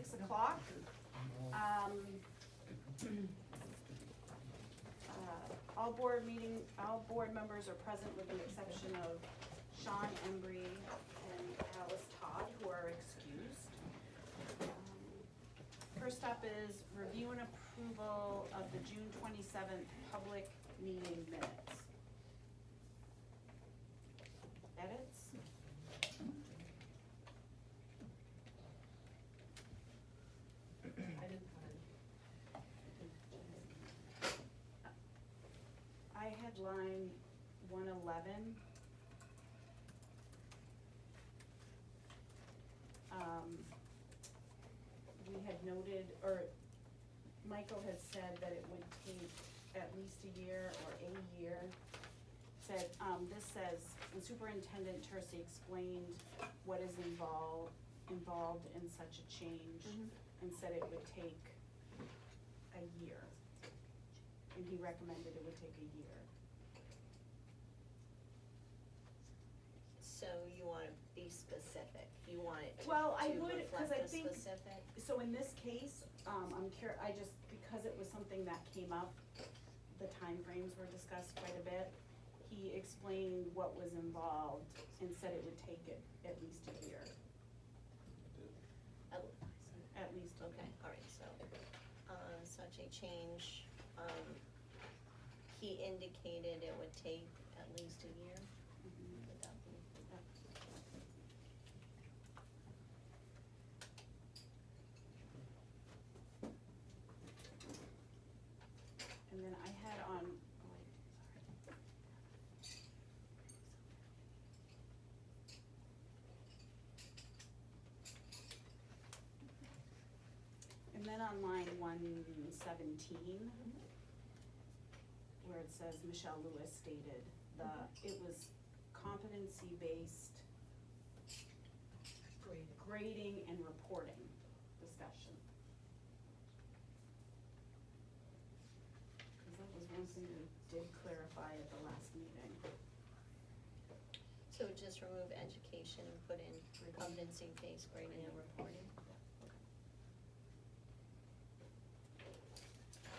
6 o'clock. All board members are present with the exception of Sean Embry and Alice Todd, who are excused. First up is review and approval of the June 27th public meeting minutes. Edits? I didn't find. I had line 111. We had noted, or Michael had said that it would take at least a year or a year. Said, this says, the Superintendent Tercey explained what is involved in such a change, and said it would take a year. And he recommended it would take a year. So you want to be specific, you want it to Well, I would, reflect because I the think, specific? so in this case, I just, because it was something that came up, the timeframes were discussed quite a bit. He explained what was involved and said it would take it at least a year, at least. Okay, all right, so, such a change, he indicated it would take at least a year. Mhm. Would that be- And then I had on, oh wait, sorry. And then on line 117, where it says Michelle Lewis stated it was competency-based grading and reporting discussion. Because that was one thing we did clarify at the last meeting. So just remove education and put in competency-based grading and reporting?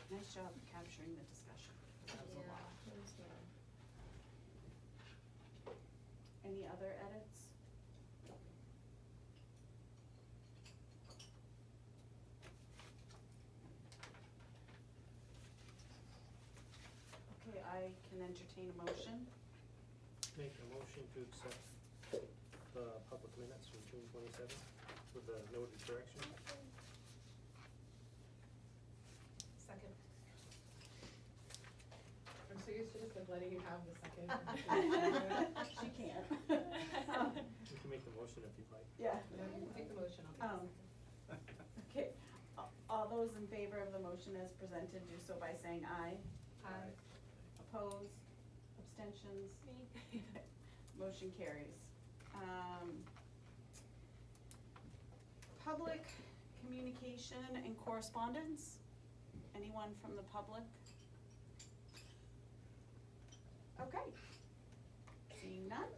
Nice job capturing the discussion. That was a lot. Yeah, it was, Any other edits? Okay, I can entertain a motion. Make a motion to accept the public minutes from June 27th with the noted correction. Second. I'm so used to just like letting you have the second. She can't. You can make the motion if you'd like. Yeah. Yeah, you can take the motion, I'll take the second. Okay, all those in favor of the motion as presented, do so by saying aye. Aye. Opposed, abstentions? Motion carries. Public communication and correspondence? Anyone from the public? Okay. Seeing none.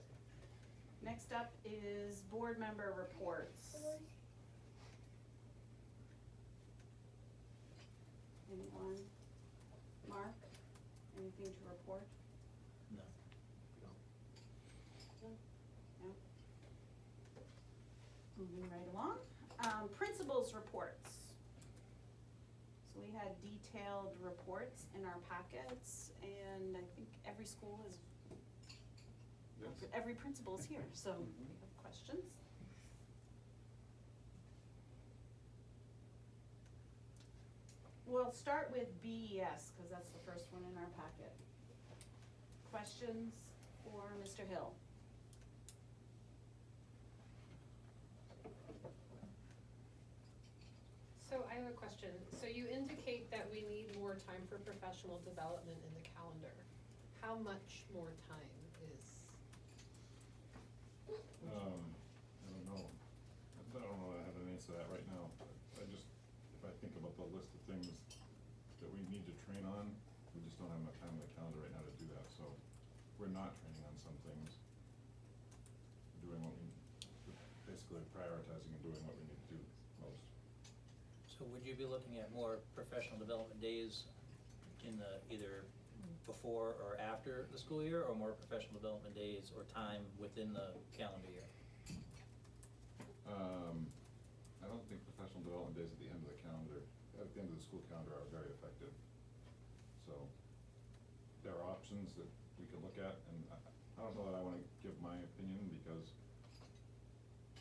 Next up is board member reports. Anyone? Mark, anything to report? No. No? Moving right along. Principals reports. So we had detailed reports in our packets, and I think every school is, Yes. every principal is here, so we have questions. We'll start with BES, because that's the first one in our packet. Questions for Mr. Hill? So I have a question. So you indicate that we need more time for professional development in the calendar. How much more time is? I don't know. I don't know that I have an answer to that right now. But if I think about the list of things that we need to train on, we just don't have enough time on the calendar right now to do that. So we're not training on some things. We're doing what we, basically prioritizing and doing what we need to do most. So would you be looking at more professional development days in the, either before or after the school year, or more professional development days or time within the calendar year? I don't think professional development days at the end of the calendar, at the end of the school calendar are very effective. So there are options that we could look at, and I don't know that I wanna give my opinion because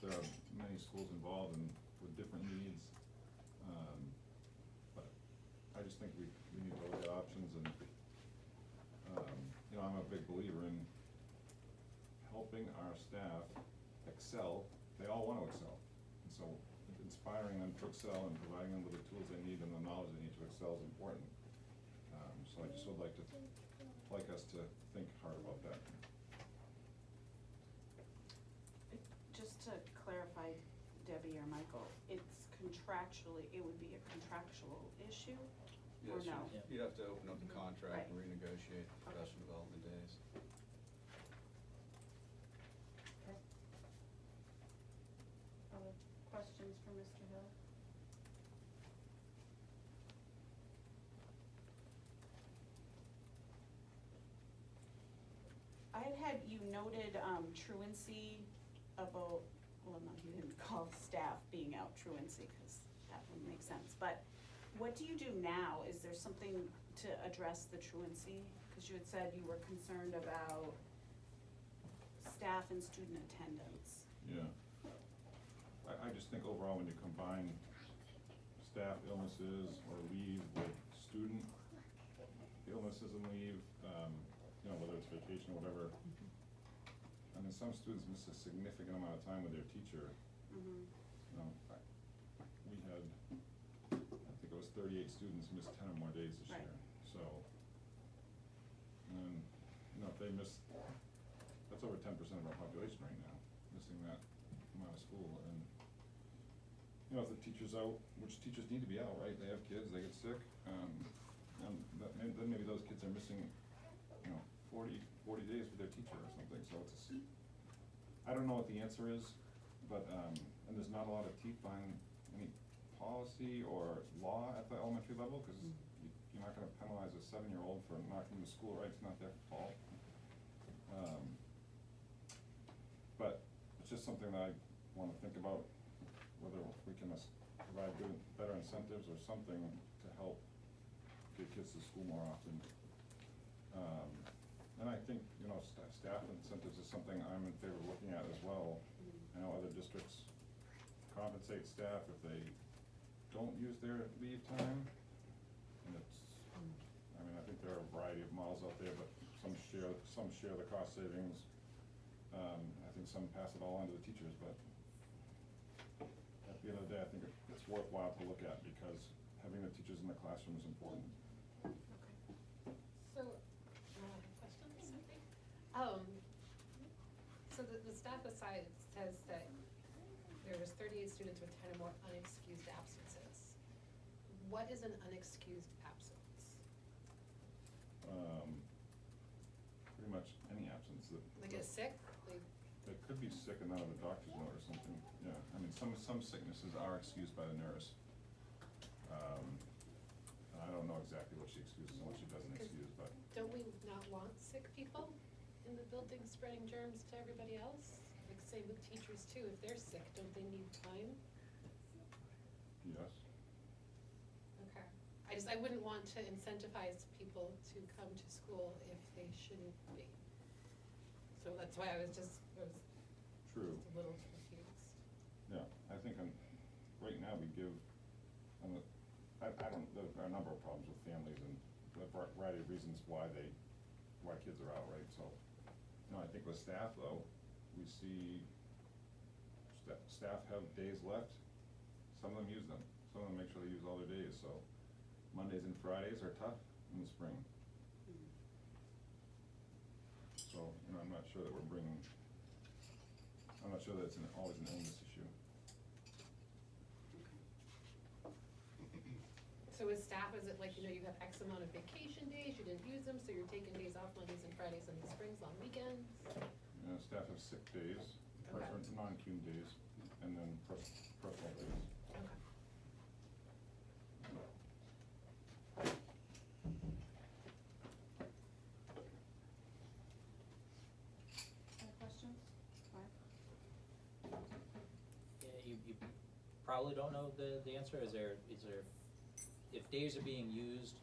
there are many schools involved and with different needs. But I just think we need to look at options and, you know, I'm a big believer in helping our staff excel. They all wanna excel. And so inspiring them to excel and providing them with the tools they need and the knowledge they need to excel is important. So I just would like us to think hard about that. Just to clarify, Debbie or Michael, it's contractually, it would be a contractual issue, or Yes, no? Yeah. you'd have to open up the contract and Right. renegotiate professional development days. Okay. Other questions for Mr. Hill? I had you noted, truancy about, well, no, you didn't call staff being out truancy, cause that wouldn't make sense, but what do you do now? Is there something to address the truancy? Cause you had said you were concerned about staff and student attendance. Yeah. I just think overall when you combine staff illnesses or leave with student illnesses and leave, you know, whether it's vacation or whatever. I mean, some students miss a significant amount of time with their teacher. Mm-hmm. You know, we had, I think it was 38 students miss 10 or more days this Right. year. So, and, you know, if they miss, that's over 10% of our population right now, missing that amount of school. And, you know, if the teacher's out, which teachers need to be out, right? They have kids, they get sick. And then maybe those kids are missing, you know, 40 days with their teacher or something. So it's, I don't know what the answer is, but, and there's not a lot of teeth behind any policy or law at the elementary level, cause you're not gonna penalize a 7-year-old for not coming to school, right? It's not their fault. But it's just something that I wanna think about, whether we can provide better incentives or something to help get kids to school more often. And I think, you know, staff incentives is something I'm in favor of looking at as well. I know other districts compensate staff if they don't use their leave time. And it's, I mean, I think there are a variety of models out there, but some share the cost savings. I think some pass it all on to the teachers, but at the end of the day, I think it's worthwhile to look at because having the teachers in the classroom is important. So, questions, I think? So the staff aside says that there was 38 students with 10 or more unexcused absences. What is an unexcused absence? Pretty much any absence that. Like a sick, like, They could be sick and not have a doctor's note or something, yeah, I mean, some sicknesses are excused by the nurse. And I don't know exactly what she excuses and what she doesn't excuse, but, don't we not want sick people in the building spreading germs to everybody else? Like same with teachers too, if they're sick, don't they need time? yes. Okay. I wouldn't want to incentivize people to come to school if they shouldn't be. So that's why I was just a True. little confused. Yeah, I think right now we give, I don't, there are a number of problems with families and a variety of reasons why kids are out, right? So, you know, I think with staff though, we see staff have days left, some of them use them, some of them make sure they use all their days, so Mondays and Fridays are tough in the spring. So, you know, I'm not sure that it's always an illness issue. So with staff, is it like, you know, you have X amount of vacation days, you didn't use them, so you're taking days off Mondays and Fridays and the springs on weekends? You know, staff have sick days, or Okay. non-cum days, and then personal days. Okay. you probably don't know the answer, is there, if days are being used,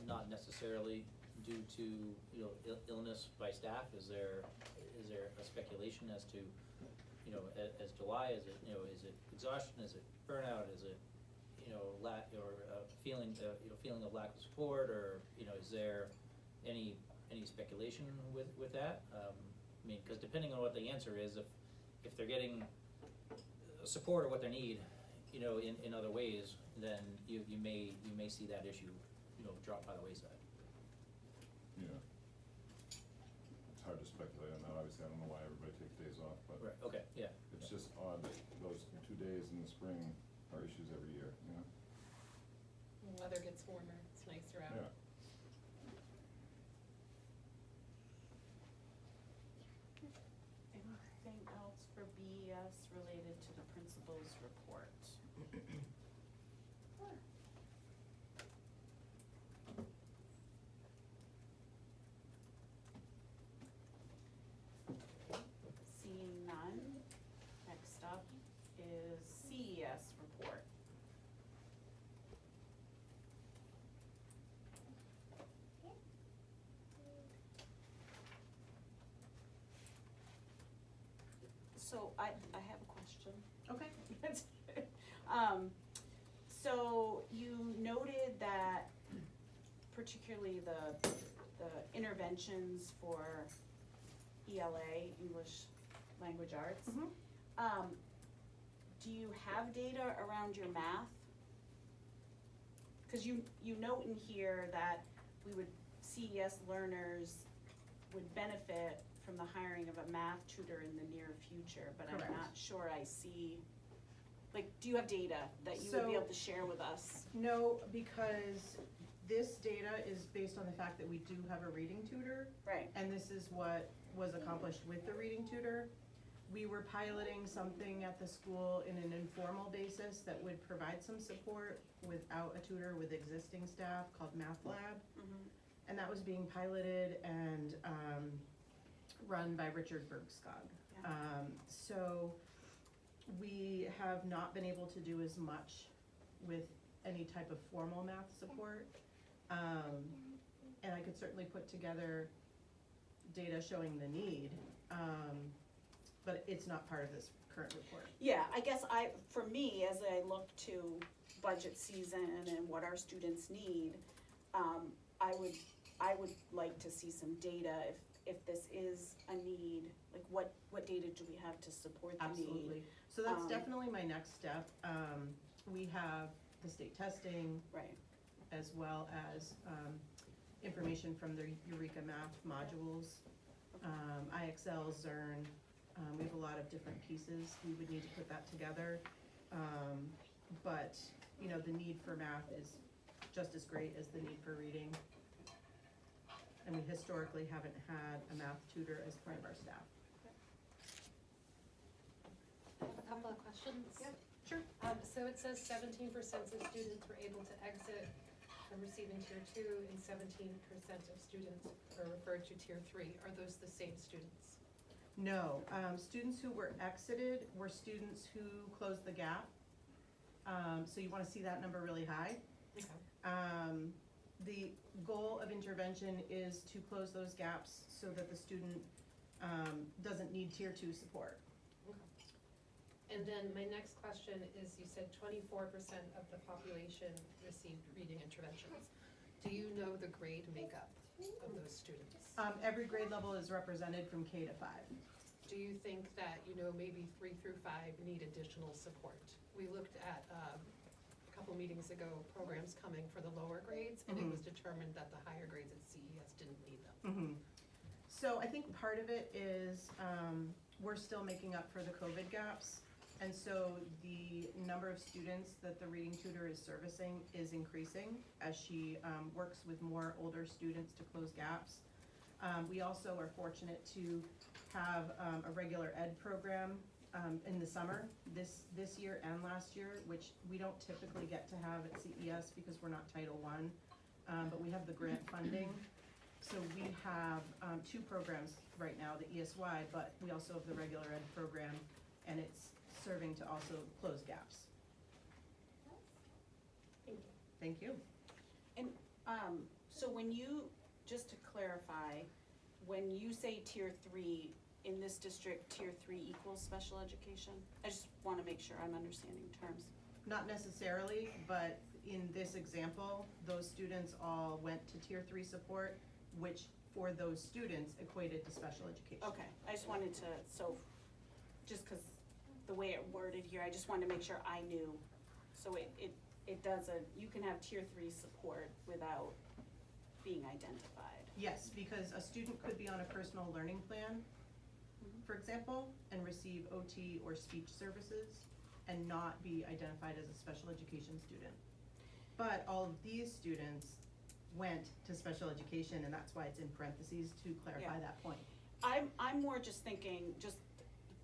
not necessarily due to, you know, illness by staff, is there a speculation as to, you know, as to why, is it, you know, is it exhaustion, is it burnout, is it, you know, feeling of lack of support, or, you know, is there any speculation with that? I mean, cause depending on what the answer is, if they're getting support or what they need, you know, in other ways, then you may see that issue, you know, drop by the wayside. Yeah. It's hard to speculate on that, obviously, I don't know why everybody takes days off, but. Right, okay, yeah. It's just odd that those 2 days in the spring are issues every year, you know? When the weather gets warmer, it's nicer out. Yeah. Anything else for BES related to the principal's report? Seeing none, next up is CES report. So I have a question. Okay. So you noted that particularly the interventions for ELA, English Language Arts. Mhm. Do you have data around your math? Cause you note in here that CES learners would benefit from the hiring of a math tutor in the near future, but I'm Correct. not sure I see, like, do you have data that you would be So- able to share with us? No, because this data is based on the fact that we do have a reading tutor, Right, and this is what was accomplished with the reading tutor. We were piloting something at the school in an informal basis that would provide some support without a tutor with existing staff called Math Lab. mhm, And that was being piloted and run by Richard Bergskog. Yeah. So we have not been able to do as much with any type of formal math support. And I could certainly put together data showing the need, but it's not part of this current report. yeah, I guess for me, as I look to budget season and what our students need, I would like to see some data if this is a need, like what data do we have to support the need? Absolutely. So that's Um, definitely my next step. We have the state testing Right, as well as information from the Eureka Math modules, IXL, Zern. We have a lot of different pieces. We would need to put that together. But, you know, the need for math is just as great as the need for reading. And we historically haven't had a math tutor as part of our staff. I have a couple of questions. Yep, sure. So it says 17% of students were able to exit from receiving tier 2 and 17% of students are referred to tier 3. Are those the same students? No, students who were exited were students who closed the gap. So you wanna see that number really high. Okay. The goal of intervention is to close those gaps so that the student, doesn't need tier 2 support. And then my next question is, you said 24% of the population received reading interventions. Do you know the grade makeup of those students? Every grade level is represented from K to 5. Do you think that, you know, maybe 3 through 5 need additional support? We looked at, a couple meetings ago, programs coming for the lower grades, and it was determined that the higher grades at CES didn't need them. So I think part of it is, we're still making up for the COVID gaps. And so the number of students that the reading tutor is servicing is increasing as she works with more older students to close gaps. We also are fortunate to have a regular ed program in the summer, this year and last year, which we don't typically get to have at CES because we're not Title I, but we have the grant funding. So we have 2 programs right now, the ESY, but we also have the regular ed program. and it's serving to also close gaps. Thank you. So when you, just to clarify, when you say tier 3, in this district, tier 3 equals special education? I just wanna make sure I'm understanding terms. Not necessarily, but in this example, those students all went to tier 3 support, which for those students equated to special education. Okay, I just wanted to, so, just cause the way it worded here, I just wanted to make sure I knew. So it doesn't, you can have tier 3 support without being identified. Yes, because a student could be on a personal learning plan, for example, and receive OT or speech services and not be identified as a special education student. But all of these students went to special education, and that's why it's in parentheses to clarify Yeah. that point. I'm more just thinking, just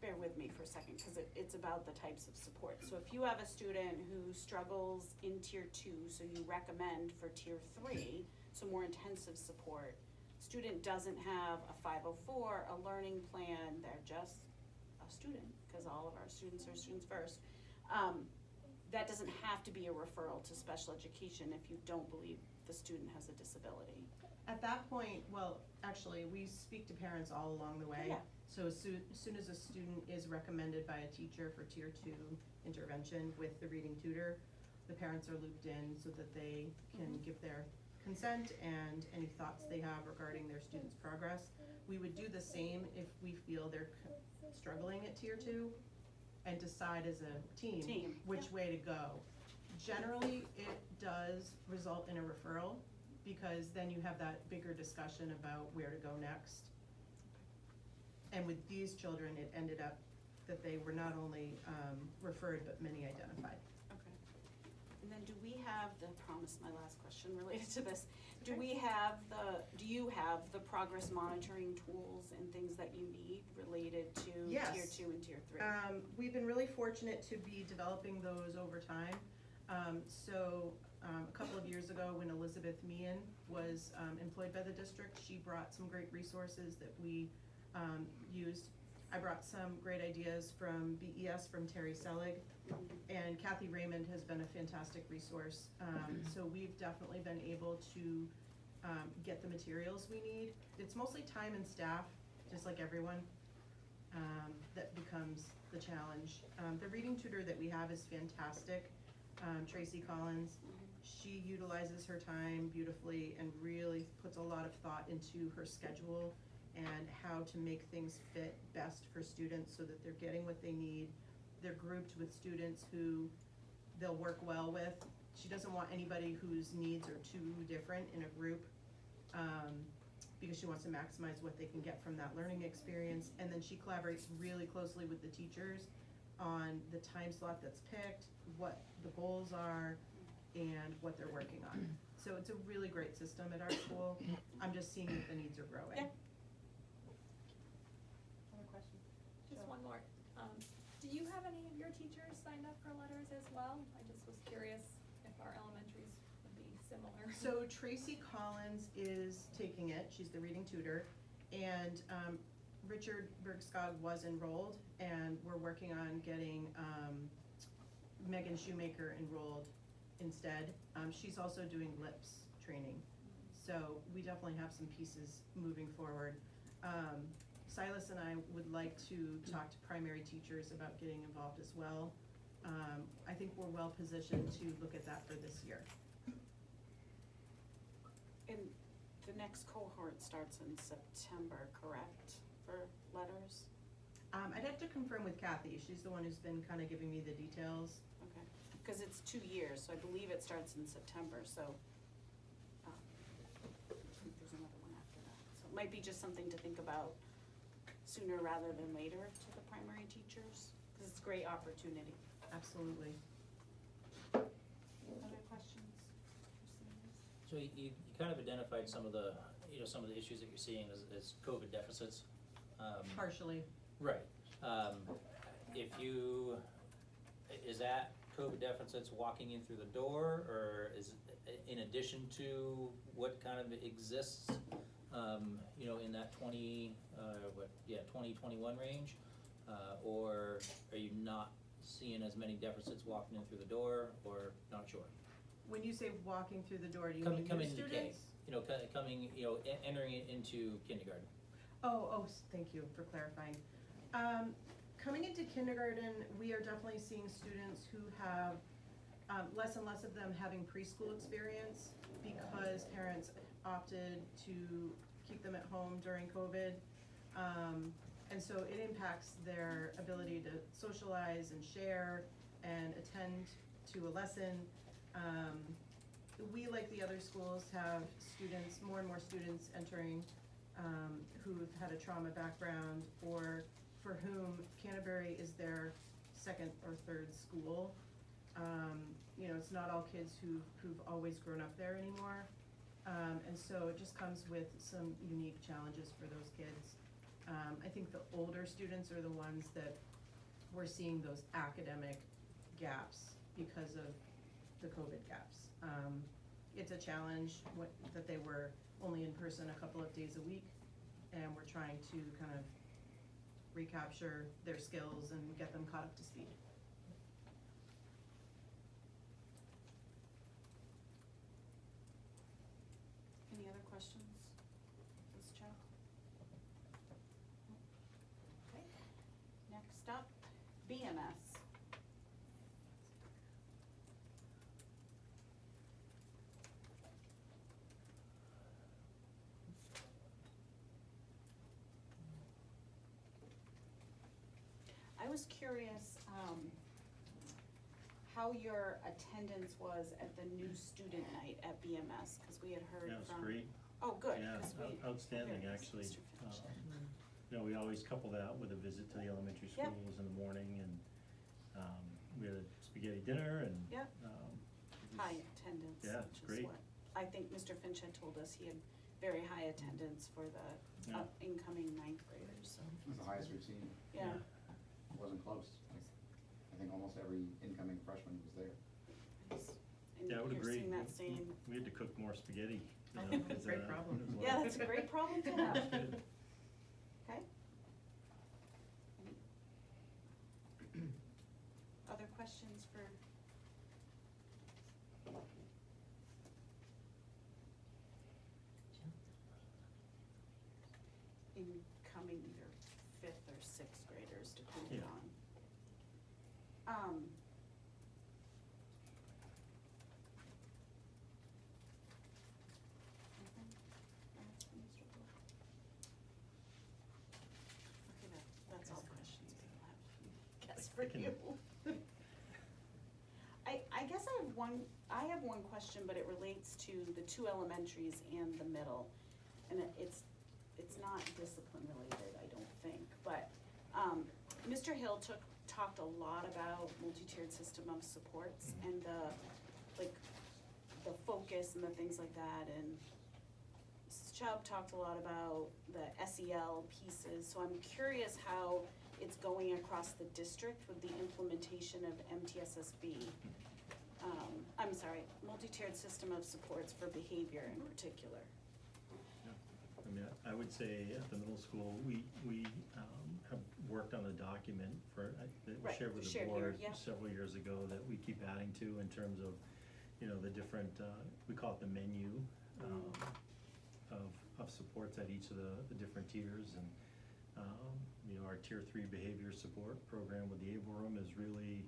bear with me for a second, cause it's about the types of support. So if you have a student who struggles in tier 2, so you recommend for tier 3, so more intensive support, student doesn't have a 504, a learning plan, they're just a student, cause all of our students are students first. That doesn't have to be a referral to special education if you don't believe the student has a disability. At that point, well, actually, we speak to parents all along the way. Yeah. So as soon as a student is recommended by a teacher for tier 2 intervention with the reading tutor, the parents are looped in so that they can give their consent and any thoughts they have regarding their student's progress. We would do the same if we feel they're struggling at tier 2 and decide as a team which yeah. way to go. Generally, it does result in a referral because then you have that bigger discussion about where to go next. And with these children, it ended up that they were not only referred, but many identified. Okay. And then do we have promise my last question related to this, do Okay. you have the progress monitoring tools and things that you need related to Yes. tier 2 and tier 3? We've been really fortunate to be developing those over time. A couple of years ago, when Elizabeth Meehan was employed by the district, she brought some great resources that we used. I brought some great ideas from BES, from Terry Selig, and Kathy Raymond has been a fantastic resource. So we've definitely been able to get the materials we need. It's mostly time and staff, just like everyone, that becomes the challenge. The reading tutor that we have is fantastic, Tracy Collins. She utilizes her time beautifully and really puts a lot of thought into her schedule and how to make things fit best for students so that they're getting what they need. They're grouped with students who they'll work well with. She doesn't want anybody whose needs are too different in a group, because she wants to maximize what they can get from that learning experience. And then she collaborates really closely with the teachers on the time slot that's picked, what the goals are, and what they're working on. So it's a really great system at our school. I'm just seeing that the needs are growing. Yeah. Other questions? Just one more. Do you have any of your teachers signed up for letters as well? I just was curious if our elementaries would be similar. So Tracy Collins is taking it, she's the reading tutor, and Richard Bergskog was enrolled, and we're working on getting Megan Shoemaker enrolled instead. She's also doing LIPS training, so we definitely have some pieces moving forward. Silas and I would like to talk to primary teachers about getting involved as well. I think we're well positioned to look at that for this year. And the next cohort starts in September, correct, for letters? I'd have to confirm with Kathy, she's the one who's been kind of giving me the details. Okay, because it's 2 years, so I believe it starts in September, so, I think there's another one after that. So it might be just something to think about sooner rather than later to the primary teachers, because it's a great opportunity. Absolutely. Other questions for seniors? So you kind of identified some of the, some of the issues that you're seeing as COVID deficits. Partially. Right. Is that COVID deficits walking in through the door, or is it in addition to what kind of exists, in that 2021 range? Or are you not seeing as many deficits walking in through the door, or not sure? When you say walking through the door, do you Coming- mean coming new into K. students? Coming, entering it into kindergarten. Thank you for clarifying. Coming into kindergarten, we are definitely seeing students who have, less and less of them having preschool experience because parents opted to keep them at home during COVID. And so it impacts their ability to socialize and share and attend to a lesson. We, like the other schools, have students, more and more students entering who've had a trauma background or for whom Canterbury is their second or third school. It's not all kids who've always grown up there anymore. And so it just comes with some unique challenges for those kids. I think the older students are the ones that we're seeing those academic gaps because of the COVID gaps. It's a challenge that they were only in person a couple of days a week, and we're trying to kind of recapture their skills and get them caught up to speed. Any other questions? Ms. Cho? Okay, next up, BMS. I was curious, how your attendance was at the new student night at BMS, cause we had heard Yeah, it was from. great. Oh, good, Yeah, 'cause we. outstanding, okay, actually. Mr. Finch. We always couple that with a visit to the elementary Yep. schools in the morning, and, we had a spaghetti dinner, and, Yep. it was- High attendance, Yeah, which it's is great. what, I think Mr. Finch had told us he had very high attendance for the Yeah. Incoming ninth graders, so, It was the highest we've seen. yeah. It wasn't close. I think almost every incoming freshman was there. Nice. And Yeah, I would you're agree. seeing that same, We had to cook more spaghetti, Oh, 'cause, great problem. it was a yeah, lot. that's a great problem to It was have, good. okay? Any other questions for? Incoming either fifth or sixth graders, depending Yeah. on. Anything else from Mr. Wolf? Okay, that's all the questions people have. Guess for I can- you. I guess I have one question, but it relates to the two elementaries and the middle. And it's not discipline related, I don't think, but, Mr. Hill talked a lot about multi-tiered system of supports and the focus and the things like that, and Mrs. Chubb talked a lot about the SEL pieces, so I'm curious how it's going across the district with the implementation of MTSSB. I'm sorry, multi-tiered system of supports for behavior in particular. I would say at the middle school, we have worked on a document that we Right, shared with the shared here, board yeah. several years ago that we keep adding to in terms of, the different, we call it the menu, of supports at each of the different tiers. And, our tier 3 behavior support program with the Able Room is really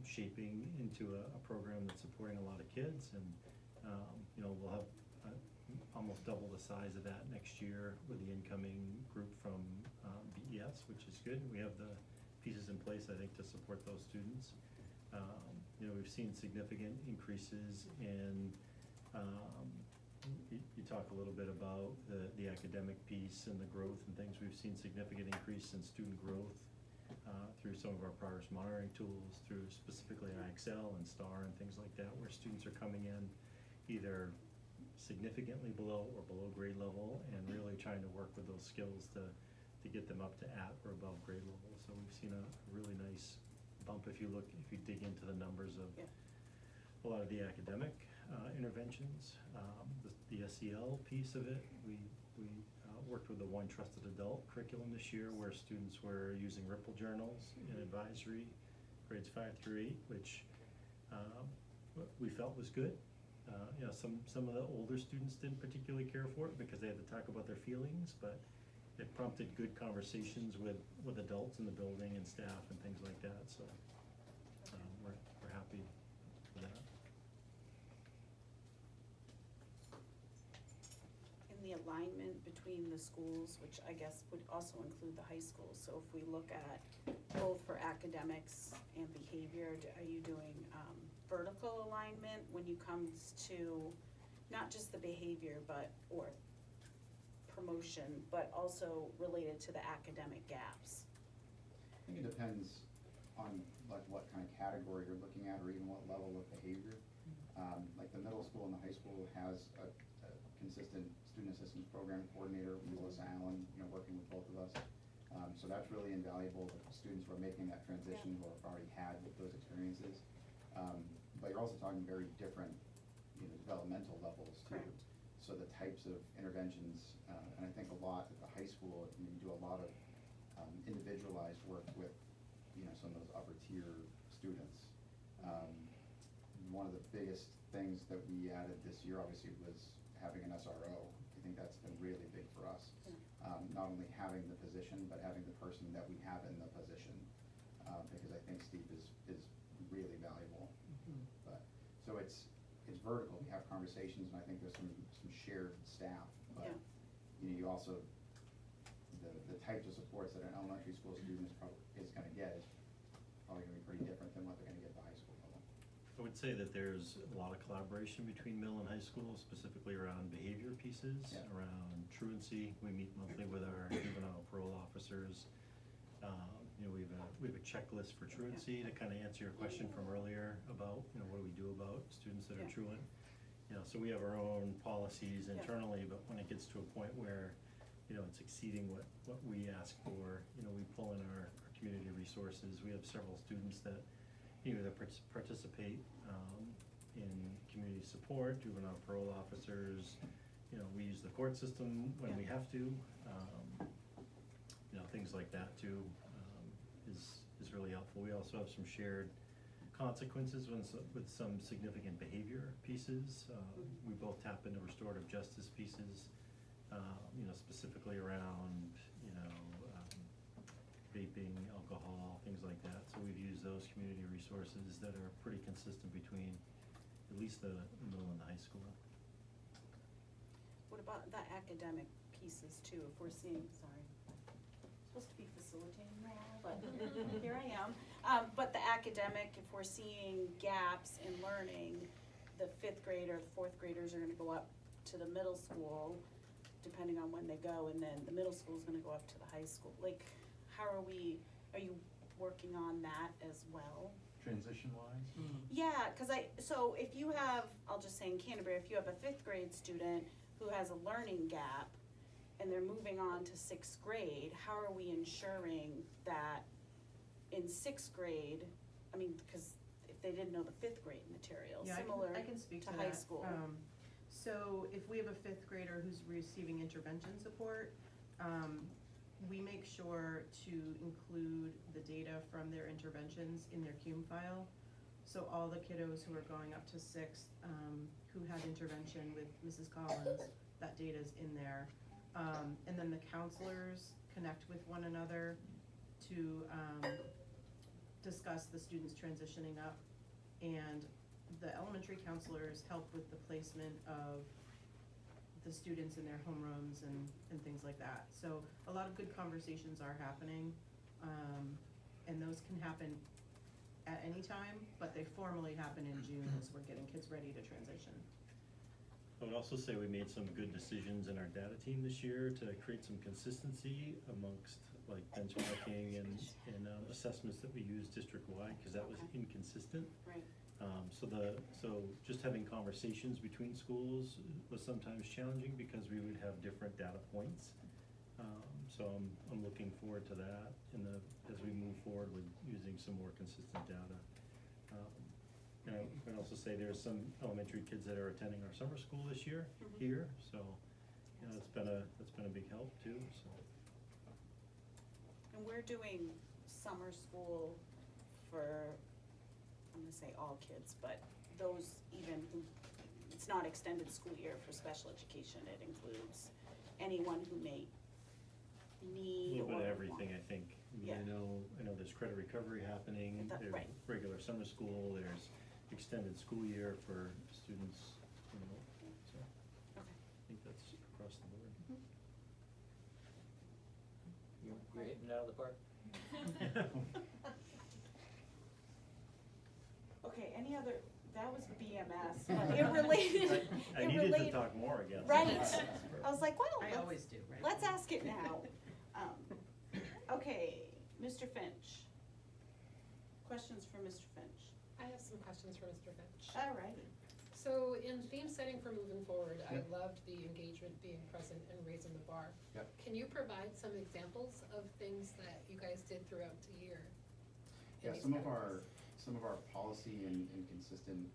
shaping into a program that's supporting a lot of kids. And, we'll have almost double the size of that next year with the incoming group from BES, which is good. We have the pieces in place, I think, to support those students. We've seen significant increases in, you talk a little bit about the academic piece and the growth and things. We've seen significant increase in student growth through some of our progress monitoring tools, through specifically IXL and STAR and things like that, where students are coming in either significantly below or below grade level, and really trying to work with those skills to get them up to at or above grade level. So we've seen a really nice bump if you dig into the numbers of a lot of the academic interventions. The SEL piece of it, we worked with the One Trusted Adult curriculum this year, where students were using Ripple journals in advisory, grades 5 through 8, which we felt was good. You know, some of the older students didn't particularly care for it because they had to talk about their feelings, but it prompted good conversations with adults in the building and staff and things like that, so we're happy with that. In the alignment between the schools, which I guess would also include the high school, so if we look at both for academics and behavior, are you doing vertical alignment when you comes to not just the behavior or promotion, but also related to the academic gaps? I think it depends on like what kind of category you're looking at or even what level of behavior. Like the middle school and the high school has a consistent student assistance program coordinator, Melissa Allen, you know, working with both of us. So that's really invaluable to students who are making that transition, who have already had those experiences. But you're also talking very different, you know, developmental levels too. Correct. So the types of interventions, and I think a lot at the high school, you do a lot of individualized work with, you know, some of those upper tier students. One of the biggest things that we added this year, obviously, was having an SRO. I think that's been really big for us. Not only having the position, but having the person that we have in the position, because I think Steve is really valuable. But so it's vertical. We have conversations, and I think there's some shared staff. But you know, you also the types of supports that an elementary school student is going to get is probably going to be pretty different than what they're going to get at the high school level. I would say that there's a lot of collaboration between middle and high school, specifically around behavior pieces, around truancy. We meet monthly with our juvenile parole officers. You know, we have a checklist for truancy to kind of answer your question from earlier about, you know, what do we do about students that are truant. You know, so we have our own policies internally, but when it gets to a point where, you know, it's exceeding what we ask for, you know, we pull in our community resources. We have several students that either participate in community support, juvenile parole officers. You know, we use the court system when we have to. You know, things like that too is really helpful. We also have some shared consequences with some significant behavior pieces. We both tap into restorative justice pieces, you know, specifically around, you know, vaping, alcohol, things like that. So we've used those community resources that are pretty consistent between at least the middle and the high school. What about the academic pieces too, if we're seeing, sorry, supposed to be facilitating now, but here I am. But the academic, if we're seeing gaps in learning, the 5th grade or the 4th graders are gonna go up to the middle school, depending on when they go, and then the middle school is gonna go up to the high school. Like, how are you working on that as well? Transition-wise? Yeah, so if you have, I'll just say in Canterbury, if you have a 5th grade student who has a learning gap and they're moving on to 6th grade, how are we ensuring that in 6th grade, I mean, because if they didn't know the 5th grade material, similar I can speak to to high that. school. So if we have a 5th grader who's receiving intervention support, we make sure to include the data from their interventions in their CUME file. So all the kiddos who are going up to 6th, who had intervention with Mrs. Collins, that data's in there. And then the counselors connect with one another to discuss the students transitioning up. And the elementary counselors help with the placement of the students in their homerooms and things like that. So a lot of good conversations are happening, and those can happen at any time, but they formally happen in June as we're getting kids ready to transition. I would also say we made some good decisions in our data team this year to create some consistency amongst like benchmarking and assessments that we use district-wide, because that was inconsistent. Right. So just having conversations between schools was sometimes challenging because we would have different data points. So I'm looking forward to that as we move forward with using some more consistent data. And I can also say there's some elementary kids that are attending our summer school this year here, so you know, it's been a big help too, so. And we're doing summer school for, I'm gonna say all kids, but those even who, it's not extended school year for special education, it includes anyone who may A need little or bit of want. everything, I think. I mean, Yeah. I know there's credit recovery happening, That- there's right. regular summer school, there's extended school year for students, you know, so Okay. I think that's across the board. You're hitting it out of the park. Okay, any other, that was BMS, but it related, I it needed to related. talk more, I guess. Right, I was like, well, I let's- always do, right? let's ask it now. Okay, Mr. Finch. Questions for Mr. Finch? I have some questions for Mr. Finch. All righty. So in theme setting for moving forward, I Yep. loved the engagement, being present, and raising the bar. Yep. Can you provide some examples of things that you guys did throughout the year? in Yeah, these some of our policy and consistent,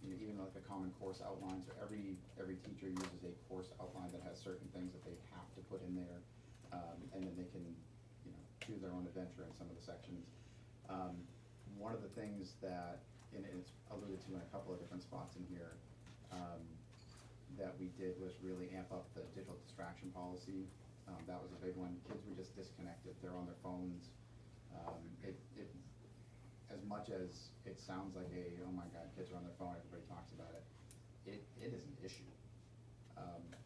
you know, even like the common course outline, so every teacher uses a course outline that has certain things that they have to put in there, and then they can, you know, choose their own adventure in some of the sections. One of the things that, and it's alluded to in a couple of different spots in here, that we did was really amp up the digital distraction policy. That was a big one. Kids were just disconnected, they're on their phones. As much as it sounds like oh my God, kids are on their phone, everybody talks about it, it is an issue,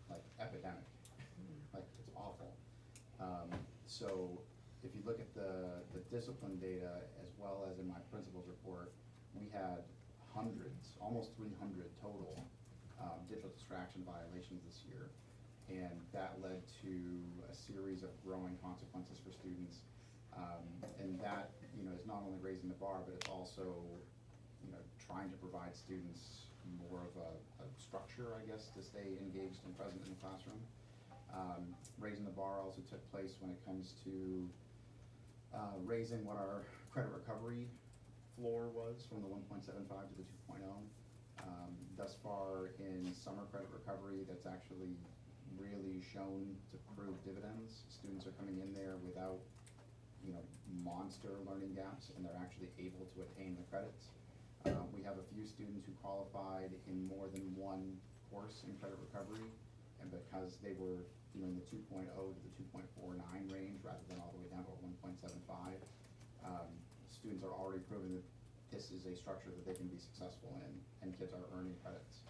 like epidemic, like it's awful. So if you look at the discipline data as well as in my principal's report, we had hundreds, almost 300 total, digital distraction violations this year. And that led to a series of growing consequences for students. And that, you know, is not only raising the bar, but it's also, you know, trying to provide students more of a structure, I guess, to stay engaged and present in the classroom. Raising the bar also took place when it comes to raising what our credit recovery floor was from the 1.75 to the 2.0. Thus far in summer credit recovery, that's actually really shown to prove dividends. Students are coming in there without, you know, monster learning gaps, and they're actually able to attain the credits. We have a few students who qualified in more than one course in credit recovery, and because they were, you know, in the 2.0 to the 2.49 range rather than all the way down to 1.75, students are already proving that this is a structure that they can be successful in, and kids are earning credits.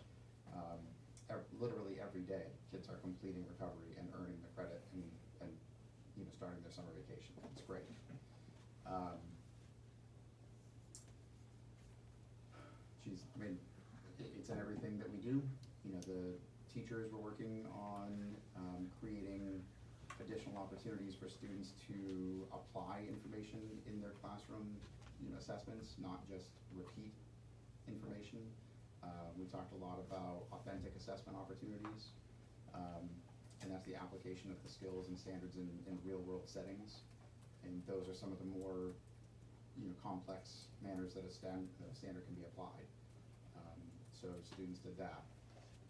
Literally every day, kids are completing recovery and earning the credit and you know, starting their summer vacation. It's great. Geez, I mean, it's in everything that we do. You know, the teachers were working on creating additional opportunities for students to apply information in their classroom, you know, assessments, not just repeat information. We talked a lot about authentic assessment opportunities, and that's the application of the skills and standards in real-world settings. And those are some of the more, you know, complex manners that a standard can be applied. So students did that.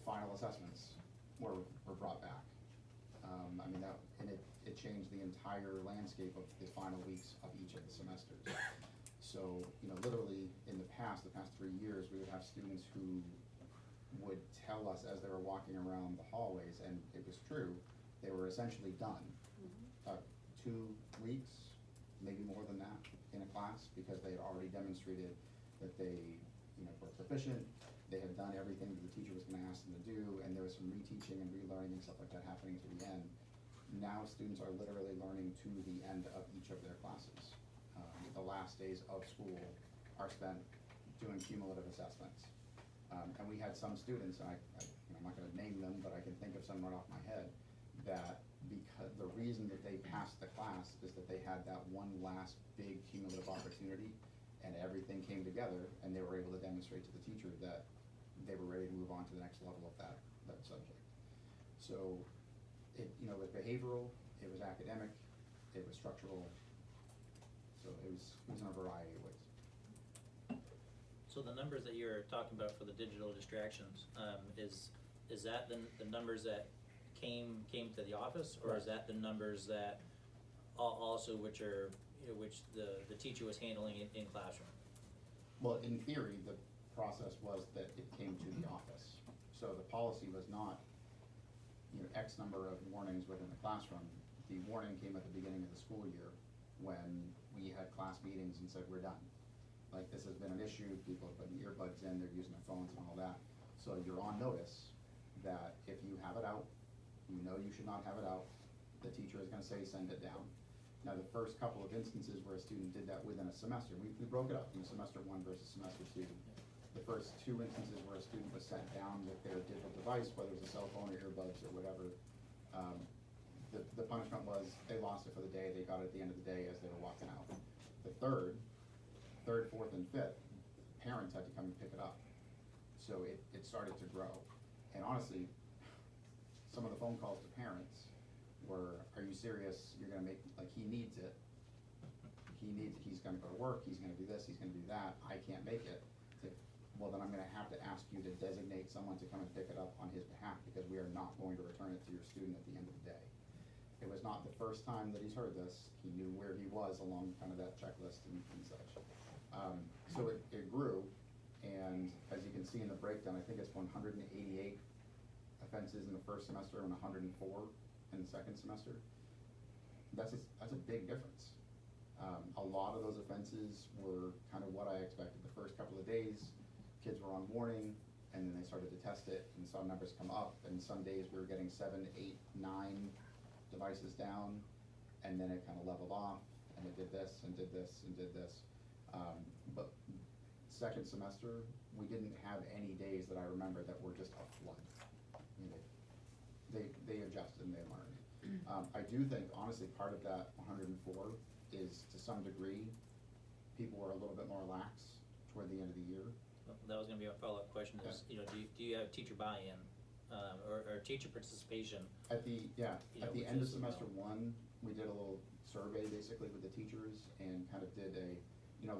Final assessments were brought back. I mean, it changed the entire landscape of the final weeks of each of the semesters. So, you know, literally in the past 3 years, we would have students who would tell us as they were walking around the hallways, and it was true, they were essentially done. 2 weeks, maybe more than that, in a class, because they had already demonstrated that they, you know, were proficient, they had done everything that the teacher was gonna ask them to do, and there was some reteaching and relearning and stuff like that happening to the end. Now students are literally learning to the end of each of their classes. The last days of school are spent doing cumulative assessments. And we had some students, and I'm not gonna name them, but I can think of some right off my head, that because the reason that they passed the class is that they had that one last big cumulative opportunity, and everything came together, and they were able to demonstrate to the teacher that they were ready to move on to the next level of that subject. So it, you know, it was behavioral, it was academic, it was structural, so it was in a variety of ways. So the numbers that you're talking about for the digital distractions, is is that the numbers that came to the office, or is that the numbers that also which are, which the teacher was handling in classroom? Well, in theory, the process was that it came to the office. So the policy was not, X number of warnings within the classroom. The warning came at the beginning of the school year when we had class meetings and said, we're done. Like, this has been an issue, people have put earbuds in, they're using their phones and all that. So you're on notice that if you have it out, you should not have it out, the teacher is gonna say, send it down. Now, the first couple of instances where a student did that within a semester, we broke it up in semester 1 versus semester 2. The first 2 instances where a student was sent down with their digital device, whether it was a cell phone or earbuds or whatever, the punishment was they lost it for the day, they got it at the end of the day as they were walking out. The third, 4th, and 5th, parents had to come and pick it up. So it started to grow. And honestly, some of the phone calls to parents were, are you serious? You're gonna make, like, he needs it. He's gonna go to work, he's gonna do this, he's gonna do that, I can't make it. It's like, well, then I'm gonna have to ask you to designate someone to come and pick it up on his behalf, because we are not going to return it to your student at the end of the day. It was not the first time that he's heard this. He knew where he was along kind of that checklist and such. So it grew, and as you can see in the breakdown, I think it's 188 offenses in the first semester and 104 in the second semester. That's a big difference. A lot of those offenses were kind of what I expected. The first couple of days, kids were on warning, and then they started to test it and saw numbers come up, and some days we were getting 7, 8, 9 devices down, and then it kind of leveled off, and it did this, and did this, and did this. But second semester, we didn't have any days that I remember that were just a flood. They adjusted and they learned. I do think, honestly, part of that 104 is, to some degree, people were a little bit more lax toward the end of the year. That was gonna be a follow-up question, is, do you have teacher buy-in, or teacher participation? At the end of which is, semester 1, we did a little survey basically with the teachers and kind of did a,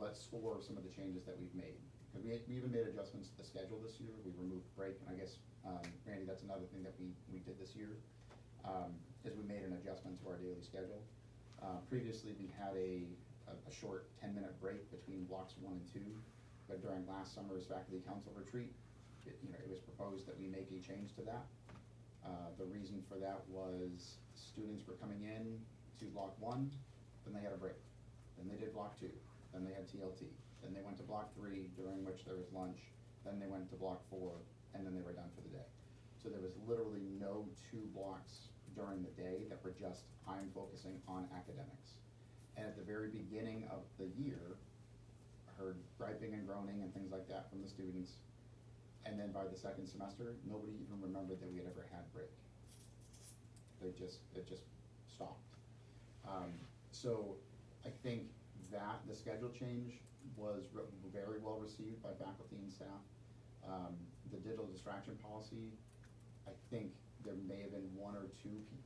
let's score some of the changes that we've made. Because we even made adjustments to the schedule this year. We removed break, and I guess, Randy, that's another thing that we did this year, is we made an adjustment to our daily schedule. Previously, we had a short 10-minute break between blocks 1 and 2, but during last summer's faculty council retreat, it was proposed that we make a change to that. The reason for that was students were coming in to block 1, then they had a break. Then they did block 2, then they had TLT. Then they went to block 3, during which there was lunch. Then they went to block 4, and then they were done for the day. So there was literally no 2 blocks during the day that were just, I'm focusing on academics. And at the very beginning of the year, I heard griping and groaning and things like that from the students. And then by the second semester, nobody even remembered that we had ever had break. It just stopped. So I think that the schedule change was very well received by faculty and staff. The digital distraction policy, I think there may have been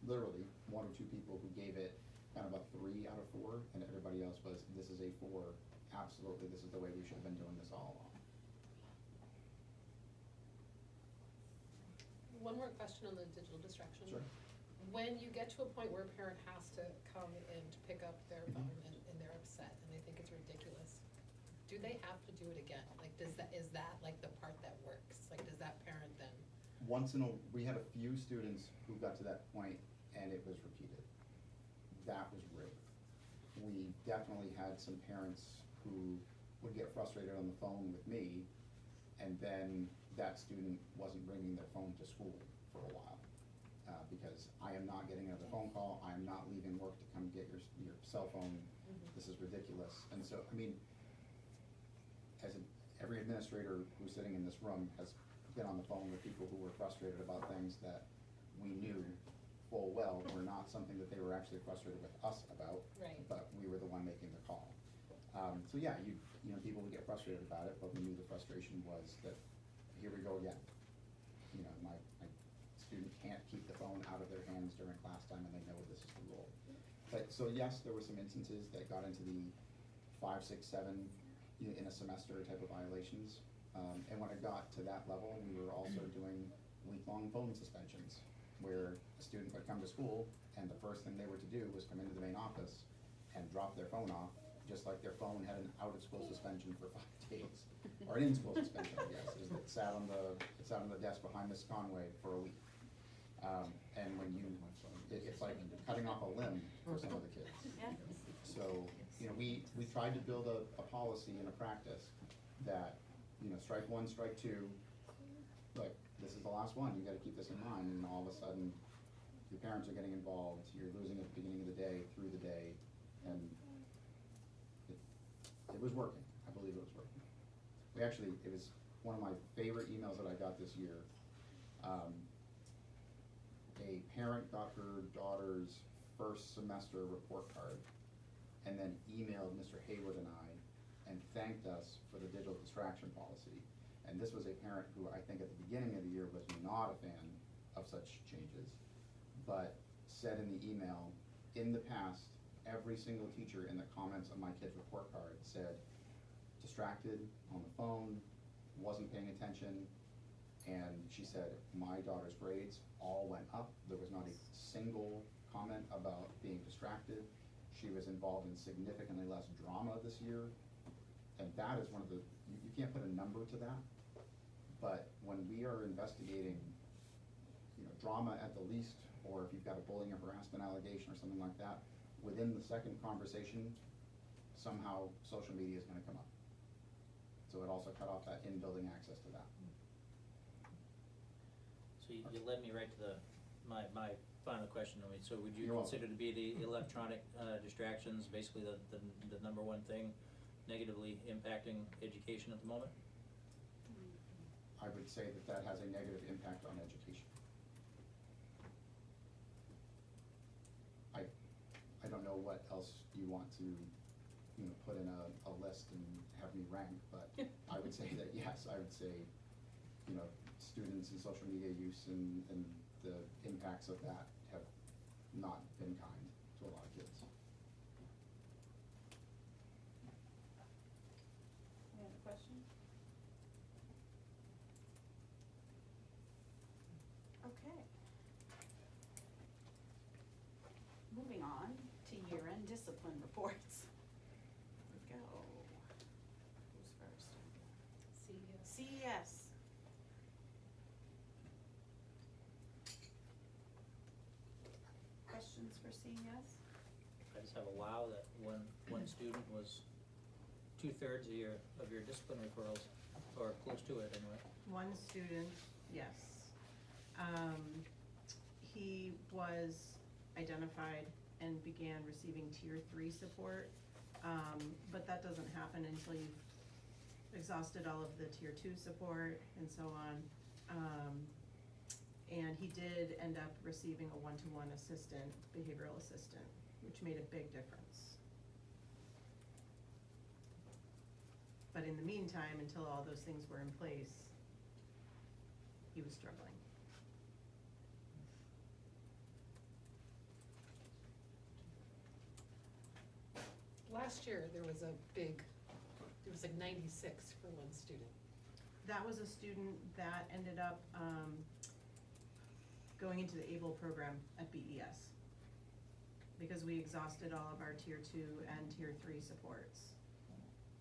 literally one or two people who gave it kind of a 3 out of 4, and everybody else was, this is a 4, absolutely, this is the way we should have been doing this all along. One more question on the digital distraction. Sure. When you get to a point where a parent has to come in to pick up their phone and they're upset and they think it's ridiculous, do they have to do it again? Like, is that like the part that works? Like, does that parent then? We had a few students who got to that point and it was repeated. That was rare. We definitely had some parents who would get frustrated on the phone with me, and then that student wasn't bringing their phone to school for a while. Because I am not getting another phone call, I am not leaving work to come get your cell phone, this is ridiculous. And so, I mean, every administrator who's sitting in this room has been on the phone with people who were frustrated about things that we knew full well were not something that they were actually frustrated with us about, Right. but we were the one making the call. So yeah, people would get frustrated about it, but we knew the frustration was that, here we go again. My student can't keep the phone out of their hands during class time, and they know this is the rule. But, so yes, there were some instances that got into the 5, 6, 7, in a semester type of violations. And when it got to that level, we were also doing week-long phone suspensions, where a student would come to school, and the first thing they were to do was come into the main office and drop their phone off, just like their phone had an out-of-school suspension for 5 days, or an in-school suspension, I guess, is it sat on the desk behind Miss Conway for a week. And when you, it's like cutting off a limb for some of the kids. Yeah. So, you know, we tried to build a policy and a practice that, you know, strike one, strike two, like, this is the last one, you gotta keep this in mind, and all of a sudden, your parents are getting involved, you're losing at the beginning of the day, through the day, and it was working, I believe it was working. It was one of my favorite emails that I got this year. A parent got her daughter's first semester report card, and then emailed Mr. Hayward and I, and thanked us for the digital distraction policy. And this was a parent who I think at the beginning of the year was not a fan of such changes, but said in the email, in the past, every single teacher in the comments on my kid's report card said, distracted, on the phone, wasn't paying attention, and she said, my daughter's grades all went up. There was not a single comment about being distracted. She was involved in significantly less drama this year, and that is one of the, you can't put a number to that, but when we are investigating, you know, drama at the least, or if you've got a bullying or harassment allegation or something like that, within the second conversation, somehow social media is gonna come up. So it also cut off that in-building access to that. So you led me right to my final question. I mean, so would you You're welcome. consider to be the electronic distractions basically the number one thing negatively impacting education at the moment? I would say that has a negative impact on education. I don't know what else you want to, you know, put in a list and have me rank, but I would say that, yes, I would say, you know, students and social media use and the impacts of that have not been kind to a lot of kids. Any other questions? Okay. Moving on to year-end discipline reports. Let's go. Who's first? CES. Questions for CES? I just have a wow that one student was 2/3 of your discipline referrals, or close to it anyway. One student, yes. He was identified and began receiving tier 3 support, but that doesn't happen until you've exhausted all of the tier 2 support and so on. And he did end up receiving a one-to-one assistant, behavioral assistant, which made a big difference. But in the meantime, until all those things were in place, he was struggling. Last year, there was like 96 for one student. That was a student that ended up going into the ABLE program at BES, because we exhausted all of our tier 2 and tier 3 supports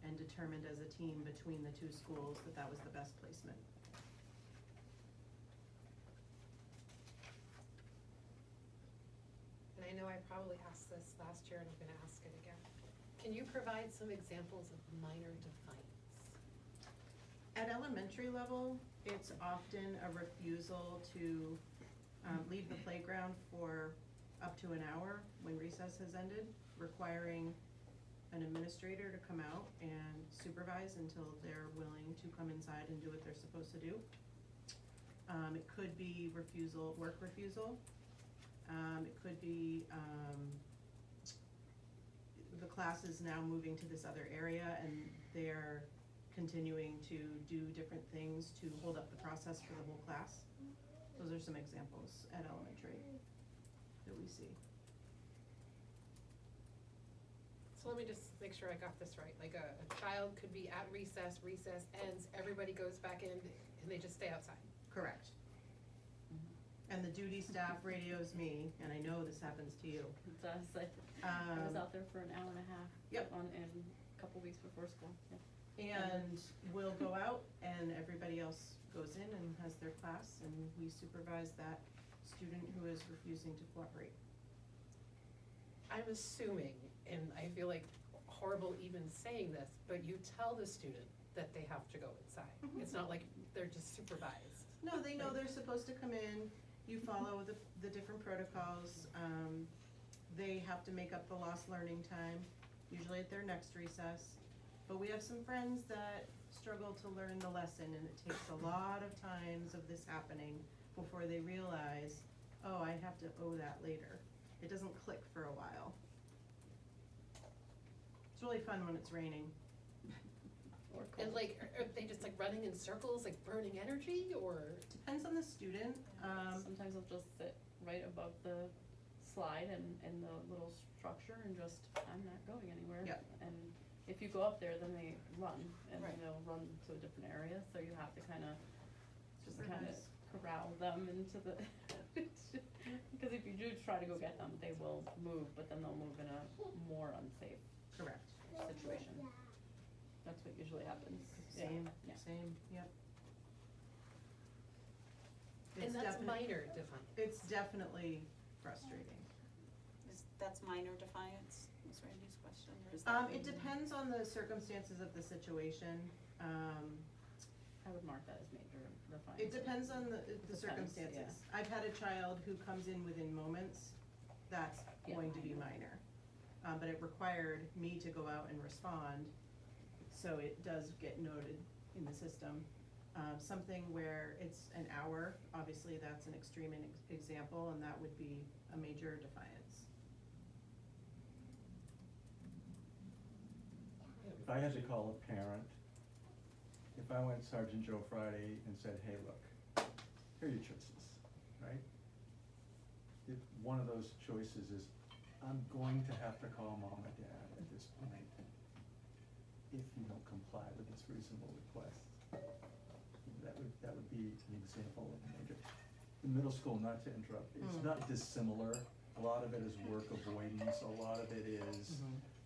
and determined as a team between the two schools that that was the best placement. And I know I probably asked this last year and I'm gonna ask it again. Can you provide some examples of minor defiance? At elementary level, it's often a refusal to leave the playground for up to an hour when recess has ended, requiring an administrator to come out and supervise until they're willing to come inside and do what they're supposed to do. It could be work refusal. It could be the class is now moving to this other area and they're continuing to do different things to hold up the process for the whole class. Those are some examples at elementary that we see. So let me just make sure I got this right. Like a child could be at recess ends, everybody goes back in, and they just stay outside. Correct. And the duty staff radios me, and I know this happens to you. It does, I was Um, out there for an hour and a half. Yep. In a couple weeks before school, yeah. And we'll go out and everybody else goes in and has their class and we supervise that student who is refusing to cooperate. I'm assuming, and I feel like horrible even saying this, but you tell the student that they have to go inside. Mhm. It's not like they're just supervised. No, they know they're supposed to come in, you follow the different protocols, they have to make up the lost learning time, usually at their next recess. But we have some friends that struggle to learn the lesson and it takes a lot of times of this happening before they realize, oh, I have to owe that later. It doesn't click for a while. It's really fun when it's raining. Or And cold. like, are they just like running in circles, like burning energy, or? Depends on the student, Sometimes they'll just sit right above the slide and the little structure and just, I'm not going anywhere. Yep. And if you go up there, then they run, and Right. they'll run to a different area, so you have to kinda, just kinda Supervise. corral them into the, because if you do try to go get them, they will move, but then they'll move in a more unsafe correct. situation. That's what usually happens. Yeah, Same, yeah. same, yep. And It's that's definite- minor defiance. It's definitely frustrating. That's minor defiance, was Randy's question, or is that? It depends on the circumstances of the situation. I would mark that as major defiance. It depends on the Depends, circumstances. yeah. I've had a child who comes in within moments, that's Yeah, going to be minor. But it required me to go out and respond, so it does get noted in the system. Something where it's an hour, obviously that's an extreme example, and that would be a major defiance. If I had to call a parent, if I went Sergeant Joe Friday and said, hey, look, here are your choices, right? If one of those choices is, I'm going to have to call mom or dad at this point if you don't comply with this reasonable request. That would be an example of major. In middle school, not to interrupt, it's not dissimilar. A lot of it is work avoidance, a lot of it is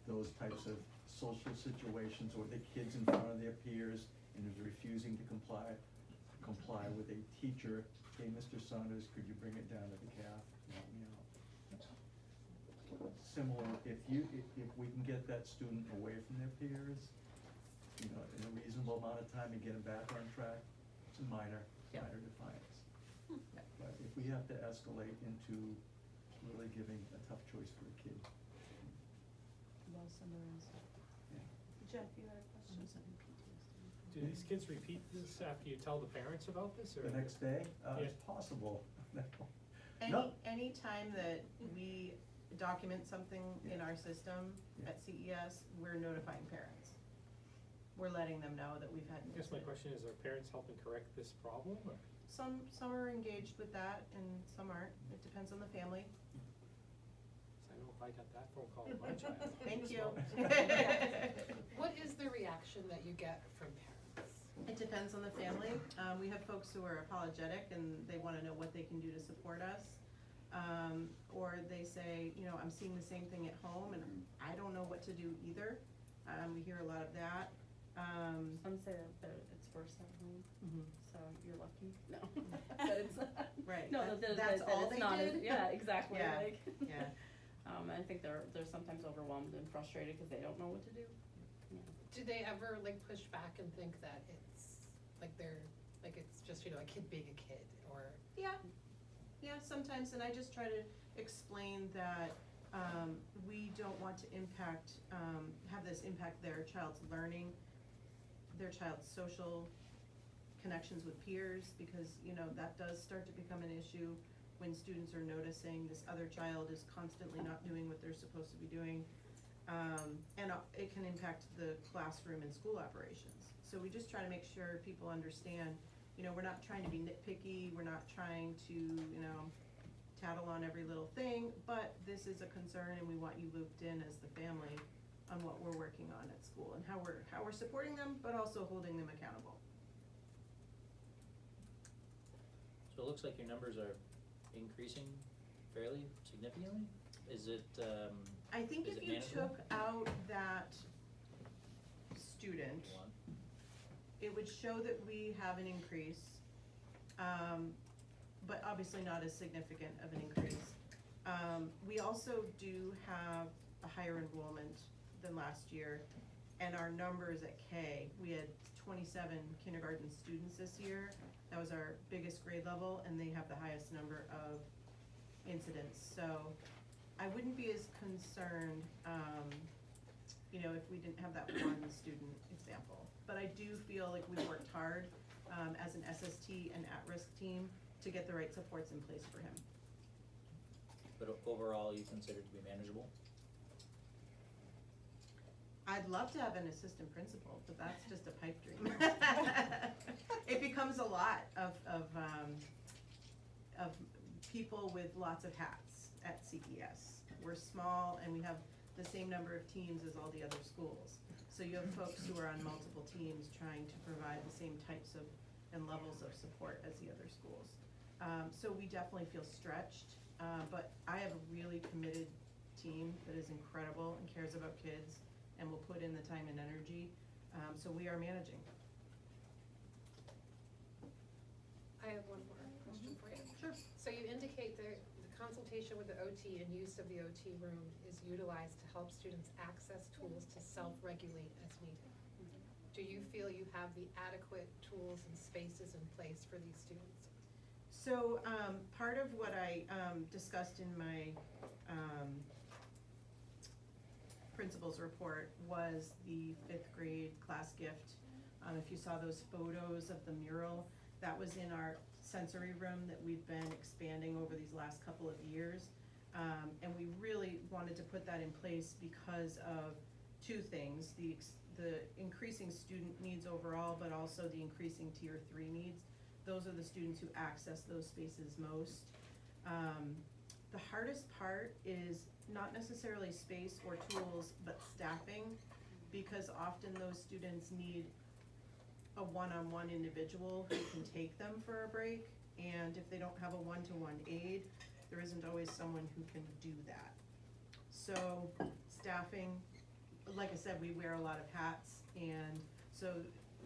those types of social situations where the kid's in front of their peers and is refusing to comply with a teacher. Hey, Mr. Saunders, could you bring it down to the calf, help me out? Similar, if we can get that student away from their peers, you know, in a reasonable amount of time and get them back on track, it's a minor defiance. But if we have to escalate into really giving a tough choice for a kid, Well summarized. Jeff, you had a question? Do these kids repeat this after you tell the parents about this, or? the next day, Yeah. it's possible. No. Any time that we document something in our system at CES, we're notifying parents. We're letting them know that we've had an I guess my incident. question is, are parents helping correct this problem, or? Some are engaged with that and some aren't, it depends on the family. 'Cause I know if I got that phone call with my child. Thank you. What is the reaction that you get from parents? It depends on the family. We have folks who are apologetic and they wanna know what they can do to support us. Or they say, you know, I'm seeing the same thing at home and I don't know what to do either. We hear a lot of that. Some say that it's worse at home, Mhm. so you're lucky. No, that it's Right, no, that's that all it's they not as, did? yeah, exactly. Yeah, Like, yeah. I think they're sometimes overwhelmed and frustrated because they don't know what to do. Yeah. Do they ever like push back and think that it's like it's just, you know, a kid being a kid, or? Yeah, sometimes, and I just try to explain that, we don't want to have this impact their child's learning, their child's social connections with peers, because, you know, that does start to become an issue when students are noticing this other child is constantly not doing what they're supposed to be doing. And it can impact the classroom and school operations. So we just try to make sure people understand, you know, we're not trying to be nitpicky, we're not trying to, you know, tattle on every little thing, but this is a concern and we want you looped in as the family on what we're working on at school and how we're supporting them, but also holding them accountable. So it looks like your numbers are increasing fairly significantly? Is it, I think Is if it you manageable? took out that student, one? it would show that we have an increase, but obviously not as significant of an increase. We also do have a higher enrollment than last year, and our numbers at K, we had 27 kindergarten students this year. That was our biggest grade level, and they have the highest number of incidents. So I wouldn't be as concerned, if we didn't have that one student example. But I do feel like we worked hard as an SST and at-risk team to get the right supports in place for him. But overall, you consider it to be manageable? I'd love to have an assistant principal, but that's just a pipe dream. It becomes a lot of people with lots of hats at CES. We're small and we have the same number of teams as all the other schools. So you have folks who are on multiple teams trying to provide the same types of and levels of support as the other schools. So we definitely feel stretched, but I have a really committed team that is incredible and cares about kids and will put in the time and energy, so we are managing. I have one more question for you. Sure. So you indicate the consultation with the OT and use of the OT room is utilized to help students access tools to self-regulate as needed. Do you feel you have the adequate tools and spaces in place for these students? So, part of what I discussed in my principal's report was the 5th grade class gift. If you saw those photos of the mural, that was in our sensory room that we've been expanding over these last couple of years. And we really wanted to put that in place because of two things, the increasing student needs overall, but also the increasing tier 3 needs. Those are the students who access those spaces most. The hardest part is not necessarily space or tools, but staffing, because often those students need a one-on-one individual who can take them for a break, and if they don't have a one-to-one aide, there isn't always someone who can do that. So, staffing, like I said, we wear a lot of hats, and so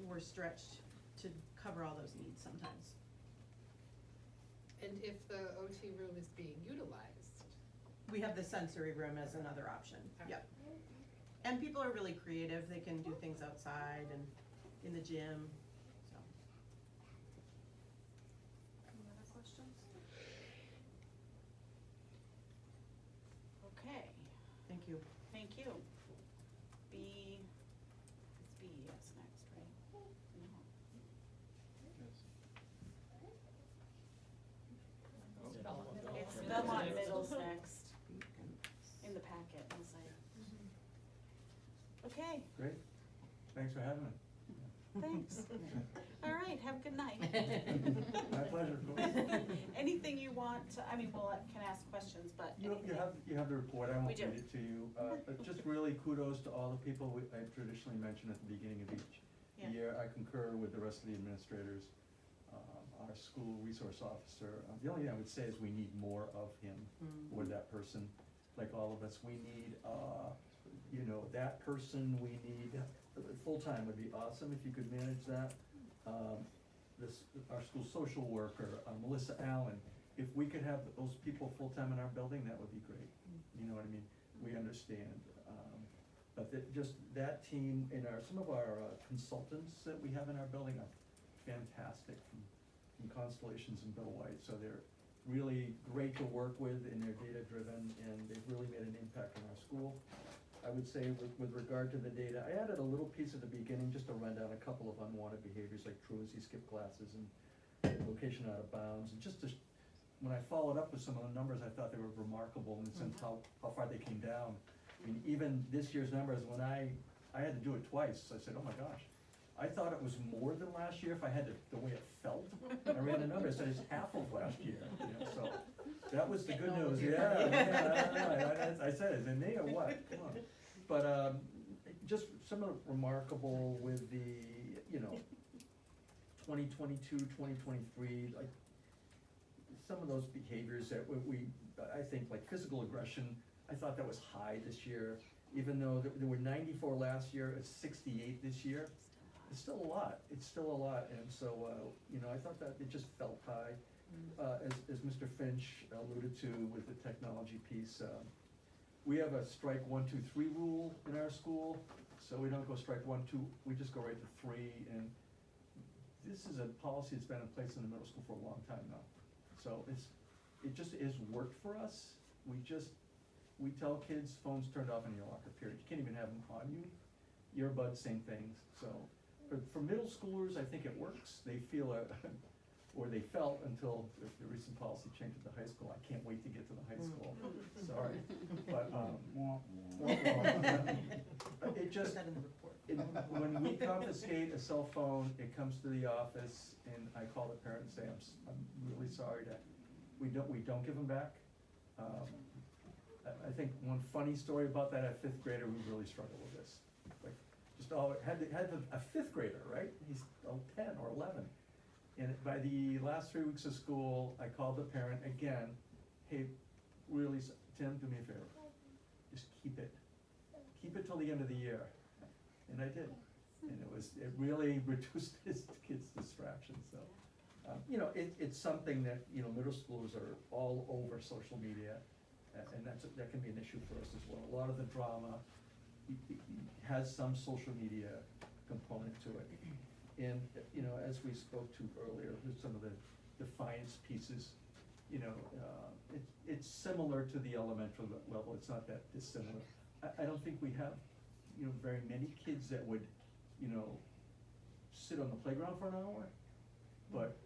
we're stretched to cover all those needs sometimes. And if the OT room is being utilized? We have the sensory room as another option, Okay. yep. And people are really creative, they can do things outside and in the gym, so. Any other questions? Okay, Thank you. thank you. It's BES next, right? No. It's Belmont Middle's next, in the packet, it's like. Okay, Great, thanks for having me. thanks. All right, have a good night. My pleasure, of course. Anything you want, we'll can ask questions, but You anything. have the report, I won't We do. read it to you. But just really kudos to all the people I traditionally mention at the beginning of each Yeah. year. I concur with the rest of the administrators, our school resource officer. The only thing I would say is we need more of him or that person, like all of us. We need, that person, we need, full-time would be awesome if you could manage that. Our school social worker, Melissa Allen, if we could have those people full-time in our building, that would be great. You know what I mean? We understand. But just that team and some of our consultants that we have in our building are fantastic from Constellations and Bill White. So they're really great to work with and they're data-driven and they've really made an impact in our school. I would say with regard to the data, I added a little piece at the beginning just to run down a couple of unwanted behaviors like truancy, skip classes, and location out of bounds. And just when I followed up with some of the numbers, I thought they were remarkable in the sense how far they came down. I mean, even this year's numbers, when I had to do it twice, I said, oh my gosh, I thought it was more than last year if I had the way it felt. I ran the numbers, I said it's half of last year, so that was the good news, I said, is it me or what? Come on. But, just some of the remarkable with the, 2022, 2023, like, some of those behaviors that I think like physical aggression, I thought that was high this year. Even though there were 94 last year, it's 68 this year. It's still a lot, and so, I thought that it just felt high. As Mr. Finch alluded to with the technology piece, we have a strike 1, 2, 3 rule in our school, so we don't go strike 1, 2, we just go right to 3, and this is a policy that's been in place in the middle school for a long time now. So it just has worked for us. We tell kids, phones turned off in your locker, period. You can't even have them on you. Earbuds, same things. So for middle schoolers, I think it works. They feel or they felt until the recent policy change at the high school. I can't wait to get to the high school. Sorry, but it just when we confiscate a cell phone, it comes to the office, and I call the parent and say, I'm really sorry that we don't give them back. I think one funny story about that, at 5th grader, we really struggled with this. Like, just had a 5th grader, right? He's 10 or 11. And by the last 3 weeks of school, I called the parent again, hey, really, Tim, do me a favor, just keep it till the end of the year. And I did, and it really reduced his kid's distraction, so. It's something that, middle schoolers are all over social media, and that can be an issue for us as well. A lot of the drama has some social media component to it. And, as we spoke to earlier, with some of the defiance pieces, it's similar to the elementary level, it's not that dissimilar. I don't think we have, very many kids that would, sit on the playground for an hour, but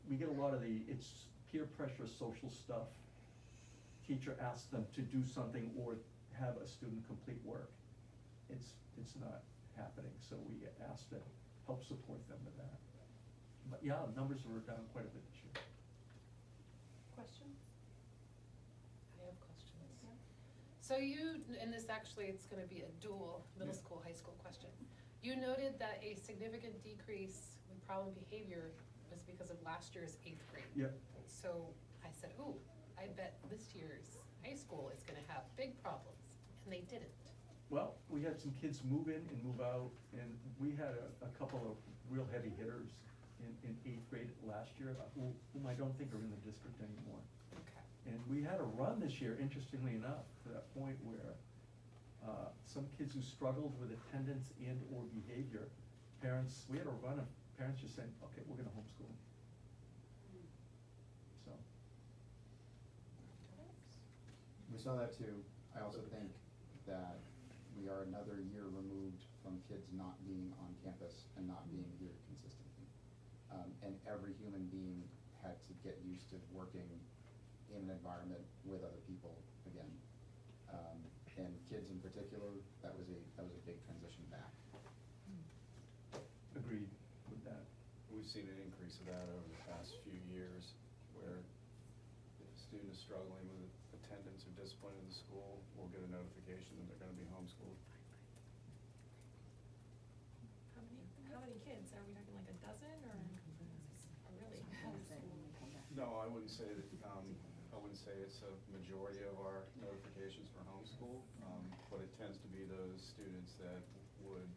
we get a lot of it's peer pressure, social stuff. Teacher asks them to do something or have a student complete work. It's not happening, so we ask to help support them with that. But yeah, numbers were down quite a bit this year. Questions? I have questions. Yeah. So and this actually, it's gonna be a dual middle Yeah. school, high school question. You noted that a significant decrease in problem behavior was because of last year's 8th grade. Yep. So I said, ooh, I bet this year's high school is gonna have big problems, and they didn't. Well, we had some kids move in and move out, and we had a couple of real heavy hitters in 8th grade last year, whom I don't think are in the district anymore. Okay. And we had a run this year, interestingly enough, to that point where some kids who struggled with attendance and or behavior, we had a run of parents just saying, okay, we're gonna homeschool. So. We saw that too. I also think that we are another year removed from kids not being on campus and not being here consistently. And every human being had to get used to working in an environment with other people again. And kids in particular, that was a big transition back. Agreed with that. We've seen an increase of that over the past few years, where if a student is struggling with attendance or discipline in the school, we'll get a notification that they're gonna be homeschooled. How many kids? Are we talking like a dozen or really? No, I wouldn't say that, I wouldn't say it's a majority of our notifications for homeschool, but it tends to be those students that would,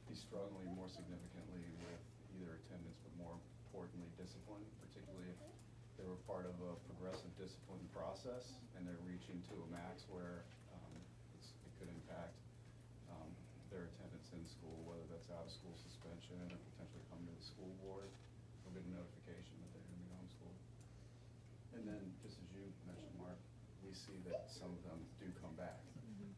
be struggling more significantly with either attendance, but more importantly, discipline, particularly if they were part of a progressive discipline process and they're reaching to a max where, it could impact, their attendance in school, whether that's out of school suspension or potentially come to the school board, they'll get a notification that they're gonna be homeschooled. And then, just as you mentioned, Mark, we see that some of them do come back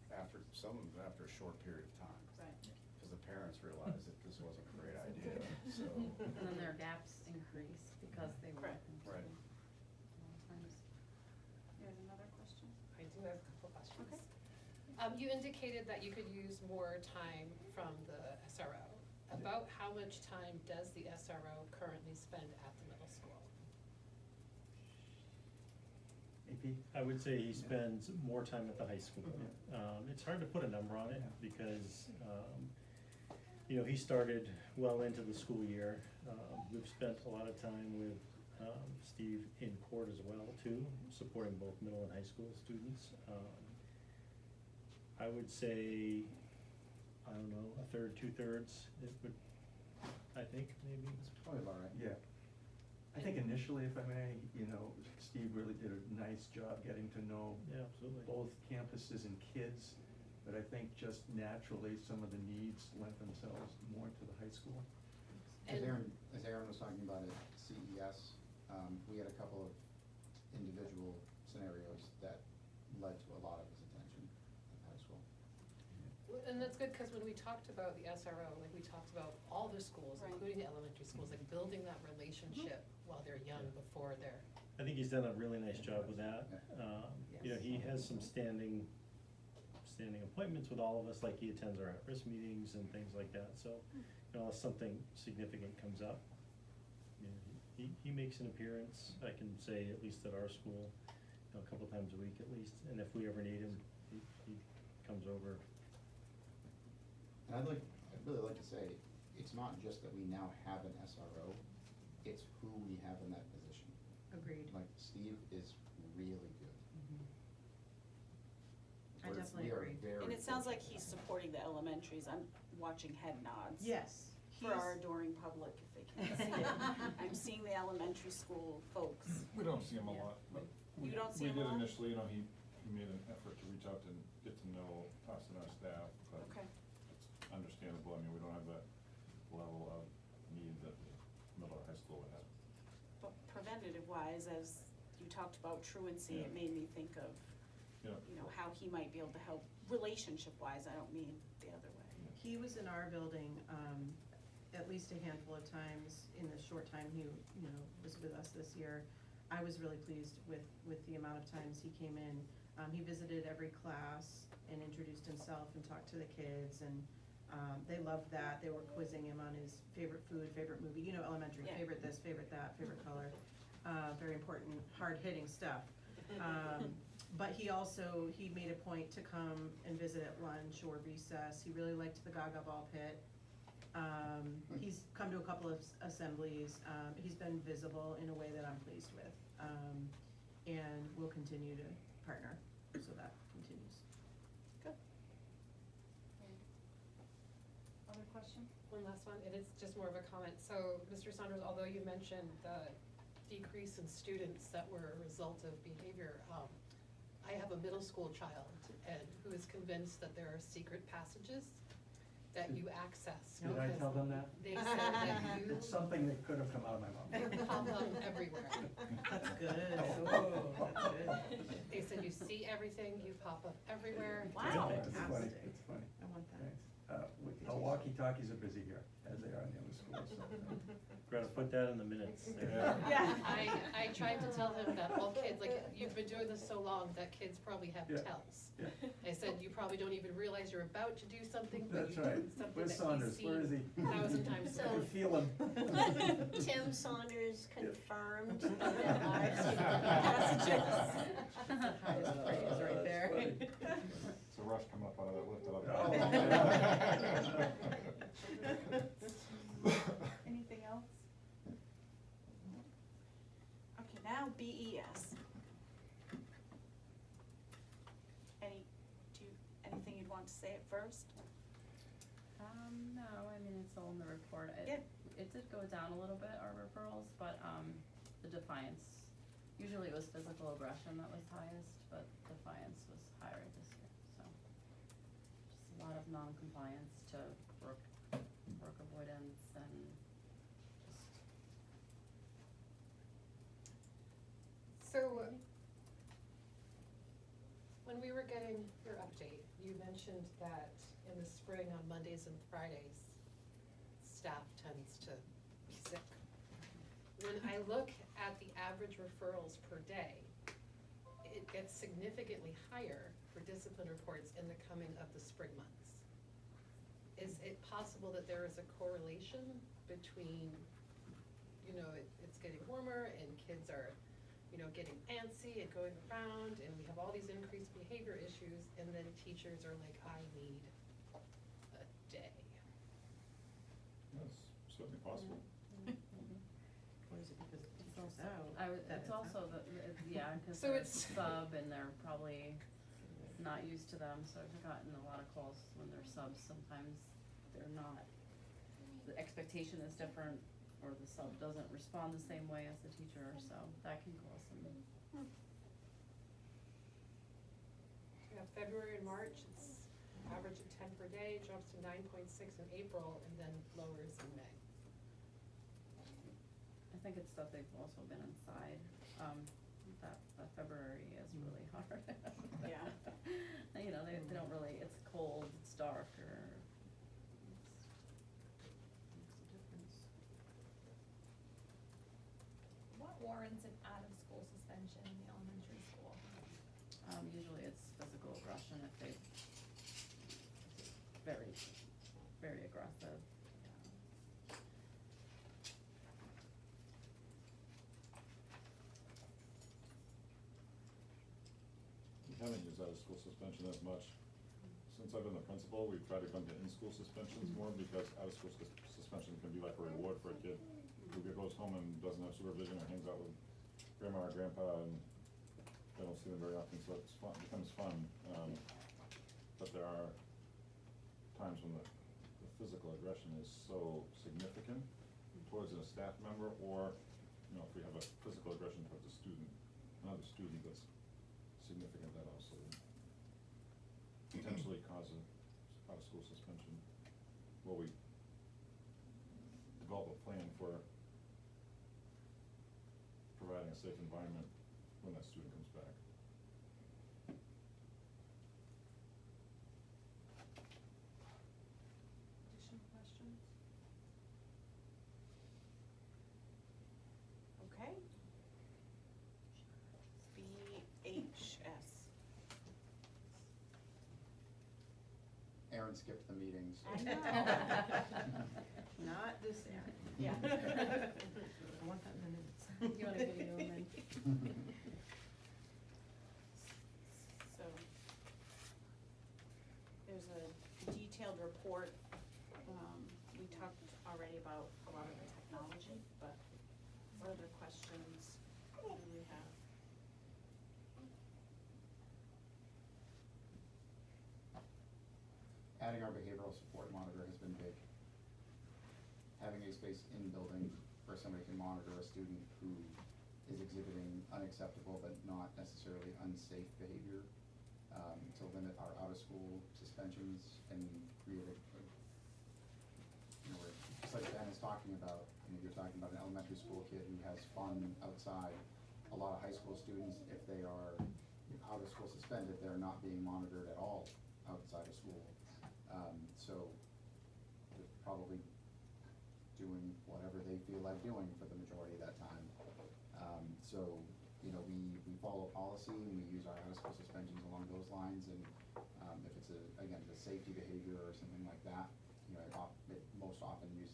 after a short period of time. Right. Because the parents realize that this wasn't a great idea, so. And then their gaps increase because they were. Correct. Right. You have another question? I do have a couple questions. Okay. You indicated that you could use more time from the SRO. About how much time does the SRO currently spend at the middle school? AP? I would say he spends more time at the high school. It's hard to put a number on it because, he started well into the school year. We've spent a lot of time with Steve in court as well too, supporting both middle and high school students. I would say, I don't know, a third, 2/3, it would, I think, maybe. It's probably about right. Yeah. I think initially, if I may, Steve really did a nice job getting to know Yeah, absolutely. both campuses and kids, but I think just naturally, some of the needs lent themselves more to the high school. As And- Aaron was talking about at CES, we had a couple of individual scenarios that led to a lot of his attention at high school. And that's good, because when we talked about the SRO, like, we talked about all the schools, Right. including elementary schools, like, building that relationship while they're young, Yeah. before they're. I think he's done a really nice job with that. Yes. He has some standing appointments with all of us, like he attends our at-risk meetings and things like that, so, if something significant comes up, he makes an appearance, I can say, at least at our school, a couple times a week at least, and if we ever need him, he comes over. And I'd really like to say, it's not just that we now have an SRO, it's who we have in that position. Agreed. Like, Steve is really good. I We're- definitely we are agree. very And it sounds like fortunate he's to have him. supporting the elementaries, I'm watching head nods. Yes. For our adoring public, if they can't see it. I'm seeing the elementary school folks. We don't see him a Yeah. lot, but You don't see him a lot? We did initially, he made an effort to reach out and get to know us and our staff, but Okay. it's understandable, we don't have that level of need that middle or high school would have. But preventative wise, as you talked about truancy, Yeah. it made me think of, Yeah. how he might be able to help relationship wise, I don't mean the other way. He was in our building, at least a handful of times in the short time he, was with us this year. I was really pleased with the amount of times he came in. He visited every class and introduced himself and talked to the kids, and, they loved that. They were quizzing him on his favorite food, favorite movie, elementary, Yeah. favorite this, favorite that, favorite color. Very important, hard-hitting stuff. But he made a point to come and visit at lunch or recess. He really liked the Gaga Ball pit. He's come to a couple of assemblies. He's been visible in a way that I'm pleased with. And we'll continue to partner, so that continues. Good. Other question? One last one, and it's just more of a comment. So, Mr. Saunders, although you mentioned the decrease in students that were a result of behavior, I have a middle school child who is convinced that there are secret passages that you access. Did I because tell them that? They said that you. It's something that could have come out of my mouth. You pop up everywhere. That's good. Oh, that's good. They said you see everything, you pop up everywhere. Wow. It's funny, Fantastic. it's funny. I want that. Thanks. Walkie-talkies are busy here, as they are in the other schools, so. Gotta put that in the minutes. Yeah. I tried to tell him that all kids, like, you've been doing this so long that kids probably have Yeah. tells. Yeah. I said, you probably don't even realize you're about to do something, but That's you right. do something Where's that Saunders? he's Where is seen he? 1,000 times So- I before. can feel him. Tim Saunders confirmed Yeah. that our Passages. Highest praise right there. It's a rush coming up out of that lift Anything else? Okay, now BES. Anything you'd want to say at first? No, it's all in the report. Yeah. It did go down a little bit, our referrals, but, the defiance, usually it was physical aggression that was highest, but defiance was higher this year, so. Just a lot of non-compliance to work avoidance and just. So, when we were getting your update, you mentioned that in the spring on Mondays and Fridays, staff tends to be sick. When I look at the average referrals per day, it gets significantly higher for discipline reports in the coming of the spring months. Is it possible that there is a correlation between, it's getting warmer and kids are, getting antsy and going around, and we have all these increased behavior issues, and then teachers are like, I need a day. That's certainly possible. Or is it because the It's teacher's also, out? that it's also the, yeah, cause So they're it's- sub and they're probably not used to them, so I've gotten a lot of calls when they're subs, sometimes they're not, the expectation is different, or the sub doesn't respond the same way as the teacher, so that can cause some. Yeah, February and March, it's average of 10 per day, drops to 9.6 in April, and then lowers in May. I think it's that they've also been inside, that February is really hard. Yeah. You know, they don't really, it's cold, it's dark, or makes a difference. What warrants an out-of-school suspension in the elementary school? Usually it's physical aggression if they very, very aggressive. We haven't used out-of-school suspension as much. Since I've been the principal, we've tried to come to in-school suspensions more, because out-of-school suspension can be like a reward for a kid who goes home and doesn't have supervision or hangs out with grandma or grandpa, and they don't see them very often, so it's fun, becomes fun. But there are times when the physical aggression is so significant towards a staff member, or, you know, if we have a physical aggression towards a student, another student that's significant, that also potentially cause a out-of-school suspension. Will we develop a plan for providing a safe environment when that student comes back? Additional questions? Okay. BHS. Aaron skipped the meetings. I know. Not this Aaron. Yeah. I want that in the minutes. You want a video of mine? So, there's a detailed report. We talked already about a lot of the technology, but further questions, what do we have? Adding our behavioral support monitor has been big. Having a space in building where somebody can monitor a student who is exhibiting unacceptable but not necessarily unsafe behavior, to limit our out-of-school suspensions and create you know, just like Ben is talking about, you're talking about an elementary school kid who has fun outside. A lot of high school students, if they are out of school suspended, they're not being monitored at all outside of school. So they're probably doing whatever they feel like doing for the majority of that time. So, you know, we follow policy and we use our out-of-school suspensions along those lines, and if it's again, the safety behavior or something like that, you know, it most often leads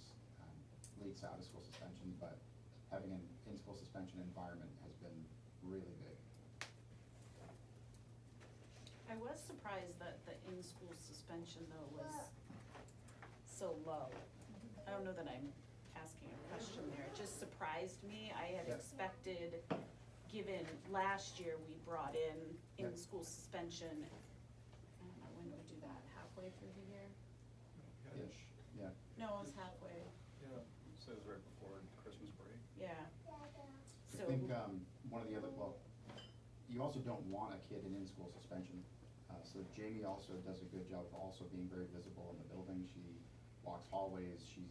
to out-of-school suspension, but having an in-school suspension environment has been really big. I was surprised that the in-school suspension though was so low. I don't know that I'm asking a question there, it just surprised me. I had Yep. expected, given last year we brought in Yep. in-school suspension, I don't know, when do we do that, halfway through the year? Ish, yeah. No, it was halfway, Yeah, so it was right before Christmas break. yeah. I So, think, one of the other, well, you also don't want a kid in in-school suspension. So Jamie also does a good job of also being very visible in the building. She walks hallways, she's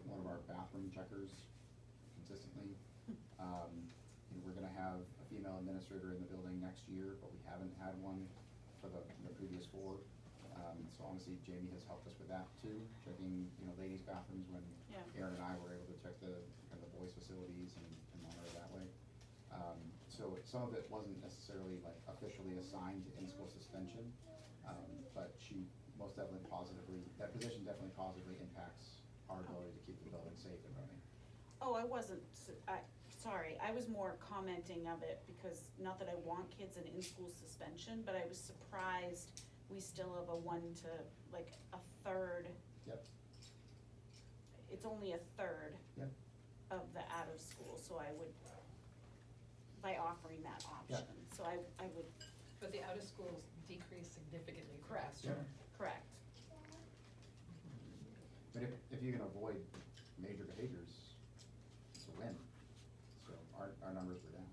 one of our bathroom checkers consistently. You know, we're gonna have a female administrator in the building next year, but we haven't had one for the previous 4. So honestly, Jamie has helped us with that too, checking, you know, ladies' bathrooms when Yeah. Aaron and I were able to check the boys' facilities and monitor that way. So some of it wasn't necessarily like officially assigned to in-school suspension, but she most definitely that position definitely positively impacts our ability to keep the building safe and running. oh, I wasn't, sorry, I was more commenting of it because, not that I want kids in in-school suspension, but I was surprised we still have a 1 to, like, a third. Yep. It's only a third. Yep. of the out of school, so I would, by offering that option, so I would, But the out-of-schools decreased significantly from correct, last year. correct. But if you can avoid major behaviors, it's a win. So our numbers were down.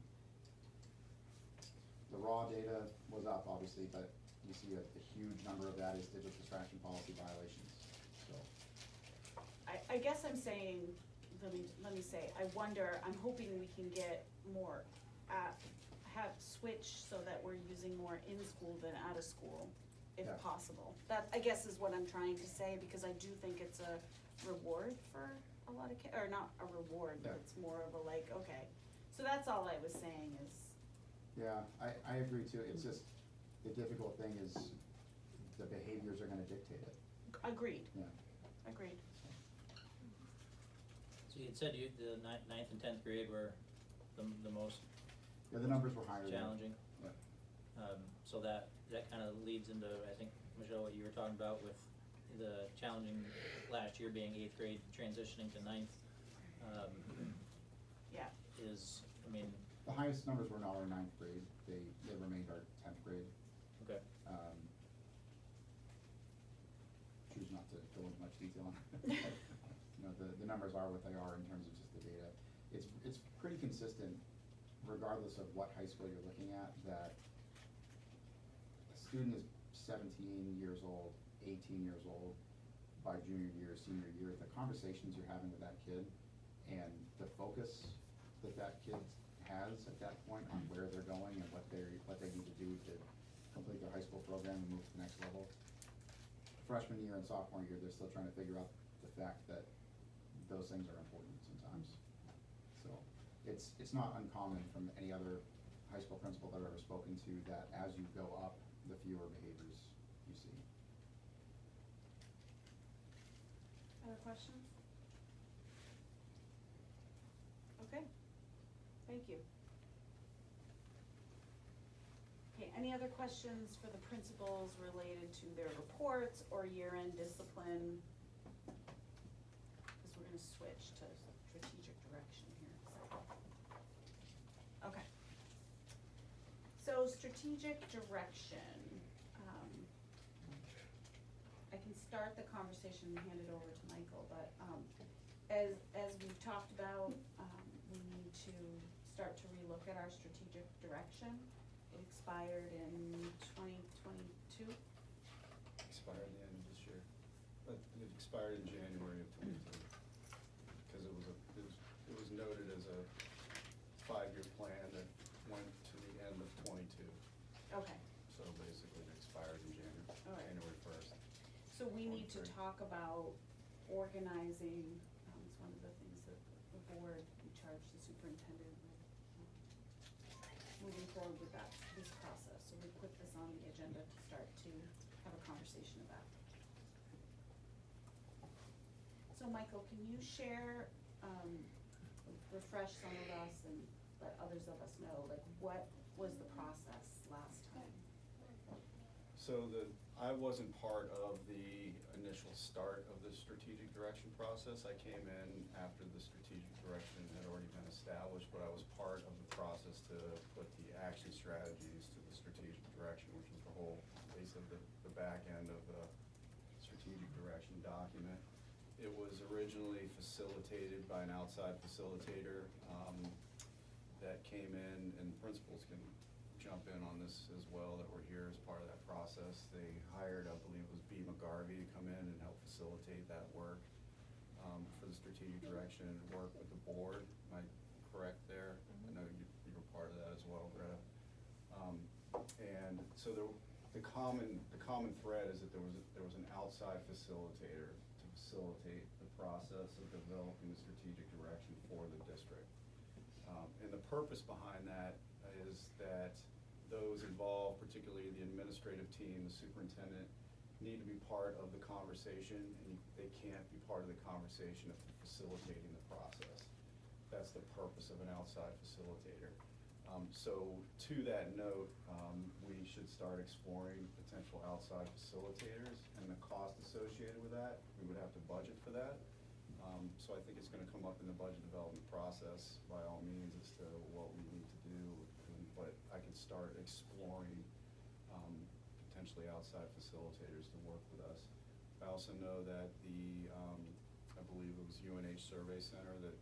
The raw data was up, obviously, but you see a huge number of that is digital distraction policy violations, so. I guess I'm saying, let me say, I wonder, I'm hoping we can get more, have switch so that we're using more in school than out of school, if Yeah. possible. That, I guess, is what I'm trying to say, because I do think it's a reward for a lot of or not a reward, but Yeah. it's more of a like, okay. So that's all I was saying is, Yeah, I agree too. It's just, the difficult thing is the behaviors are gonna dictate it, agreed, yeah. agreed. So you had said the ninth and tenth grade were the most Yeah, the numbers were higher than. challenging. Yeah. So that kind of leads into, I think, Michelle, what you were talking about with the challenging last year being eighth grade, transitioning to ninth. Yeah. Is, I mean, The highest numbers were not our ninth grade, they remained our 10th grade. okay, Choose not to go into much detail on it. You know, the numbers are what they are in terms of just the data. It's pretty consistent regardless of what high school you're looking at, that a student is 17 years old, 18 years old by junior year, senior year, the conversations you're having with that kid and the focus that kid has at that point on where they're going and what they need to do to complete their high school program and move to the next level. Freshman year and sophomore year, they're still trying to figure out the fact that those things are important sometimes. So it's not uncommon from any other high school principal that I've ever spoken to that as you go up, the fewer behaviors you see. Other questions? Okay, thank you. Okay, any other questions for the principals related to their reports or year-end discipline? Because we're gonna switch to strategic direction here, so. Okay. So strategic direction, I can start the conversation and hand it over to Michael, but, as we've talked about, we need to start to relook at our strategic direction. It expired in 2022. Expired at the end of this year. But it expired in January of '22, because it was noted as a 5-year plan that went to the end of '22. Okay, So basically it expired in All right. January 1st. so we need to 23. talk about organizing, it's one of the things that the board, we charge the superintendent with, moving forward with this process. So we put this on the agenda to start to have a conversation about. So Michael, can you share, refresh some of us and let others of us know, like, what was the process last time? So I wasn't part of the initial start of the strategic direction process. I came in after the strategic direction had already been established, but I was part of the process to put the action strategies to the strategic direction, which was the whole base of the back end of the strategic direction document. It was originally facilitated by an outside facilitator that came in, and principals can jump in on this as well, that were here as part of that process. They hired, I believe it was B. McGarvey, to come in and help facilitate that work for the strategic direction and work with the board. Am I correct there? I know you were part of that as well, Greta. And so the common thread is that there was an outside facilitator to facilitate the process of developing the strategic direction for the district. And the purpose behind that is that those involved, particularly the administrative team, the superintendent, need to be part of the conversation, and they can't be part of the conversation if they're facilitating the process. That's the purpose of an outside facilitator. So to that note, we should start exploring potential outside facilitators and the cost associated with that. We would have to budget for that. So I think it's gonna come up in the budget development process by all means as to what we need to do. But I can start exploring, potentially outside facilitators to work with us. I also know that I believe it was UNH Survey Center that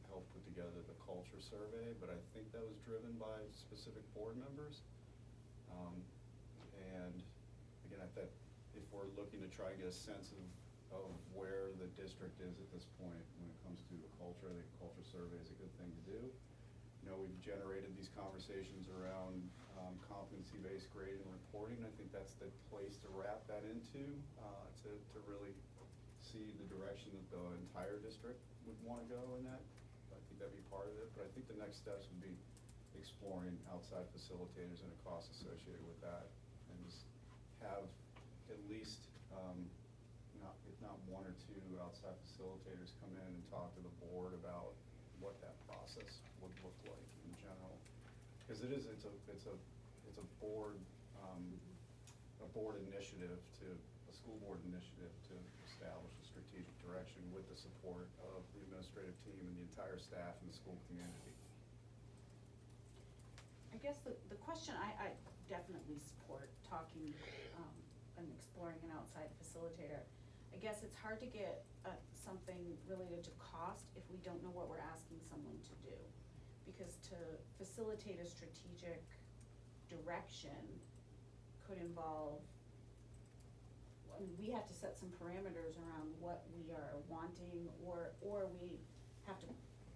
helped put together the culture survey, but I think that was driven by specific board members. And again, I think if we're looking to try and get a sense of where the district is at this point when it comes to the culture, I think culture survey is a good thing to do. You know, we've generated these conversations around competency-based grading and reporting. I think that's the place to wrap that into, to really see the direction that the entire district would want to go in that. I think that'd be part of it, but I think the next steps would be exploring outside facilitators and the costs associated with that, and just have at least, if not one or two outside facilitators come in and talk to the board about what that process would look like in general. Because it's a board, a board initiative a school board initiative to establish a strategic direction with the support of the administrative team and the entire staff and the school community. I guess the question, I definitely support talking, and exploring an outside facilitator. I guess it's hard to get something related to cost if we don't know what we're asking someone to do. Because to facilitate a strategic direction could involve, I mean, we have to set some parameters around what we are wanting, or we have to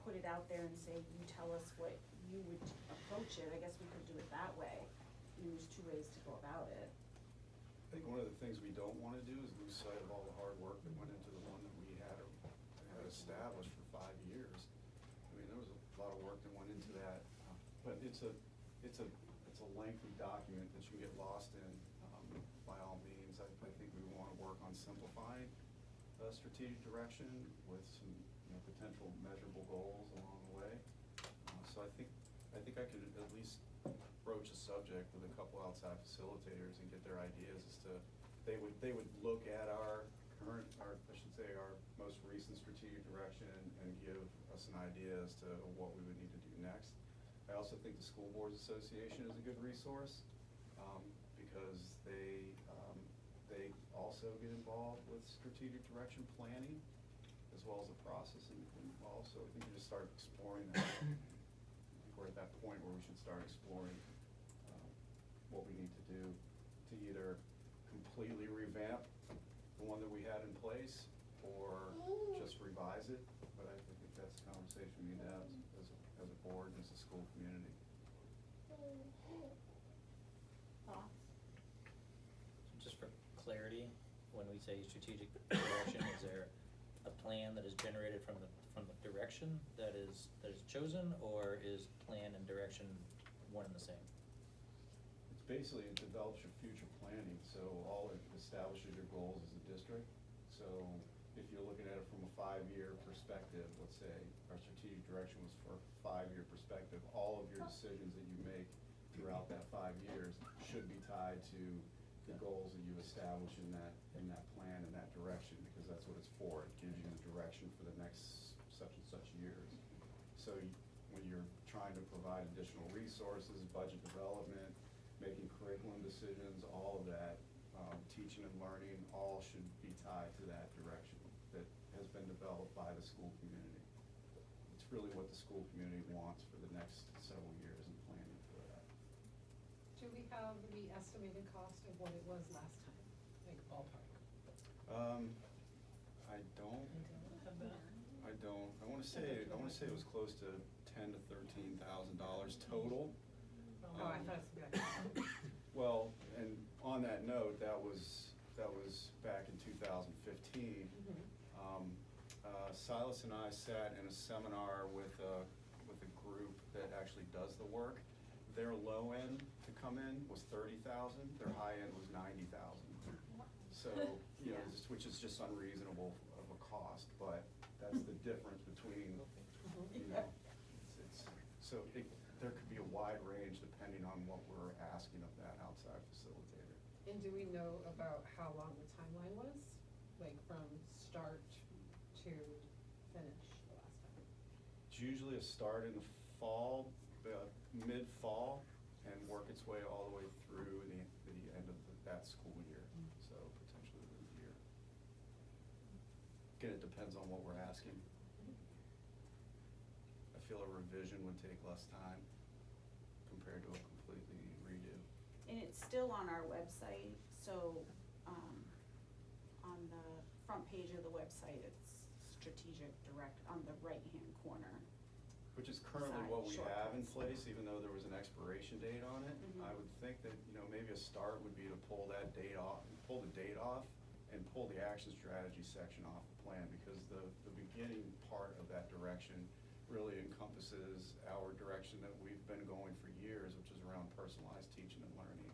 put it out there and say, you tell us what you would approach it. I guess we could do it that way. I mean, there's two ways to go about it. I think one of the things we don't want to do is lose sight of all the hard work that went into the one that we had established for 5 years. I mean, there was a lot of work that went into that, but it's a lengthy document that you get lost in, by all means. I think we want to work on simplifying strategic direction with some, potential measurable goals along the way. So I think I could at least broach a subject with a couple outside facilitators and get their ideas as to, they would look at our most recent strategic direction and give us an idea as to what we would need to do next. I also think the School Boards Association is a good resource, because they also get involved with strategic direction planning as well as the process involved. So I think we just start exploring that. I think we're at that point where we should start exploring what we need to do to either completely revamp the one that we had in place or just revise it. But I think that's a conversation we need to have as a board and as a school community. Thoughts? Just for clarity, when we say strategic direction, is there a plan that is generated from the direction that is chosen, or is plan and direction one and the same? It's basically, it develops your future planning, so all it establishes your goals as a district. So if you're looking at it from a 5-year perspective, let's say our strategic direction was for a 5-year perspective, all of your decisions that you make throughout that 5 years should be tied to the goals that you establish in that plan and that direction, because that's what it's for. It gives you the direction for the next such and such years. So when you're trying to provide additional resources, budget development, making curriculum decisions, all of that, teaching and learning, all should be tied to that direction that has been developed by the school community. It's really what the school community wants for the next several years and planning for that. Do we have the estimated cost of what it was last time, like ballpark? I don't. I wanna say it was close to $10,000 to $13,000 total. Oh, I thought it was good. Well, and on that note, that was back in 2015. Silas and I sat in a seminar with a group that actually does the work. Their low end to come in was $30,000. Their high end was $90,000. So, which is just unreasonable of a cost, but that's the difference between, there could be a wide range depending on what we're asking of that outside facilitator. And do we know about how long the timeline was? Like from start to usually a start in the fall, mid-fall, and work its way all the way through the end of that school year, so potentially the year. Again, it depends on what we're asking. I feel a revision would take less time compared to a completely redo. And it's still on our website, so, on the front page of the website, it's strategic direct on the right-hand corner. Which is currently Side what we have in shortcuts. place, even though there was an expiration date on it. Mhm. I would think that, maybe a start would be to pull that date off, pull the date off, and pull the action strategy section off the plan, because the beginning part of that direction really encompasses our direction that we've been going for years, which is around personalized teaching and learning.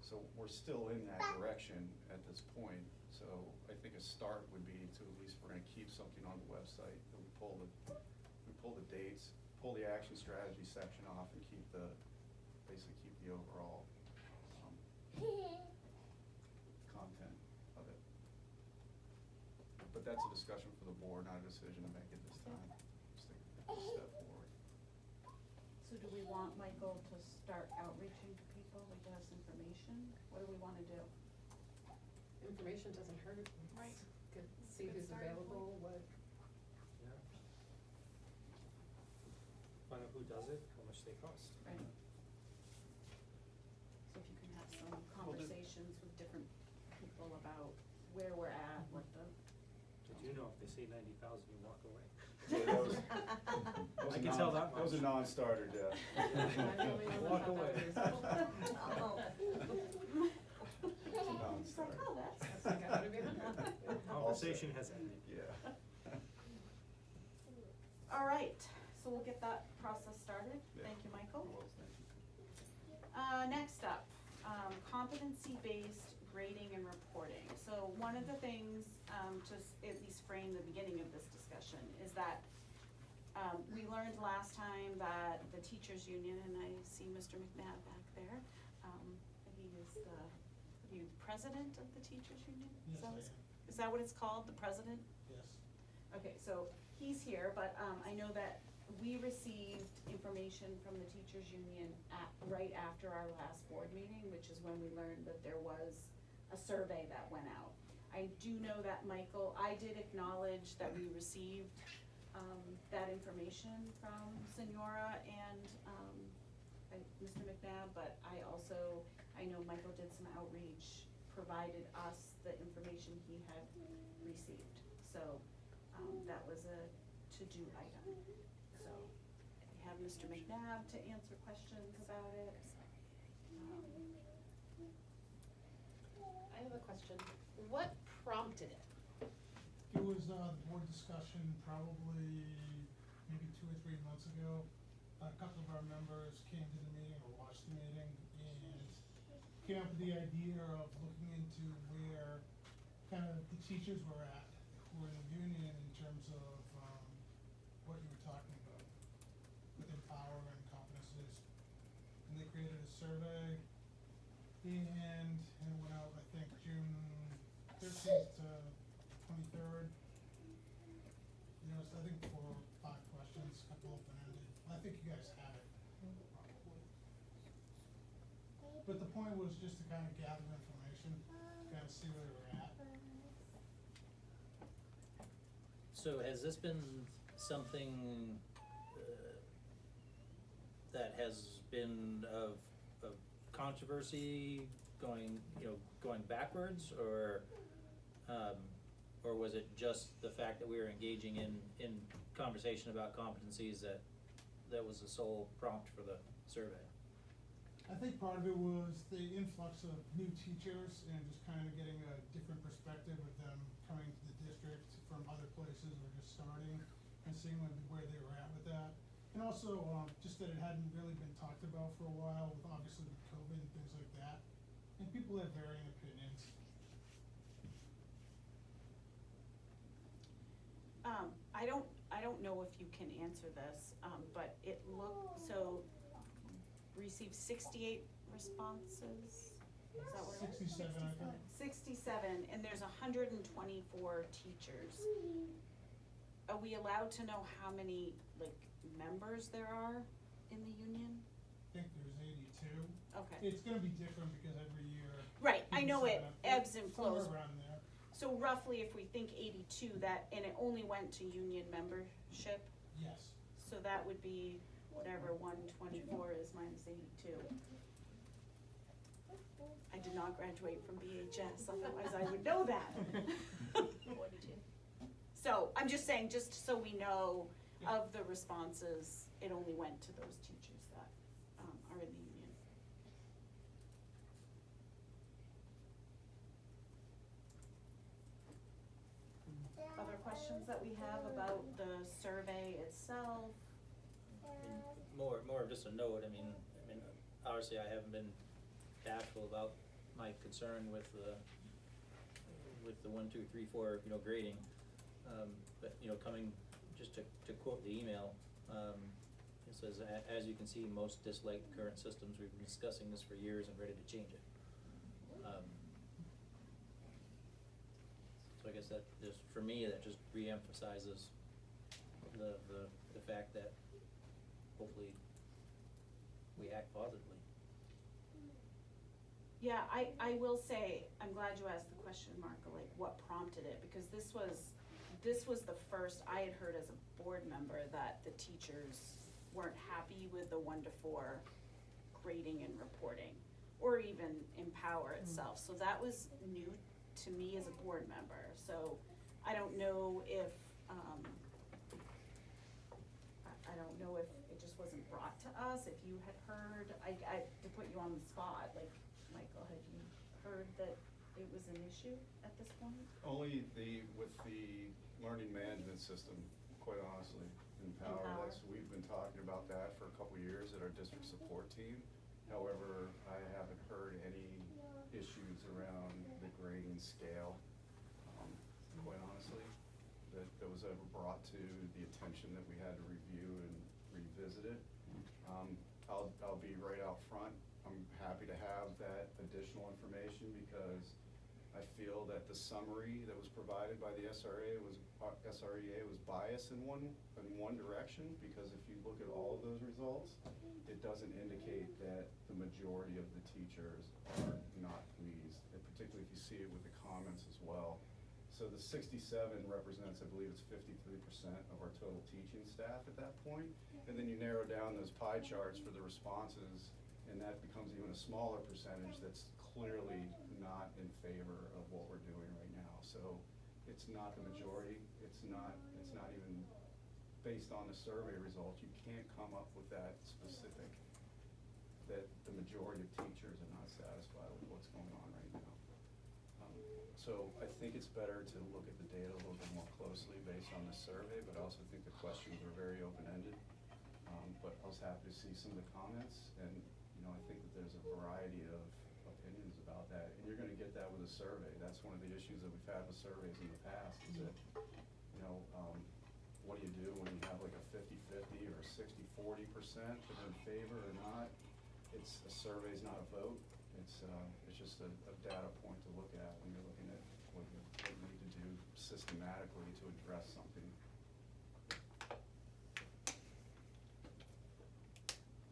So we're still in that direction at this point, so I think a start would be to, at least we're gonna keep something on the website, that we pull the dates, pull the action strategy section off, and basically keep the overall, content of it. But that's a discussion for the board, not a decision to make at this time. Just think it's a step forward. So do we want Michael to start outreaching to people to get us information? What do we wanna do? Information doesn't hurt. Right. Good, see Good who's starting available, what, Yeah. Find out who does it, how much they cost. Right. So if you can have some conversations with different people about where we're at, what the. Did you know if they say 90,000, you walk away? Yeah, that was- I can tell that That was a much. non-starter, Jeff. I'm the only one that Walk thought that away. Oh. It's like, oh, That's like 100 behind. Conversation has ended. Yeah. All right, so we'll get that process started. Yeah. Thank you, Michael. Well, thank you. Next up, competency-based grading and reporting. So one of the things, to at least frame the beginning of this discussion, is that we learned last time that the teachers' union, and I see Mr. McNabb back there, he is the president of the teachers' union? Yes, I am. Is that what it's called, the president? Yes. Okay, so he's here, but I know that we received information from the teachers' union right after our last board meeting, which is when we learned that there was a survey that went out. I do know that I did acknowledge that we received that information from Senora and Mr. McNabb, but I know Michael did some outreach, provided us the information he had received. So that was a to-do item. So we have Mr. McNabb to answer questions about it. I have a question. What prompted it? It was the board discussion probably maybe 2 or 3 months ago. A couple of our members came to the meeting or watched the meeting and came up with the idea of looking into where kind of the teachers were at, who were in the union, in terms of what you were talking about within power and competencies. And they created a survey, and it went out, I think, June 13th to 23rd. So I think 4 or 5 questions, a couple open-ended. I think you guys have it, probably. But the point was just to kind of gather information, kind of see where we're at. So has this been something that has been of controversy going backwards, or was it just the fact that we were engaging in conversation about competencies that was the sole prompt for the survey? I think part of it was the influx of new teachers and just kind of getting a different perspective of them coming to the district from other places or just starting and seeing where they were at with that. And also, just that it hadn't really been talked about for a while, with obviously with COVID and things like that. And people have varying opinions. I don't know if you can answer this, but it received 68 responses. Is that what it is? 67, I think. 67, and there's 124 teachers. Are we allowed to know how many, members there are in the union? I think there's 82. Okay. It's gonna be different because every year. Right, I know people it sign up. ebbs and flows. Somewhere around there. So roughly, if we think 82, that, and it only went to union membership, Yes. so that would be whatever 124 is minus 82. I did not graduate from BHS, otherwise I would know that. 42. So, I'm just saying, just so we know of the responses, it only went to those teachers that are in the union. Other questions that we have about the survey itself? I mean, more of just a note, I mean, obviously I haven't been bashful about my concern with the 1, 2, 3, 4, grading. But, coming, just to quote the email, it says, as you can see, most dislike the current systems. We've been discussing this for years and ready to change it. So I guess that just, for me, that just reemphasizes the fact that hopefully we act positively. Yeah, I will say, I'm glad you asked the question, Marco, like what prompted it, because this was the first I had heard as a board member that the teachers weren't happy with the 1 to 4 grading and reporting, or even Empower itself. So that was new to me as a board member. So I don't know if, I don't know if it just wasn't brought to us, if you had heard, to put you on the spot, like, Michael, had you heard that it was an issue at this point? Only with the learning management system, quite honestly, Empower, we've been talking about that for a couple years at our district support team. However, I haven't heard any issues around the grading scale, quite honestly, that was ever brought to the attention that we had to review and revisit it. I'll be right out front. I'm happy to have that additional information because I feel that the summary that was provided by the SREA was biased in one direction, because if you look at all of those results, it doesn't indicate that the majority of the teachers are not pleased, and particularly if you see it with the comments as well. So the 67 represents, I believe it's 53% of our total teaching staff at that point, and then you narrow down those pie charts for the responses, and that becomes even a smaller percentage that's clearly not in favor of what we're doing right now. So it's not the majority, it's not even based on the survey results. You can't come up with that specific, that the majority of teachers are not satisfied with what's going on right now. So I think it's better to look at the data a little bit more closely based on the survey, but I also think the questions are very open-ended. But I was happy to see some of the comments, and I think that there's a variety of opinions about that, and you're gonna get that with a survey. That's one of the issues that we've had with surveys in the past, is that, what do you do when you have like a 50-50 or 60-40% that are in favor or not? A survey's not a vote. It's just a data point to look at when you're looking at what you need to do systematically to address something.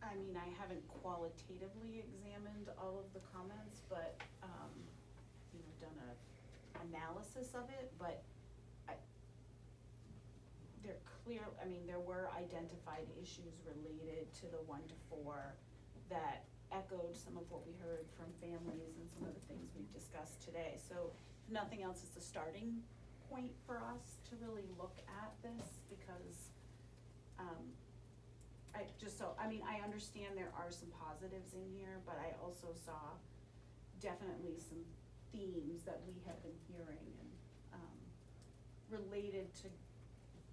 I mean, I haven't qualitatively examined all of the comments, but, done a analysis of it, but there were identified issues related to the 1 to 4 that echoed some of what we heard from families and some of the things we've discussed today. So if nothing else, it's a starting point for us to really look at this, because I understand there are some positives in here, but I also saw definitely some themes that we have been hearing and related to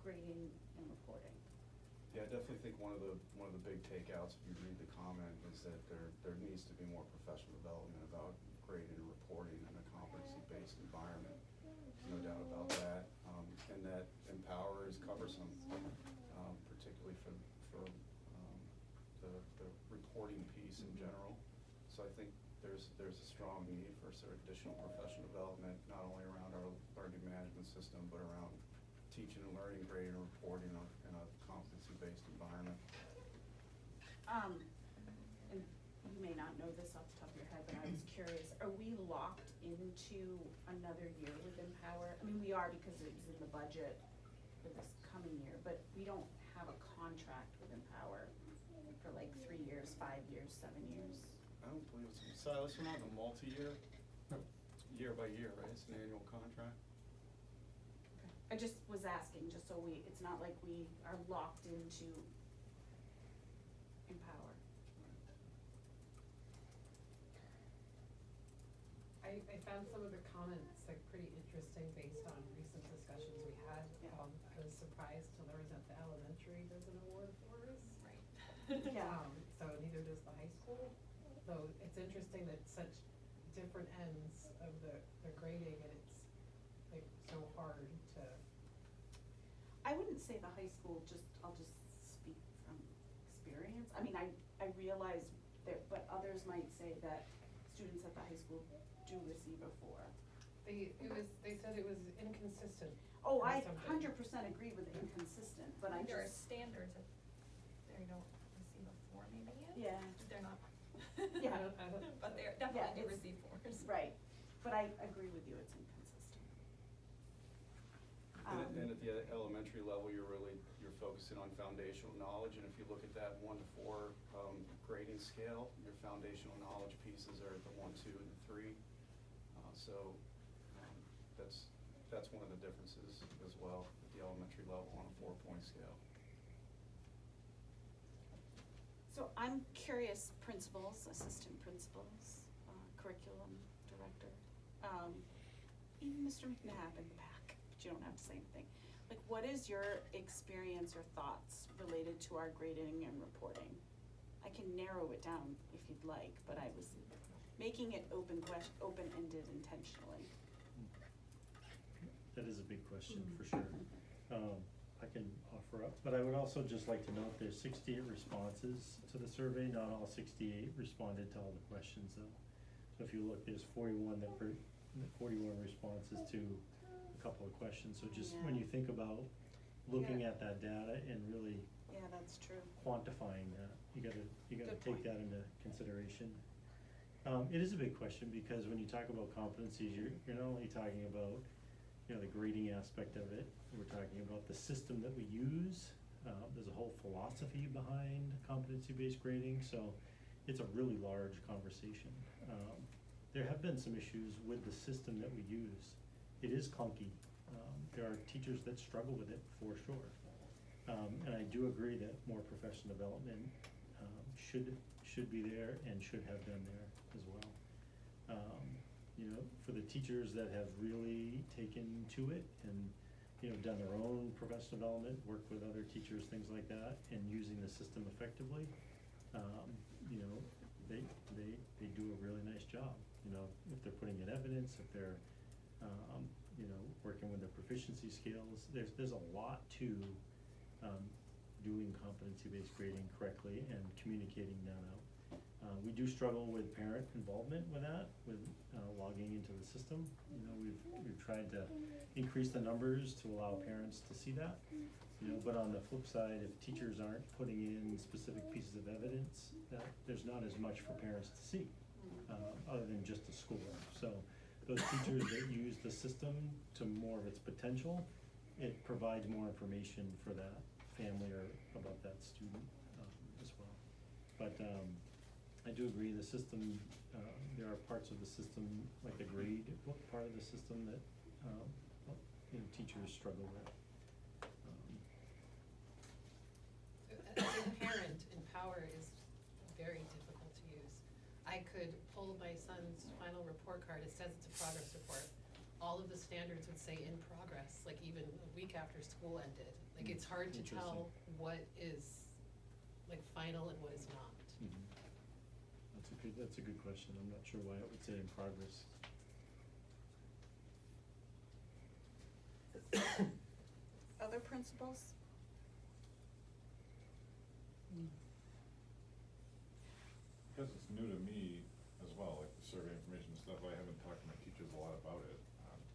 grading and reporting. Yeah, I definitely think one of the big takeouts, if you read the comment, is that there needs to be more professional development about grading and reporting in a competency-based environment. There's no doubt about that, and that Empower is cumbersome, particularly for the reporting piece in general. So I think there's a strong need for sort of additional professional development, not only around our learning management system, but around teaching and learning, grading and reporting in a competency-based environment. And you may not know this off the top of your head, but I was curious, are we locked into another year with Empower? I mean, we are because it was in the budget for this coming year, but we don't have a contract with Empower for like 3 years, 5 years, 7 years. I don't believe it's, Silas, we're not a multi-year, year by year, right? It's an annual contract. I just was asking, just so it's not like we are locked into Empower. I found some of the comments like pretty interesting based on recent discussions we had. Yeah. I was surprised to learn that the elementary does an award for us. Right. Yeah. So neither does the high school. So it's interesting that such different ends of the grading, and it's like so hard to. I wouldn't say the high school, I'll just speak from experience. I mean, I realize that, but others might say that students at the high school do receive a 4. They said it was inconsistent. Oh, or I something. 100% agree with the inconsistent, but I There are just, standards if they don't receive a 4 maybe yet. yeah, They're not. Yeah. But they're definitely do it's- receive 4s. right, but I agree with you, it's inconsistent. And at the elementary level, you're focusing on foundational knowledge, and if you look at that 1 to 4 grading scale, your foundational knowledge pieces are the 1, 2, and the 3. So that's one of the differences as well at the elementary level on a 4-point scale. So I'm curious, principals, assistant principals, curriculum director, even Mr. McNabb in the back, but you don't have to say anything. Like, what is your experience or thoughts related to our grading and reporting? I can narrow it down if you'd like, but I was making it open-ended intentionally. That is a big question, for sure. I can offer up, but I would also just like to note there's 68 responses to the survey. Not all 68 responded to all the questions though. So if you look, there's 41 responses to a couple of questions. So just when you think about looking at that data and really Yeah, that's true. quantifying that, you gotta Good take point. that into consideration. It is a big question because when you talk about competencies, you're not only talking about, you know, the grading aspect of it, we're talking about the system that we use. There's a whole philosophy behind competency-based grading, so it's a really large conversation. There have been some issues with the system that we use. It is clunky. There are teachers that struggle with it for sure. And I do agree that more professional development should be there and should have been there as well. You know, for the teachers that have really taken to it and, you know, done their own professional development, worked with other teachers, things like that, and using the system effectively, you know, they do a really nice job. You know, if they're putting in evidence, if they're, you know, working with their proficiency scales, there's a lot to doing competency-based grading correctly and communicating that out. We do struggle with parent involvement with that, with logging into the system. You know, we've tried to increase the numbers to allow parents to see that. You know, but on the flip side, if teachers aren't putting in specific pieces of evidence, that there's not as much for parents to see, other than just a score. So those teachers that use the system to more of its potential, it provides more information for that family or about that student as well. But I do agree, the system, there are parts of the system, like the grade book part of the system that, you know, teachers struggle with. As a parent, Empower is very difficult to use. I could pull my son's final report card, it says it's a progress report. All of the standards would say in progress, like even a week after school ended. Like it's hard to tell what is like final and what is not. That's a good question. I'm not sure why it would say in progress. Other principals? Because it's new to me as well, like the survey information and stuff, I haven't talked to my teachers a lot about it.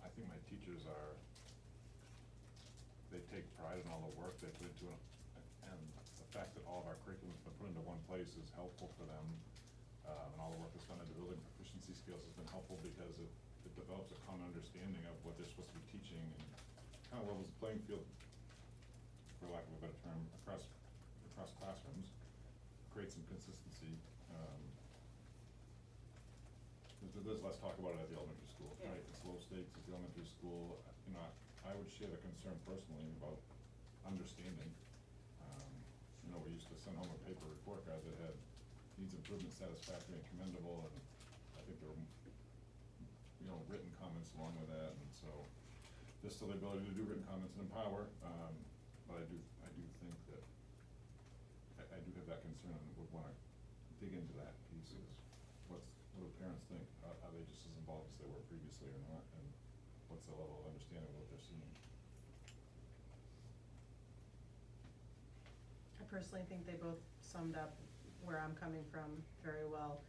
I think my teachers they take pride in all the work they put into it, and the fact that all of our curriculum's been put into one place is helpful for them. And all the work that's done into building proficiency skills has been helpful because it develops a common understanding of what they're supposed to be teaching and kind of levels the playing field, for lack of a better term, across classrooms, create some consistency. There's less talk about it at the elementary school, Yeah. right? It's low stakes at the elementary school. You know, I would share the concern personally about understanding. We used to send home a paper report card that had needs improvement, satisfactory, and commendable, and I think there were, written comments along with that, and so there's still the ability to do written comments and empower, but I do think that I do have that concern and would wanna dig into that piece is what do parents think? Are they just as involved as they were previously or not, and what's the level of understanding of what they're seeing? I personally think they both summed up where I'm coming from very well.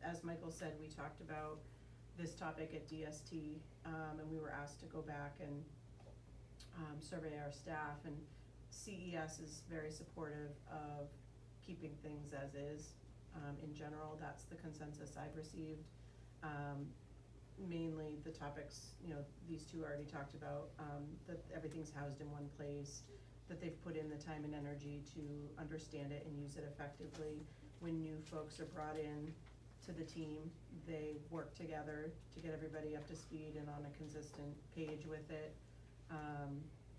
As Michael said, we talked about this topic at DST, and we were asked to go back and survey our staff, and CES is very supportive of keeping things as is. In general, that's the consensus I've received. Mainly the topics, these two already talked about, that everything's housed in one place, that they've put in the time and energy to understand it and use it effectively. When new folks are brought in to the team, they work together to get everybody up to speed and on a consistent page with it.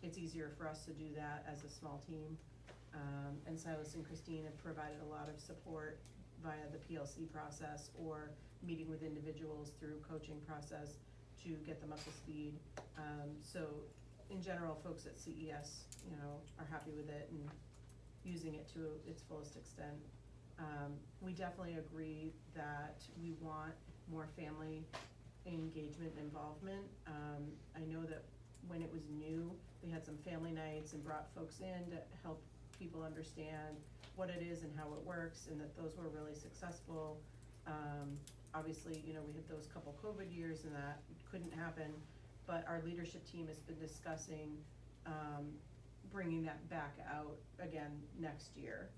It's easier for us to do that as a small team. And Silas and Christine have provided a lot of support via the PLC process or meeting with individuals through coaching process to get them up to speed. So in general, folks at CES, are happy with it and using it to its fullest extent. We definitely agree that we want more family engagement and involvement. I know that when it was new, they had some family nights and brought folks in to help people understand what it is and how it works, and that those were really successful. Obviously, we had those couple COVID years and that couldn't happen, but our leadership team has been discussing bringing that back out again next year,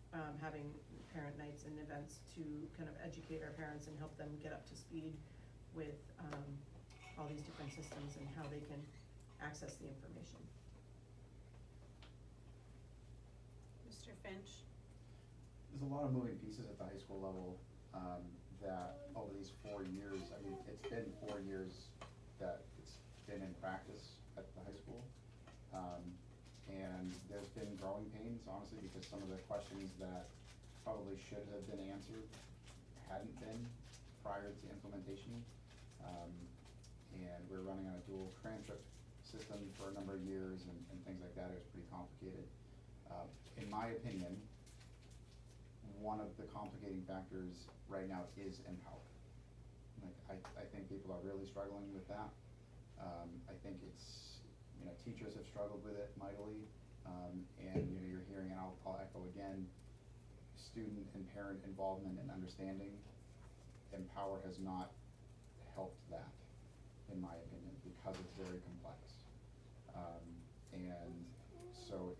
having parent nights and events to kind of educate our parents and help them get up to speed with all these different systems and how they can access the information. Mr. Finch? There's a lot of moving pieces at the high school level, that over these 4 years, it's been 4 years that it's been in practice at the high school. And there's been growing pains, honestly, because some of the questions that probably should have been answered hadn't been prior to implementation. And we're running on a dual transcript system for a number of years and things like that. It was pretty complicated. In my opinion, one of the complicating factors right now is Empower. I think people are really struggling with that. I think it's, teachers have struggled with it mightily, and you're hearing, and I'll echo again, student and parent involvement and understanding. Empower has not helped that, in my opinion, because it's very complex. And so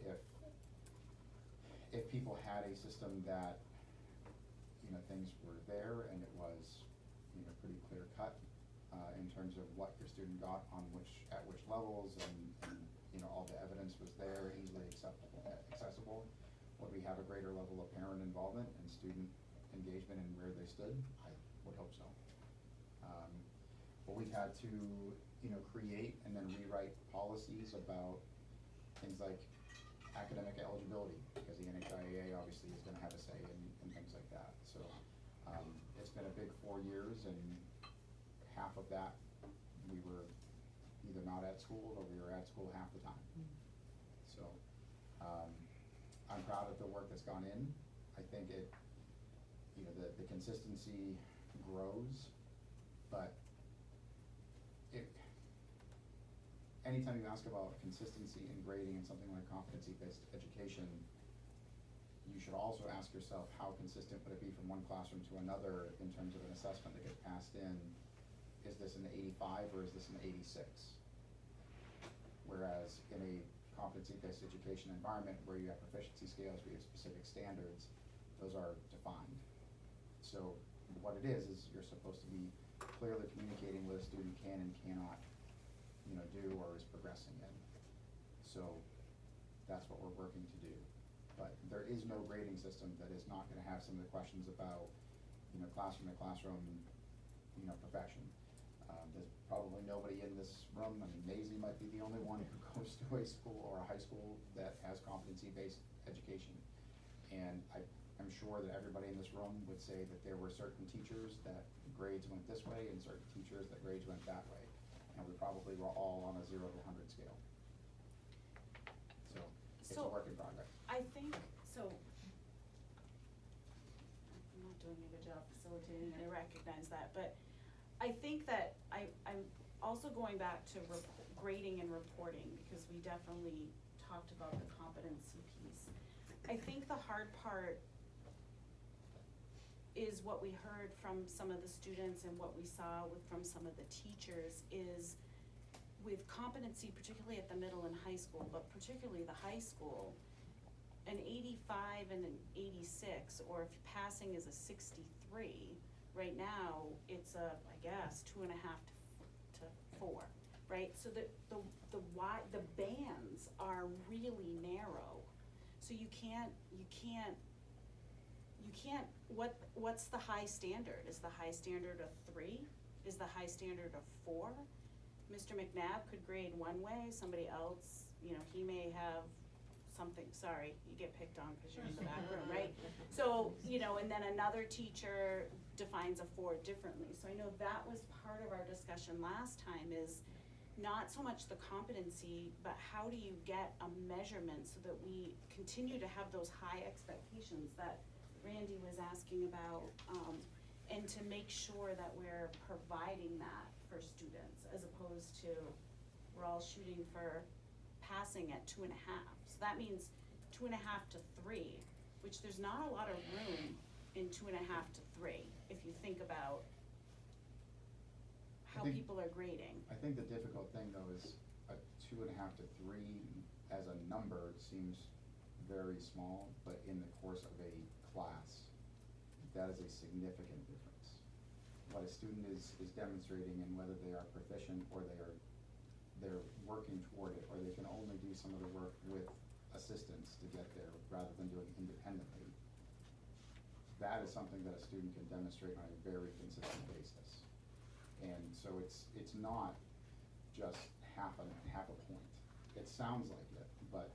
if people had a system that, things were there and it was, pretty clear cut, in terms of what your student got on at which levels, and all the evidence was there, easily accessible, would we have a greater level of parent involvement and student engagement in where they stood? I would hope so. But we've had to, create and then rewrite policies about things like academic eligibility, because the NHIAA obviously is gonna have a say in things like that. So, it's been a big 4 years, and half of that, we were either not at school or we were at school half the time. So, I'm proud of the work that's gone in. I think it, the consistency grows, but anytime you ask about consistency in grading in something like competency-based education, you should also ask yourself, how consistent would it be from one classroom to another in terms of an assessment that gets passed in? Is this an 85 or is this an 86? Whereas in a competency-based education environment where you have proficiency scales, where you have specific standards, those are defined. So what it is you're supposed to be clearly communicating what a student can and cannot, do or is progressing in. So that's what we're working to do. But there is no grading system that is not gonna have some of the questions about, classroom to classroom, perfection. There's probably nobody in this room, I mean, Maisie might be the only one who goes to a school or a high school that has competency-based education. And I'm sure that everybody in this room would say that there were certain teachers that grades went this way and certain teachers that grades went that way. And we probably were all on a 0 to 100 scale. So it's a So, work in progress. I think, so, I'm not doing a good job facilitating, and I recognize that, but I think that I'm also going back to grading and reporting, because we definitely talked about the competency piece. I think the hard part is what we heard from some of the students and what we saw from some of the teachers is with competency, particularly at the middle and high school, but particularly the high school, an 85 and an 86, or if passing is a 63, right now, it's a, I guess, 2.5 to 4, right? So the bands are really narrow. So you can't, what's the high standard? Is the high standard a 3? Is the high standard a 4? Mr. McNabb could grade one way, somebody else, he may have something, sorry, you get picked on because you're in the back room, right? So, and then another teacher defines a 4 differently. So I know that was part of our discussion last time is not so much the competency, but how do you get a measurement so that we continue to have those high expectations that Randy was asking about, and to make sure that we're providing that for students as opposed to we're all shooting for passing at 2.5. So that means 2.5 to 3, which there's not a lot of room in 2.5 to 3 if you think about how people are grading. I think the difficult thing though is a 2.5 to 3 as a number seems very small, but in the course of a class, that is a significant difference. What a student is demonstrating and whether they are proficient or they're working toward it, or they can only do some of the work with assistance to get there rather than doing independently. That is something that a student can demonstrate on a very consistent basis. And so it's not just half a point. It sounds like it, but.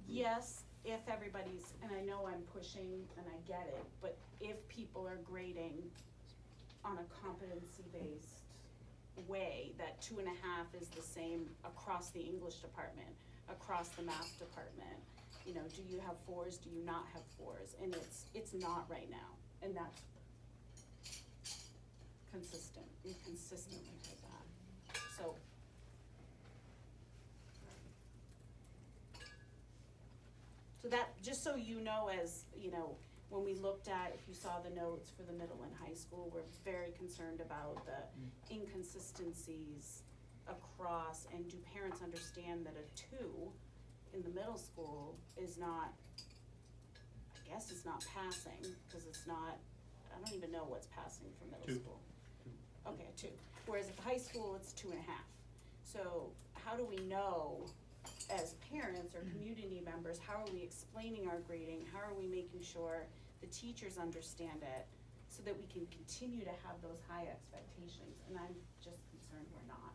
Yes, if everybody's, and I know I'm pushing and I get it, but if people are grading on a competency-based way, that 2.5 is the same across the English department, across the math department. Do you have 4s, do you not have 4s? And it's not right now, and that's consistent. We consistently heard that. So that, just so you know, as when we looked at, if you saw the notes for the middle and high school, we're very concerned about the inconsistencies across, and do parents understand that a 2 in the middle school is not, I guess it's not passing, because it's not, I don't even know what's passing for middle 2. school. Okay, a 2. Whereas at the high school, it's 2.5. So how do we know, as parents or community members, how are we explaining our grading? How are we making sure the teachers understand it so that we can continue to have those high expectations? And I'm just concerned we're not.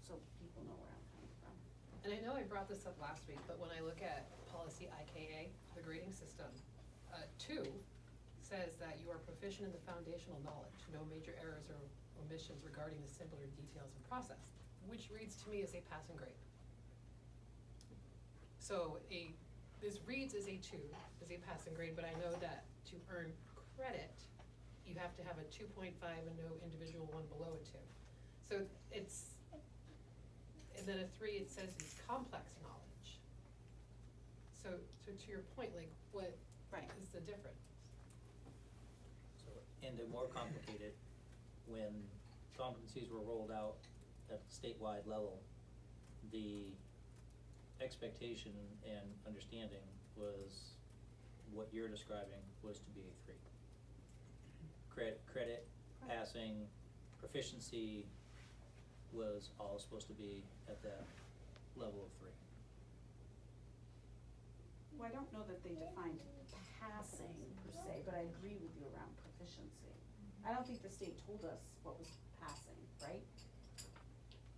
So people know where I'm coming from. And I know I brought this up last week, but when I look at policy IKA, the grading system, 2 says that you are proficient in the foundational knowledge, no major errors or omissions regarding the simpler details and process, which reads to me as a pass and grade. So this reads as a 2, as a passing grade, but I know that to earn credit, you have to have a 2.5 and no individual one below a 2. So and then a 3, it says it's complex knowledge. So to your point, like what is the difference? So, and they're more complicated when competencies were rolled out at the statewide level. The expectation and understanding was, what you're describing was to be a 3. Credit, passing, proficiency was all supposed to be at that level of 3. Well, I don't know that they defined passing per se, but I agree with you around proficiency. I don't think the state told us what was passing, right?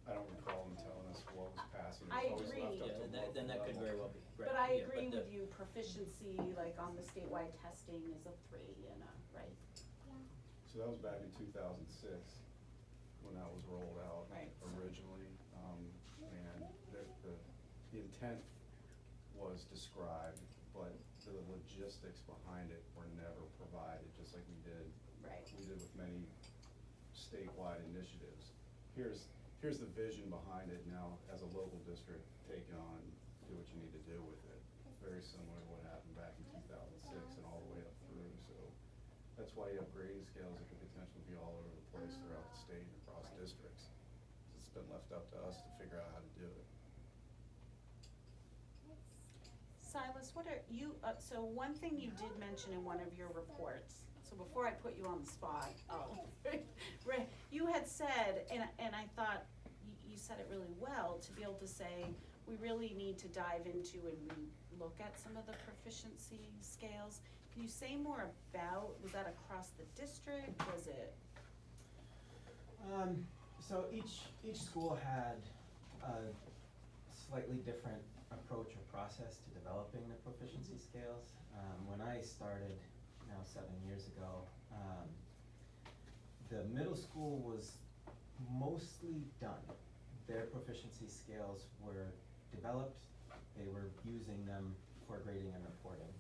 I don't recall them telling us what was passing. I It was always agree. left up Yeah, to then that local could level. very well be, right. But I yeah, agree the- with you, proficiency, like on the statewide testing is a 3 and a, right? So that was back in 2006, when that was rolled out Right. originally. And the intent was described, but the logistics behind it were never provided, just like we did with many statewide initiatives. Here's the vision behind it now, as a local district, take it on, do what you need to do with it. Very similar to what happened back in 2006 and all the way up through, so that's why you have grading scales that could potentially be all over the place throughout the state and across districts. It's been left up to us to figure out how to do it. Silas, what are you, so one thing you did mention in one of your reports, so before I put you on the spot, right, you had said, and I thought you said it really well, to be able to say, we really need to dive into and look at some of the proficiency scales. Can you say more about, was that across the district, was it? So each school had a slightly different approach or process to developing the proficiency scales. When I started, now 7 years ago, the middle school was mostly done. Their proficiency scales were developed, they were using them for grading and reporting,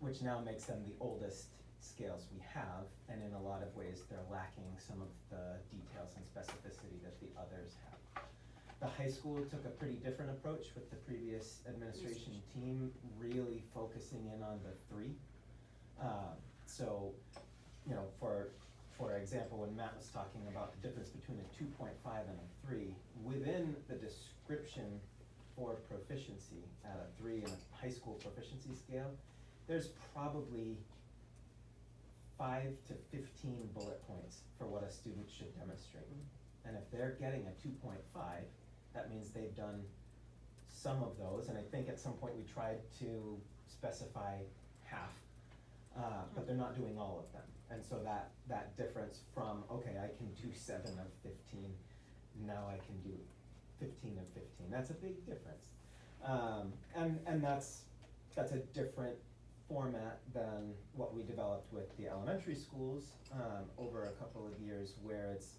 which now makes them the oldest scales we have, and in a lot of ways they're lacking some of the details and specificity that the others have. The high school took a pretty different approach with the previous administration team, really focusing in on the 3. So, you know, for example, when Matt was talking about the difference between a 2.5 and a 3, within the description for proficiency at a 3 in a high school proficiency scale, there's probably 5 to 15 bullet points for what a student should demonstrate. And if they're getting a 2.5, that means they've done some of those, and I think at some point we tried to specify half, but they're not doing all of them. And so that difference from, okay, I can do 7 of 15, now I can do 15 of 15, that's a big difference. And that's a different format than what we developed with the elementary schools over a couple of years, where it's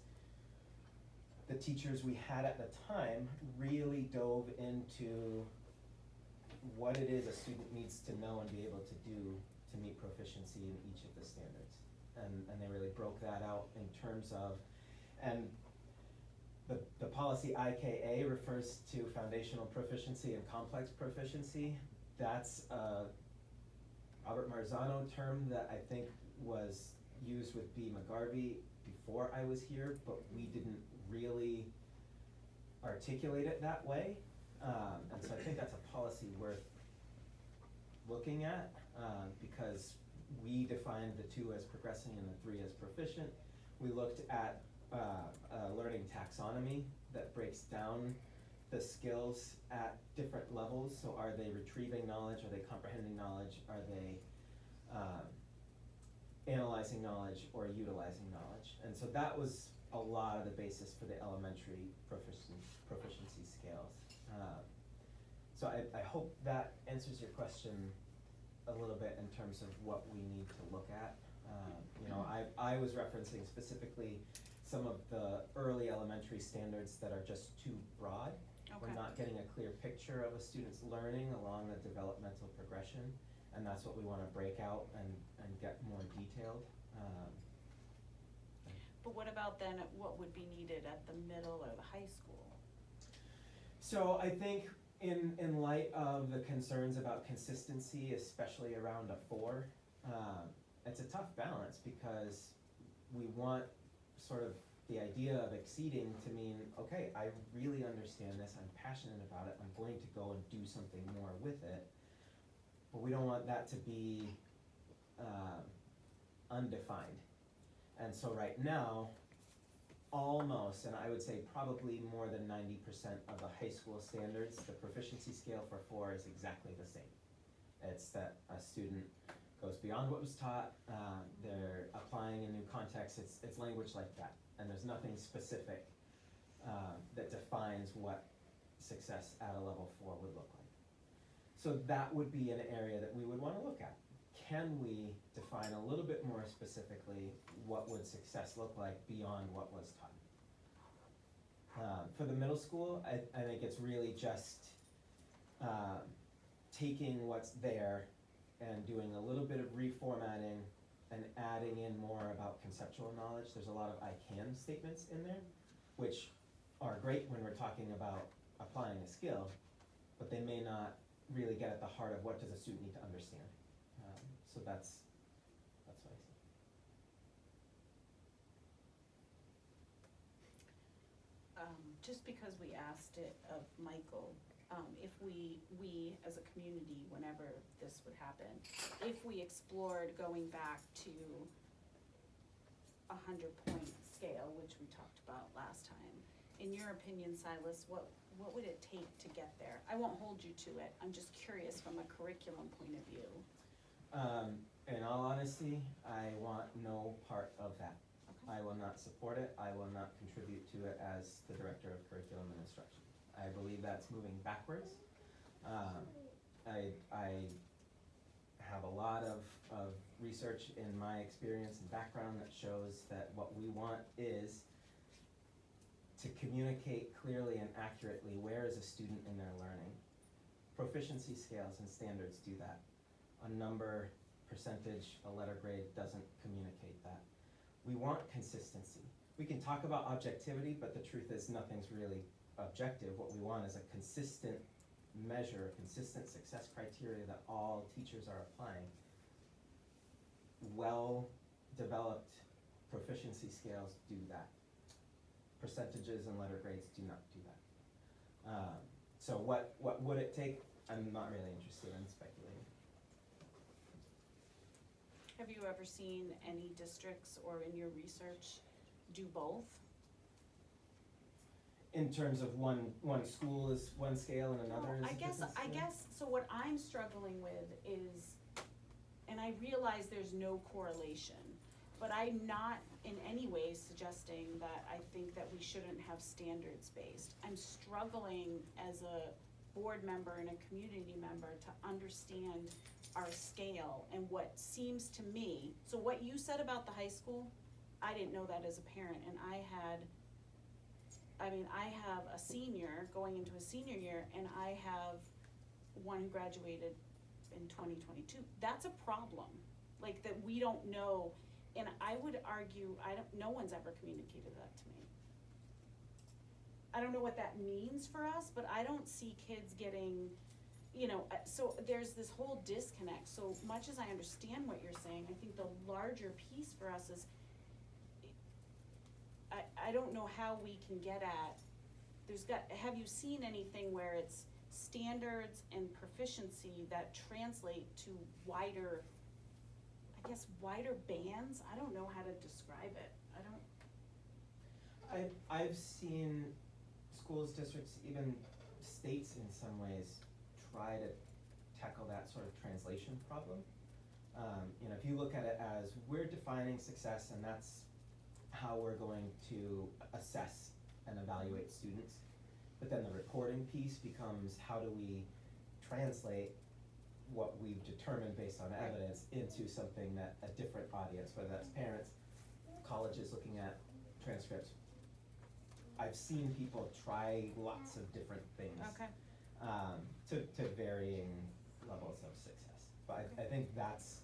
the teachers we had at the time really dove into what it is a student needs to know and be able to do to meet proficiency in each of the standards. And they really broke that out in terms of, and the policy IKA refers to foundational proficiency and complex proficiency. That's a Robert Marzano term that I think was used with B. McGarvey before I was here, but we didn't really articulate it that way. And so I think that's a policy worth looking at, because we defined the 2 as progressing and the 3 as proficient. We looked at a learning taxonomy that breaks down the skills at different levels. So are they retrieving knowledge? Are they comprehending knowledge? Are they analyzing knowledge or utilizing knowledge? And so that was a lot of the basis for the elementary proficiency scales. So I hope that answers your question a little bit in terms of what we need to look at. You know, I was referencing specifically some of the early elementary standards that are just too broad. We're not getting a clear picture of a student's learning along the developmental progression, and that's what we want to break out and get more detailed. But what about then, what would be needed at the middle or the high school? So I think in light of the concerns about consistency, especially around a 4, it's a tough balance, because we want sort of the idea of exceeding to mean, okay, I really understand this, I'm passionate about it, I'm going to go and do something more with it. But we don't want that to be undefined. And so right now, almost, and I would say probably more than 90% of the high school standards, the proficiency scale for 4 is exactly the same. It's that a student goes beyond what was taught, they're applying a new context, it's language like that. And there's nothing specific that defines what success at a level 4 would look like. So that would be an area that we would want to look at. Can we define a little bit more specifically what would success look like beyond what was taught? For the middle school, I think it's really just taking what's there and doing a little bit of reformatting and adding in more about conceptual knowledge. There's a lot of I can statements in there, which are great when we're talking about applying a skill, but they may not really get at the heart of what does a student need to understand. So that's what I see. Just because we asked it of Michael, if we as a community, whenever this would happen, if we explored going back to a 100-point scale, which we talked about last time, in your opinion, Silas, what would it take to get there? I won't hold you to it, I'm just curious from a curriculum point of view. In all honesty, I want no part of that. Okay. I will not support it, I will not contribute to it as the Director of Curriculum and Instruction. I believe that's moving backwards. I have a lot of research in my experience and background that shows that what we want is to communicate clearly and accurately where is a student in their learning. Proficiency scales and standards do that. A number, percentage, a letter grade doesn't communicate that. We want consistency. We can talk about objectivity, but the truth is nothing's really objective. What we want is a consistent measure, a consistent success criteria that all teachers are applying. Well-developed proficiency scales do that. Percentages and letter grades do not do that. So what would it take? I'm not really interested in speculating. Have you ever seen any districts or in your research do both? In terms of one school is one scale and another is Well, a different scale? I guess, so what I'm struggling with is, and I realize there's no correlation, but I'm not in any way suggesting that I think that we shouldn't have standards-based. I'm struggling as a board member and a community member to understand our scale and what seems to me, so what you said about the high school, I didn't know that as a parent, and I have a senior going into a senior year, and I have one who graduated in 2022. That's a problem, like that we don't know, and I would argue, no one's ever communicated that to me. I don't know what that means for us, but I don't see kids getting, so there's this whole disconnect. So much as I understand what you're saying, I think the larger piece for us is, I don't know how we can get at, have you seen anything where it's standards and proficiency that translate to wider bands? I don't know how to describe it. I've seen schools, districts, even states in some ways try to tackle that sort of translation problem. If you look at it as we're defining success and that's how we're going to assess and evaluate students, but then the reporting piece becomes how do we translate what we've determined based on evidence into something that a different audience, whether that's parents, colleges looking at transcripts. I've seen people try lots of different things. Okay. To varying levels of success. But I think that's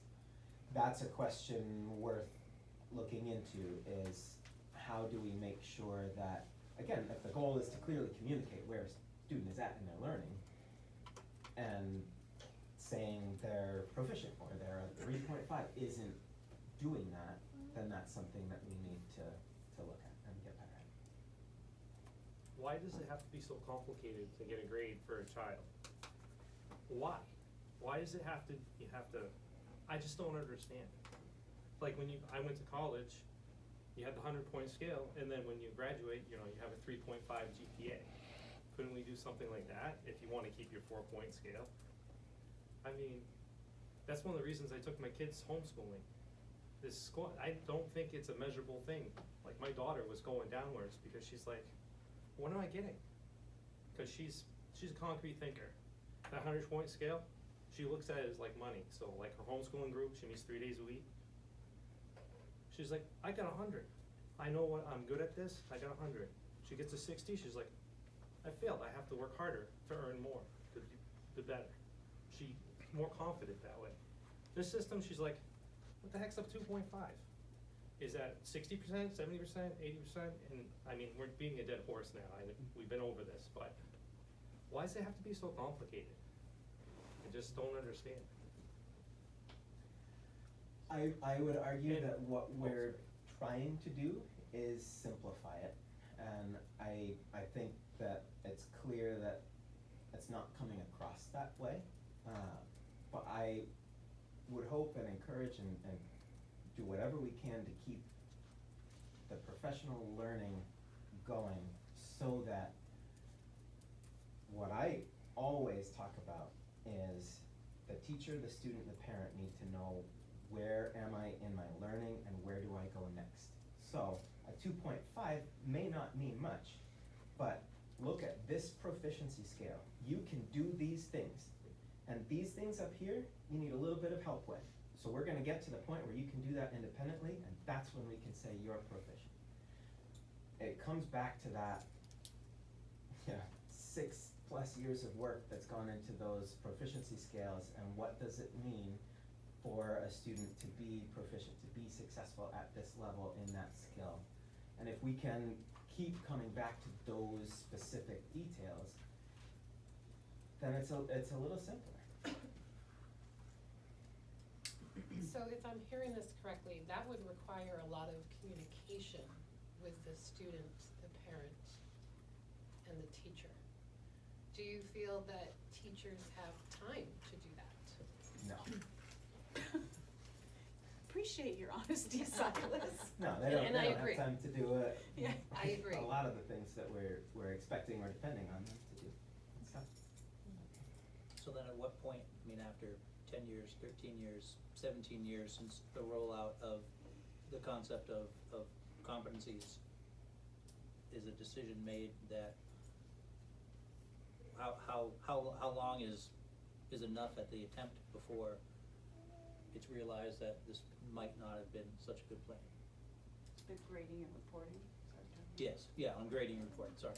a question worth looking into, is how do we make sure that, again, if the goal is to clearly communicate where a student is at in their learning, and saying they're proficient or they're a 3.5 isn't doing that, then that's something that we need to look at and get why does it have to be so complicated to get a grade for a child? Why? Why does it have to, I just don't understand. Like when I went to college, you had the 100-point scale, and then when you graduate, you have a 3.5 GPA. Couldn't we do something like that if you wanna keep your 4-point scale? I mean, that's one of the reasons I took my kids homeschooling. This school, I don't think it's a measurable thing. Like my daughter was going downwards because she's like, what am I getting? Cause she's a concrete thinker. That 100-point scale, she looks at it as like money. So like her homeschooling group, she meets 3 days a week. She's like, I got 100. I know what, I'm good at this, I got 100. She gets a 60, she's like, I failed, I have to work harder to earn more, to do better. She's more confident that way. This system, she's like, what the heck's up 2.5? Is that 60%, 70%, 80%? And I mean, we're beating a dead horse now, we've been over this, but why does it have to be so complicated? I just don't understand. I would argue And- that what oh, we're sorry. trying to do is simplify it. And I think that it's clear that it's not coming across that way. But I would hope and encourage and do whatever we can to keep the professional learning going so that what I always talk about is the teacher, the student, the parent need to know where am I in my learning and where do I go next. So a 2.5 may not mean much, but look at this proficiency scale. You can do these things. And these things up here, you need a little bit of help with. So we're gonna get to the point where you can do that independently, and that's when we can say you're proficient. It comes back to that, 6+ years of work that's gone into those proficiency scales, and what does it mean for a student to be proficient, to be successful at this level in that skill. And if we can keep coming back to those specific details, then it's a little simpler. So if I'm hearing this correctly, that would require a lot of communication with the student, the parent, and the teacher. Do you feel that teachers have time to do that? No. Appreciate your honesty, Silas. No, they don't, And I they don't agree. have time to do it. Yeah. I agree. A lot of the things that we're expecting or depending on them to do. It's tough. So then at what point, I mean, after 10 years, 13 years, 17 years since the rollout of the concept of competencies, is a decision made that how long is enough at the attempt before it's realized that this might not have been such a good plan? The grading and reporting, is that what you're talking about? Yes, yeah, on grading and reporting, sorry.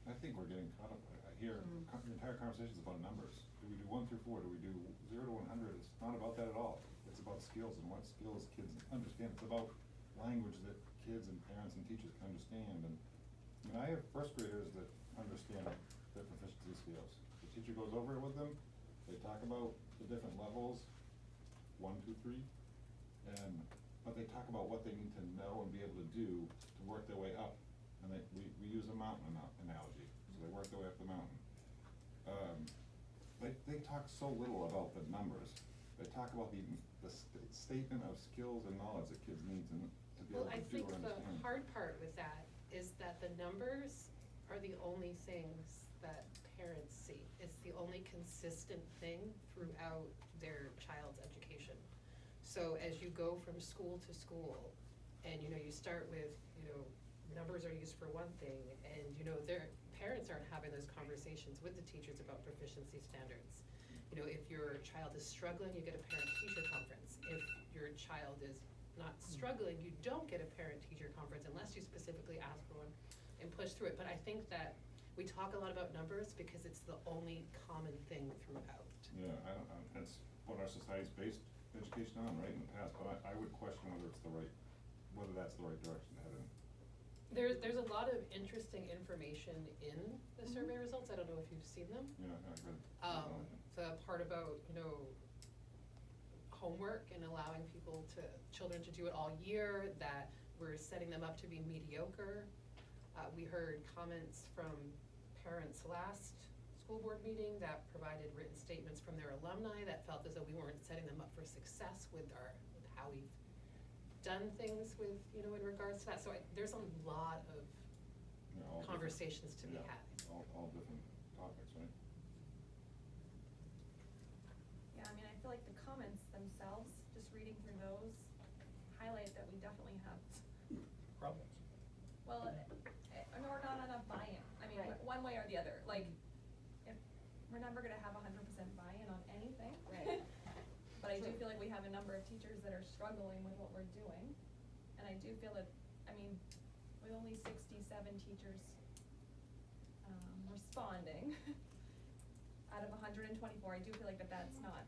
I think we're getting caught up, I hear the entire conversation's about numbers. Do we do 1 through 4, do we do 0 to 100? It's not about that at all. It's about skills and what skills kids understand. It's about language that kids and parents and teachers can understand. And I mean, I have first graders that understand their proficiency skills. The teacher goes over it with them, they talk about the different levels, 1, 2, 3, but they talk about what they need to know and be able to do to work their way up. And we use a mountain analogy, so they work their way up the mountain. They talk so little about the numbers. They talk about the statement of skills and knowledge that kids need to be able Well, I to do think or the understand. hard part with that is that the numbers are the only things that parents see. It's the only consistent thing throughout their child's education. So as you go from school to school, and you start with, numbers are used for one thing, and their parents aren't having those conversations with the teachers about proficiency standards. If your child is struggling, you get a parent-teacher conference. If your child is not struggling, you don't get a parent-teacher conference unless you specifically ask for one and push through it. But I think that we talk a lot about numbers because it's the only common thing throughout. Yeah, that's what our society's based education on, right, in the past, but I would question whether that's the right direction to head in. There's a lot of interesting information in the survey results. I don't know if you've seen them. Yeah, I agree. The part about, homework and allowing children to do it all year, that we're setting them up to be mediocre. We heard comments from parents last school board meeting that provided written statements from their alumni that felt as though we weren't setting them up for success with how we've done things with, in regards to that. So there's a lot of Yeah, all different- conversations to be yeah, had. all different topics, right? Yeah, I mean, I feel like the comments themselves, just reading through those, highlight that we definitely have, Problems. well, or not enough buy-in. I mean, Right. one way or the other, like, if, we're never gonna have 100% buy-in on anything. Right. But I do True. feel like we have a number of teachers that are struggling with what we're doing. And I do feel that, I mean, with only 67 teachers responding out of 124, I do feel like that's not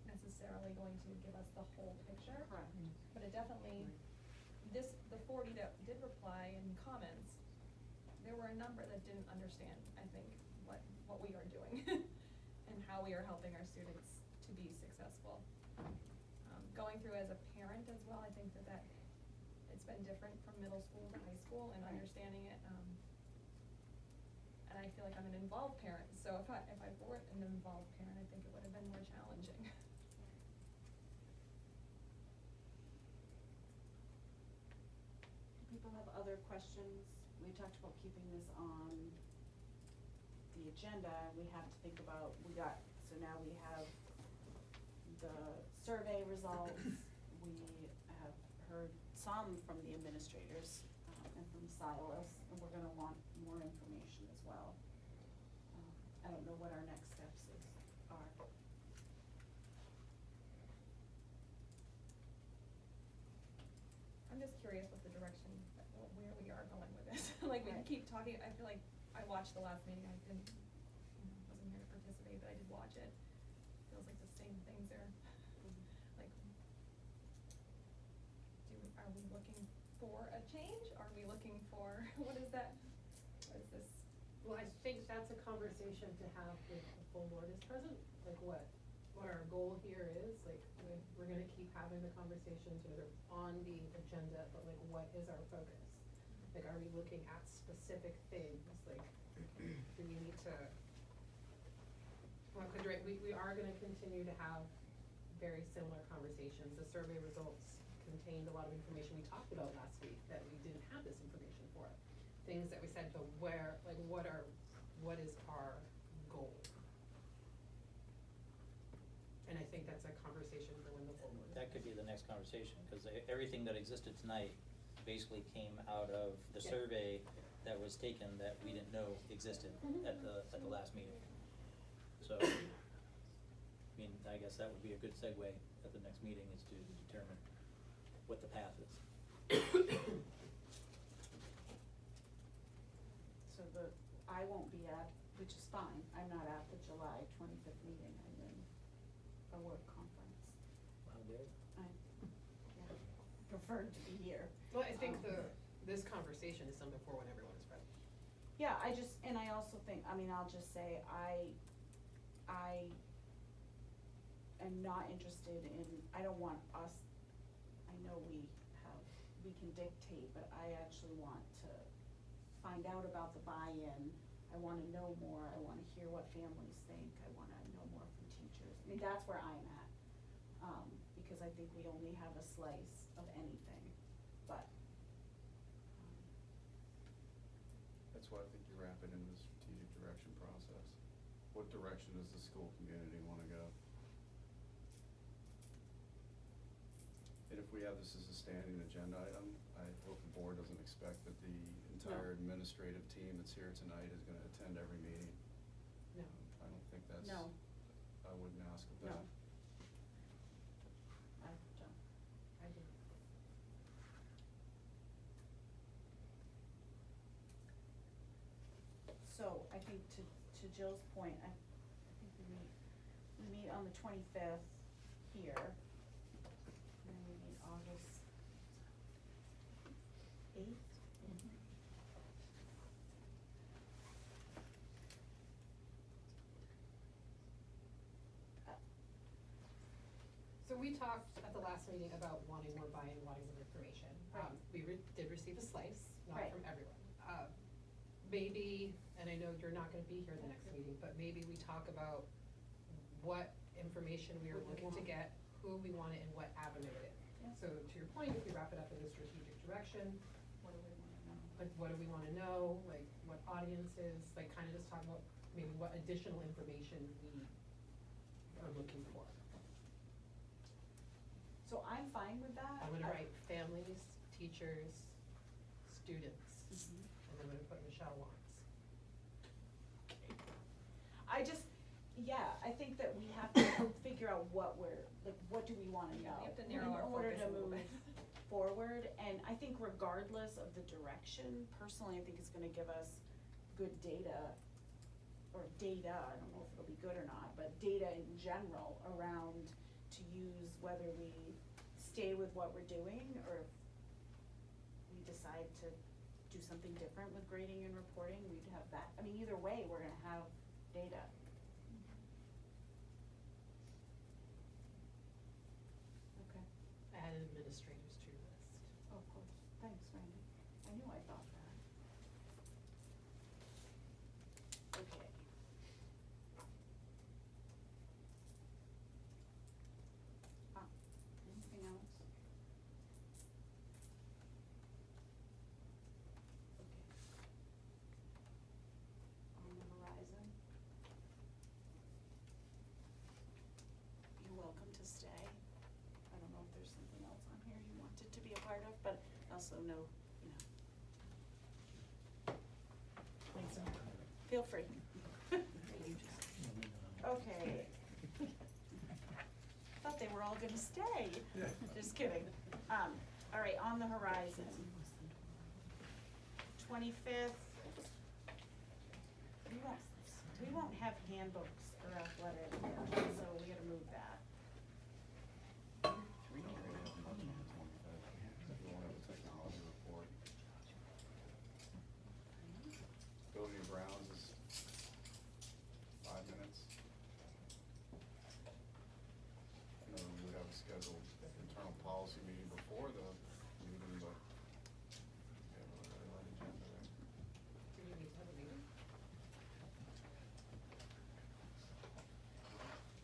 necessarily going to give us the whole picture. Correct. But it definitely, the 40 that did reply in comments, there were a number that didn't understand, I think, what we are doing and how we are helping our students to be successful. Going through as a parent as well, I think that it's been different from middle school to high school and Right. understanding it. And I feel like I'm an involved parent, so if I weren't an involved parent, I think it would have been more challenging. People have other questions? We talked about keeping this on the agenda. We have to think about, so now we have the survey results. We have heard some from the administrators, and from Silas, and we're gonna want more information as well. I don't know what our next steps are. I'm just curious what the direction, where we are going with this. Like, we Right. keep talking, I feel like, I watched the last meeting, I didn't, wasn't here to participate, but I did watch it. Feels like the same things are, like, are we looking for a change? Are we looking for, what is this? Well, I think that's a conversation to have with the full board is present, like what our goal here is, like, we're gonna keep having the conversations, they're on the agenda, but like, what is our focus? Like, are we looking at specific things, like, do we need to, well, 'cause we are gonna continue to have very similar conversations. The survey results contained a lot of information we talked about last week that we didn't have this information for. Things that we said, but where, like, what is our goal? And I think that's a conversation for when the full board is That could be the present. next conversation, cause everything that existed tonight basically came out of the Yeah. survey that was taken that we didn't know existed at the last meeting. So, I mean, I guess that would be a good segue at the next meeting, is to determine what the path is. So I won't be at, which is fine, I'm not at the July 25th meeting, I'm in a work conference. How dare you. I preferred to be here. Well, I think this conversation is done before when everyone is present. Yeah, I also think, I'll just say, I am not interested in, I don't want us, I know we can dictate, but I actually want to find out about the buy-in. I wanna know more, I wanna hear what families think, I wanna know more from teachers. I mean, that's where I'm at, because I think we only have a slice of anything, but, That's why I think you wrap it in the strategic direction process. What direction does the school community wanna go? And if we have this as a standing agenda item, I hope the board doesn't expect that the entire administrative team that's here tonight is gonna attend every meeting. No. I don't think that's. No. I wouldn't ask of No. that. I don't. I do. So I think to Jill's point, I think we meet on the 25th here. And then we meet August 8th. So we talked at the last meeting about wanting more buy-in, wanting more information. Right. We did receive a slice, not Right. from everyone. Maybe, and I know you're not gonna be here the next meeting, but maybe we talk about what information we are What we looking to want. get, who we want it, and what avenue it is. Yeah. So to your point, if we wrap it up in the strategic direction, What do we wanna know? like what do we wanna know, like what audiences, like kinda just talk about maybe what additional information we are looking for. So I'm fine with that. I'm gonna write families, teachers, students, Mhm. and I'm gonna put Michelle wants. I just, yeah, I think that we have to figure out what we're, like, what do we wanna know? Yeah, we have to narrow our focus a little bit. In order to move forward, and I think regardless of the direction, personally, I think it's gonna give us good data, or data, I don't know if it'll be good or not, but data in general around to use whether we stay with what we're doing, or if we decide to do something different with grading and reporting, we'd have that, I mean, either way, we're gonna have data. Okay. Add administrators to your list. Oh, of course. Thanks, Randy. I knew I thought that. Okay. Anything else? Okay. On the horizon. You're welcome to stay. I don't know if there's something else on here you wanted to be a part of, but also know, you know. Feel free. Okay. Thought they were all gonna stay. Just kidding. All right, on the horizon. 25th. We won't have handbooks or athletic, so we gotta move that. We don't really have much on the 25th. We won't have a technology report. Building and grounds is 5 minutes. And then we would have a scheduled internal policy meeting before the meeting, but we have a very light agenda, right? Do we need to have a meeting?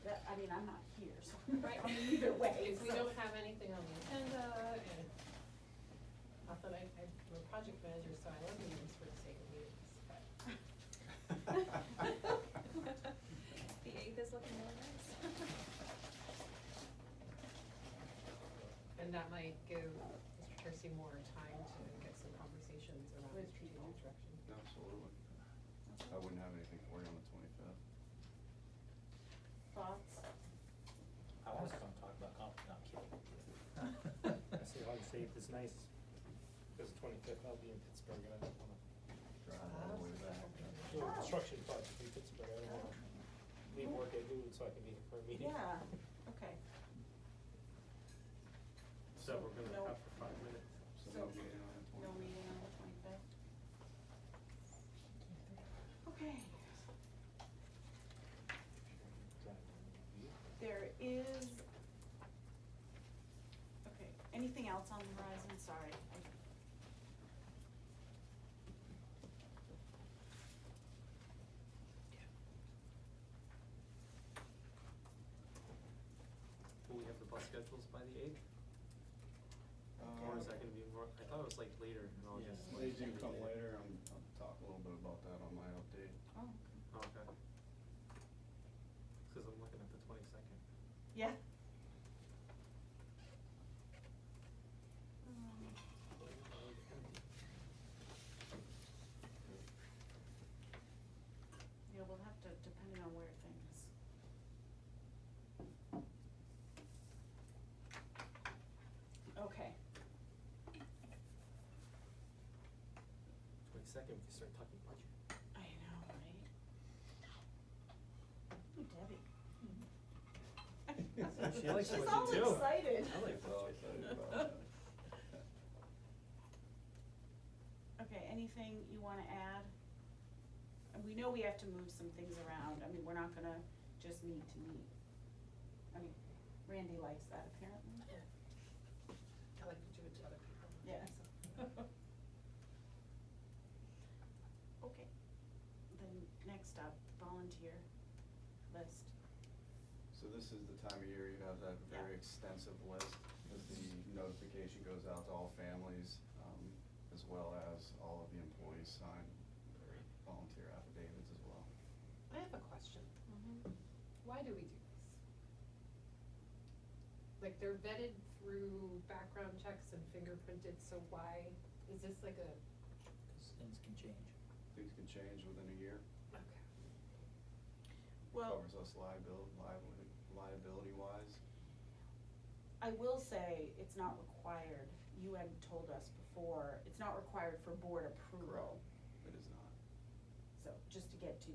That, I mean, I'm not here, so. Right. I mean, either way. If we so- don't have anything on the agenda, and not that I'm a project manager, so I love meetings for the sake of meetings, but. The 8th is looking really nice. And that might give Mr. Kersey more time to get some conversations around With strategic people. direction. Absolutely. I wouldn't have anything for you on the 25th. Thoughts? I wanna come talk about not kidding. I say August 8th is nice, because 25th I'll be in Pittsburgh, and I don't wanna Drive all the way back. do a construction project in Pittsburgh, I don't wanna leave work at noon so I can be here for a meeting. Yeah, okay. So we're gonna No- have for 5 minutes. So So, no meeting on the 25th. No meeting on the 25th? Okay. There is, okay, anything else on the horizon? Sorry. Will we have the bus schedules by the 8th? Or is that gonna be more, I thought it was like later in August. Yeah, they do come later, I'll talk a little bit about that on my update. Oh, Okay. Cause I'm looking at the 22nd. yeah. Yeah, we'll have to, depending on where things. Okay. 22nd, we can start talking budget. I know, right? Ooh, Debbie. She likes She's budget all too. excited. I like So budget. excited about that. Okay, anything you wanna add? And we know we have to move some things around, I mean, we're not gonna just meet to meet. I mean, Randy likes that apparently. I like to do it to other people. Yeah. so. Okay, then next up, volunteer list. So this is the time of year you have that very Yeah. extensive list, as the notification goes out to all families, as well as all of the employees sign their volunteer affidavits as well. I have a question. Mm-hmm. Why do we do this? Like, they're vetted through background checks and fingerprinted, so why, is this like a, Cause things can change. Things can change within a year. okay. Well, Covers us liability wise. I will say, it's not required, you had told us before, it's not required for board approval. It is not. So, just to get to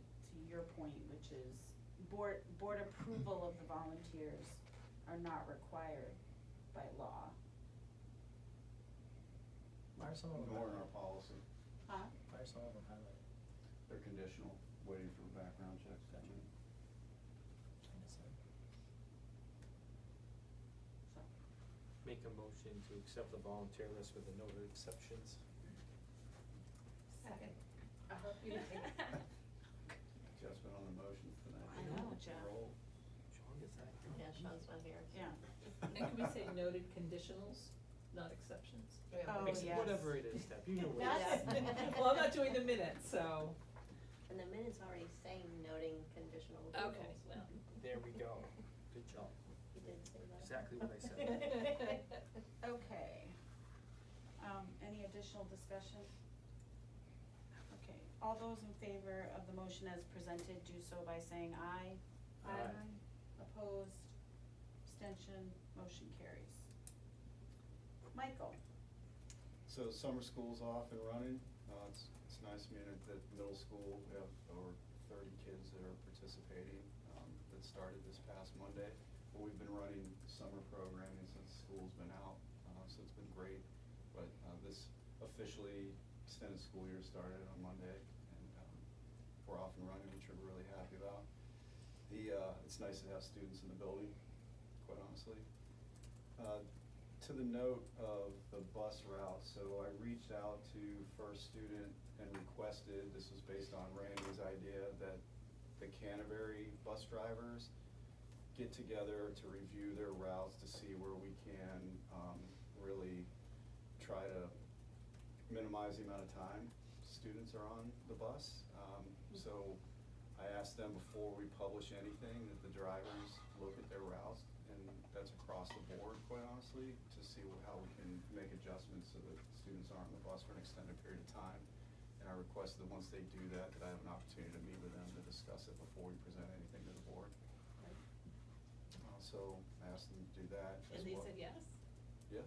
your point, which is, board approval of the volunteers are not required by law. Why are some of them Nor in our highlighted? policy. Huh? Why are some of them highlighted? They're conditional, waiting for background checks. Gotcha. I missed that. So, Make a motion to accept the volunteer list with the noted exceptions. Second. I hope you didn't. Jeff's been on the motions tonight. I know, Jeff. Roll. Sean gets that. Yeah, Sean's not here. yeah. And can we say noted conditionals, not exceptions? Oh, yes. Whatever it is, Deb, you know what it That's- is. Well, I'm not doing the minutes, so. And the minute's already saying noting conditional Okay, approvals. well. There we go. Good job. You did say that. Exactly what I said. Okay. Any additional discussion? Okay, all those in favor of the motion as presented, do so by saying aye. Aye. Opposed, abstention, motion carries. Michael? So summer school's off and running. It's nice being at the middle school. We have over 30 kids that are participating, that started this past Monday. But we've been running summer programming since school's been out, so it's been great. But this officially extended school year started on Monday, and we're off and running, which we're really happy about. It's nice to have students in the building, quite honestly. To the note of the bus route, so I reached out to First Student and requested, this was based on Randy's idea, that the Canterbury bus drivers get together to review their routes to see where we can really try to minimize the amount of time students are on the bus. So I asked them before we publish anything that the drivers look at their routes, and that's across the board, quite honestly, to see how we can make adjustments so that students aren't on the bus for an extended period of time. And I requested that once they do that, that I have an opportunity to meet with them to discuss it before we present anything to the board. So I asked them to do that as And they well. said yes? Yeah.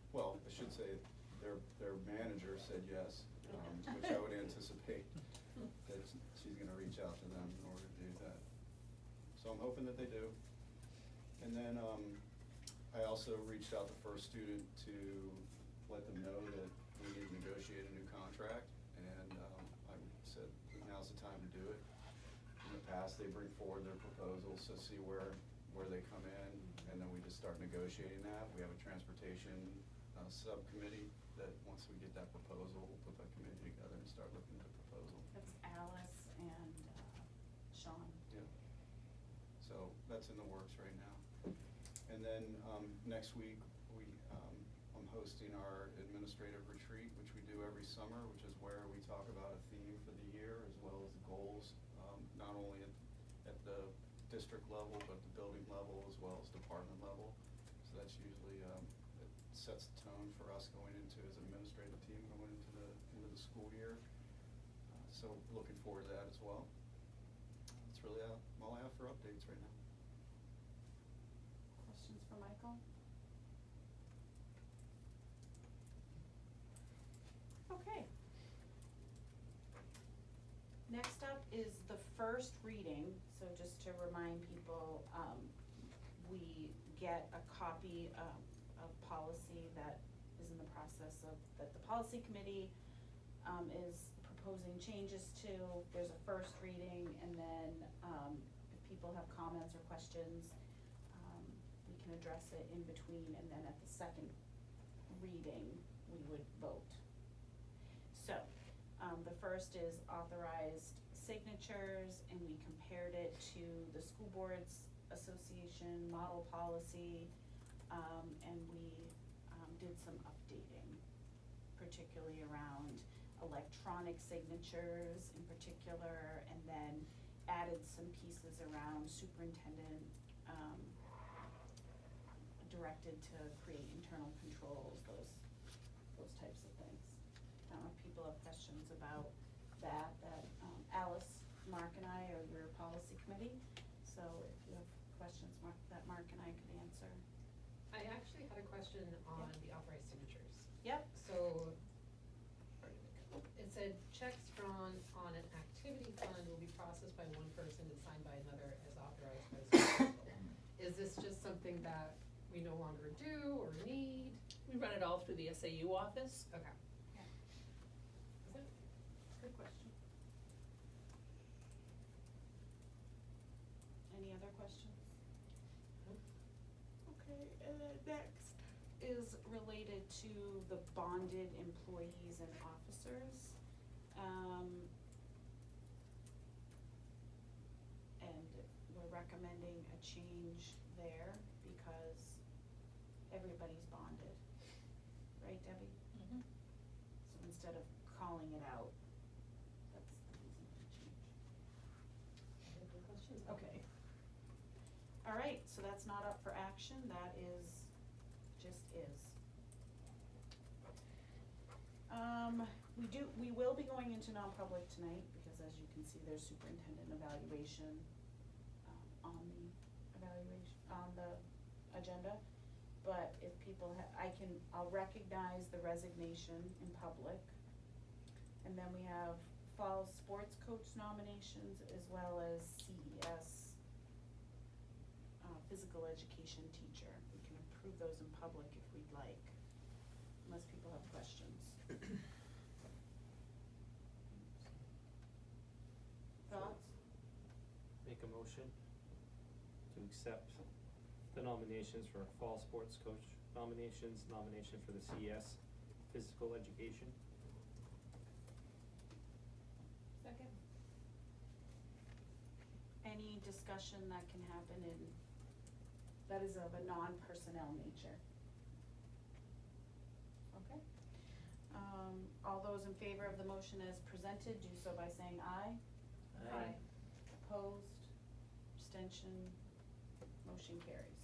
Well, I should say, their manager said yes, which I would anticipate that she's gonna reach out to them in order to do that. So I'm hoping that they do. And then, I also reached out to First Student to let them know that we need to negotiate a new contract, and, I said, now's the time to do it. In the past, they bring forward their proposals to see where they come in, and then we just start negotiating that. We have a transportation, subcommittee that, once we get that proposal, we'll put that committee together and start looking at the proposal. That's Alice and Sean. Yeah. So that's in the works right now. And then, next week, I'm hosting our administrative retreat, which we do every summer, which is where we talk about a theme for the year as well as the goals, not only at the district level, but the building level as well as department level. So that's usually, it sets the tone for us going into, as an administrative team, going into the school year. So looking forward to that as well. That's really all I have for updates right now. Questions for Michael? Okay. Next up is the first reading, so just to remind people, we get a copy of policy that is in the process of, that the policy committee is proposing changes to. There's a first reading, and then if people have comments or questions, can address it in between, and then at the second reading, we would vote. So, the first is authorized signatures, and we compared it to the School Boards Association model policy, and we, did some updating, particularly around electronic signatures in particular, and then added some pieces around superintendent, directed to create internal controls, those types of things. I don't know if people have questions about that, Alice, Mark and I are your policy committee, so if you have questions, Mark and I could answer. I actually had a question on the authorized signatures. Yep. So, it said checks drawn on an activity fund will be processed by one person and signed by another as authorized by the school principal. Is this just something that we no longer do or need? We run it all through the SAU office. Okay. Yeah. Is it? Good question. Any other questions? Okay, and then next is related to the bonded employees and officers. And we're recommending a change there because everybody's bonded, right, Debbie? Mm-hmm. So instead of calling it out, that's the reason for the change. Any other questions? Okay. All right, so that's not up for action, that is, just is. We will be going into non-public tonight, because as you can see, there's superintendent evaluation, on the agenda. But if people I'll recognize the resignation in public. And then we have fall sports coach nominations as well as CES, physical education teacher. We can approve those in public if we'd like, unless people have questions. Thoughts? Make a motion to accept the nominations for fall sports coach nomination for the CES physical education. Second. Any discussion that can happen that is of a non-personnel nature? Okay. All those in favor of the motion as presented, do so by saying aye. Aye. Opposed, abstention, motion carries.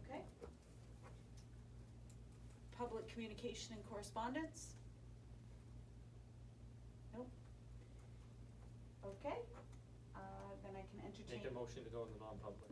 Okay. Public communication and correspondence? Nope. Okay, then I can entertain. Make a motion to go into non-public.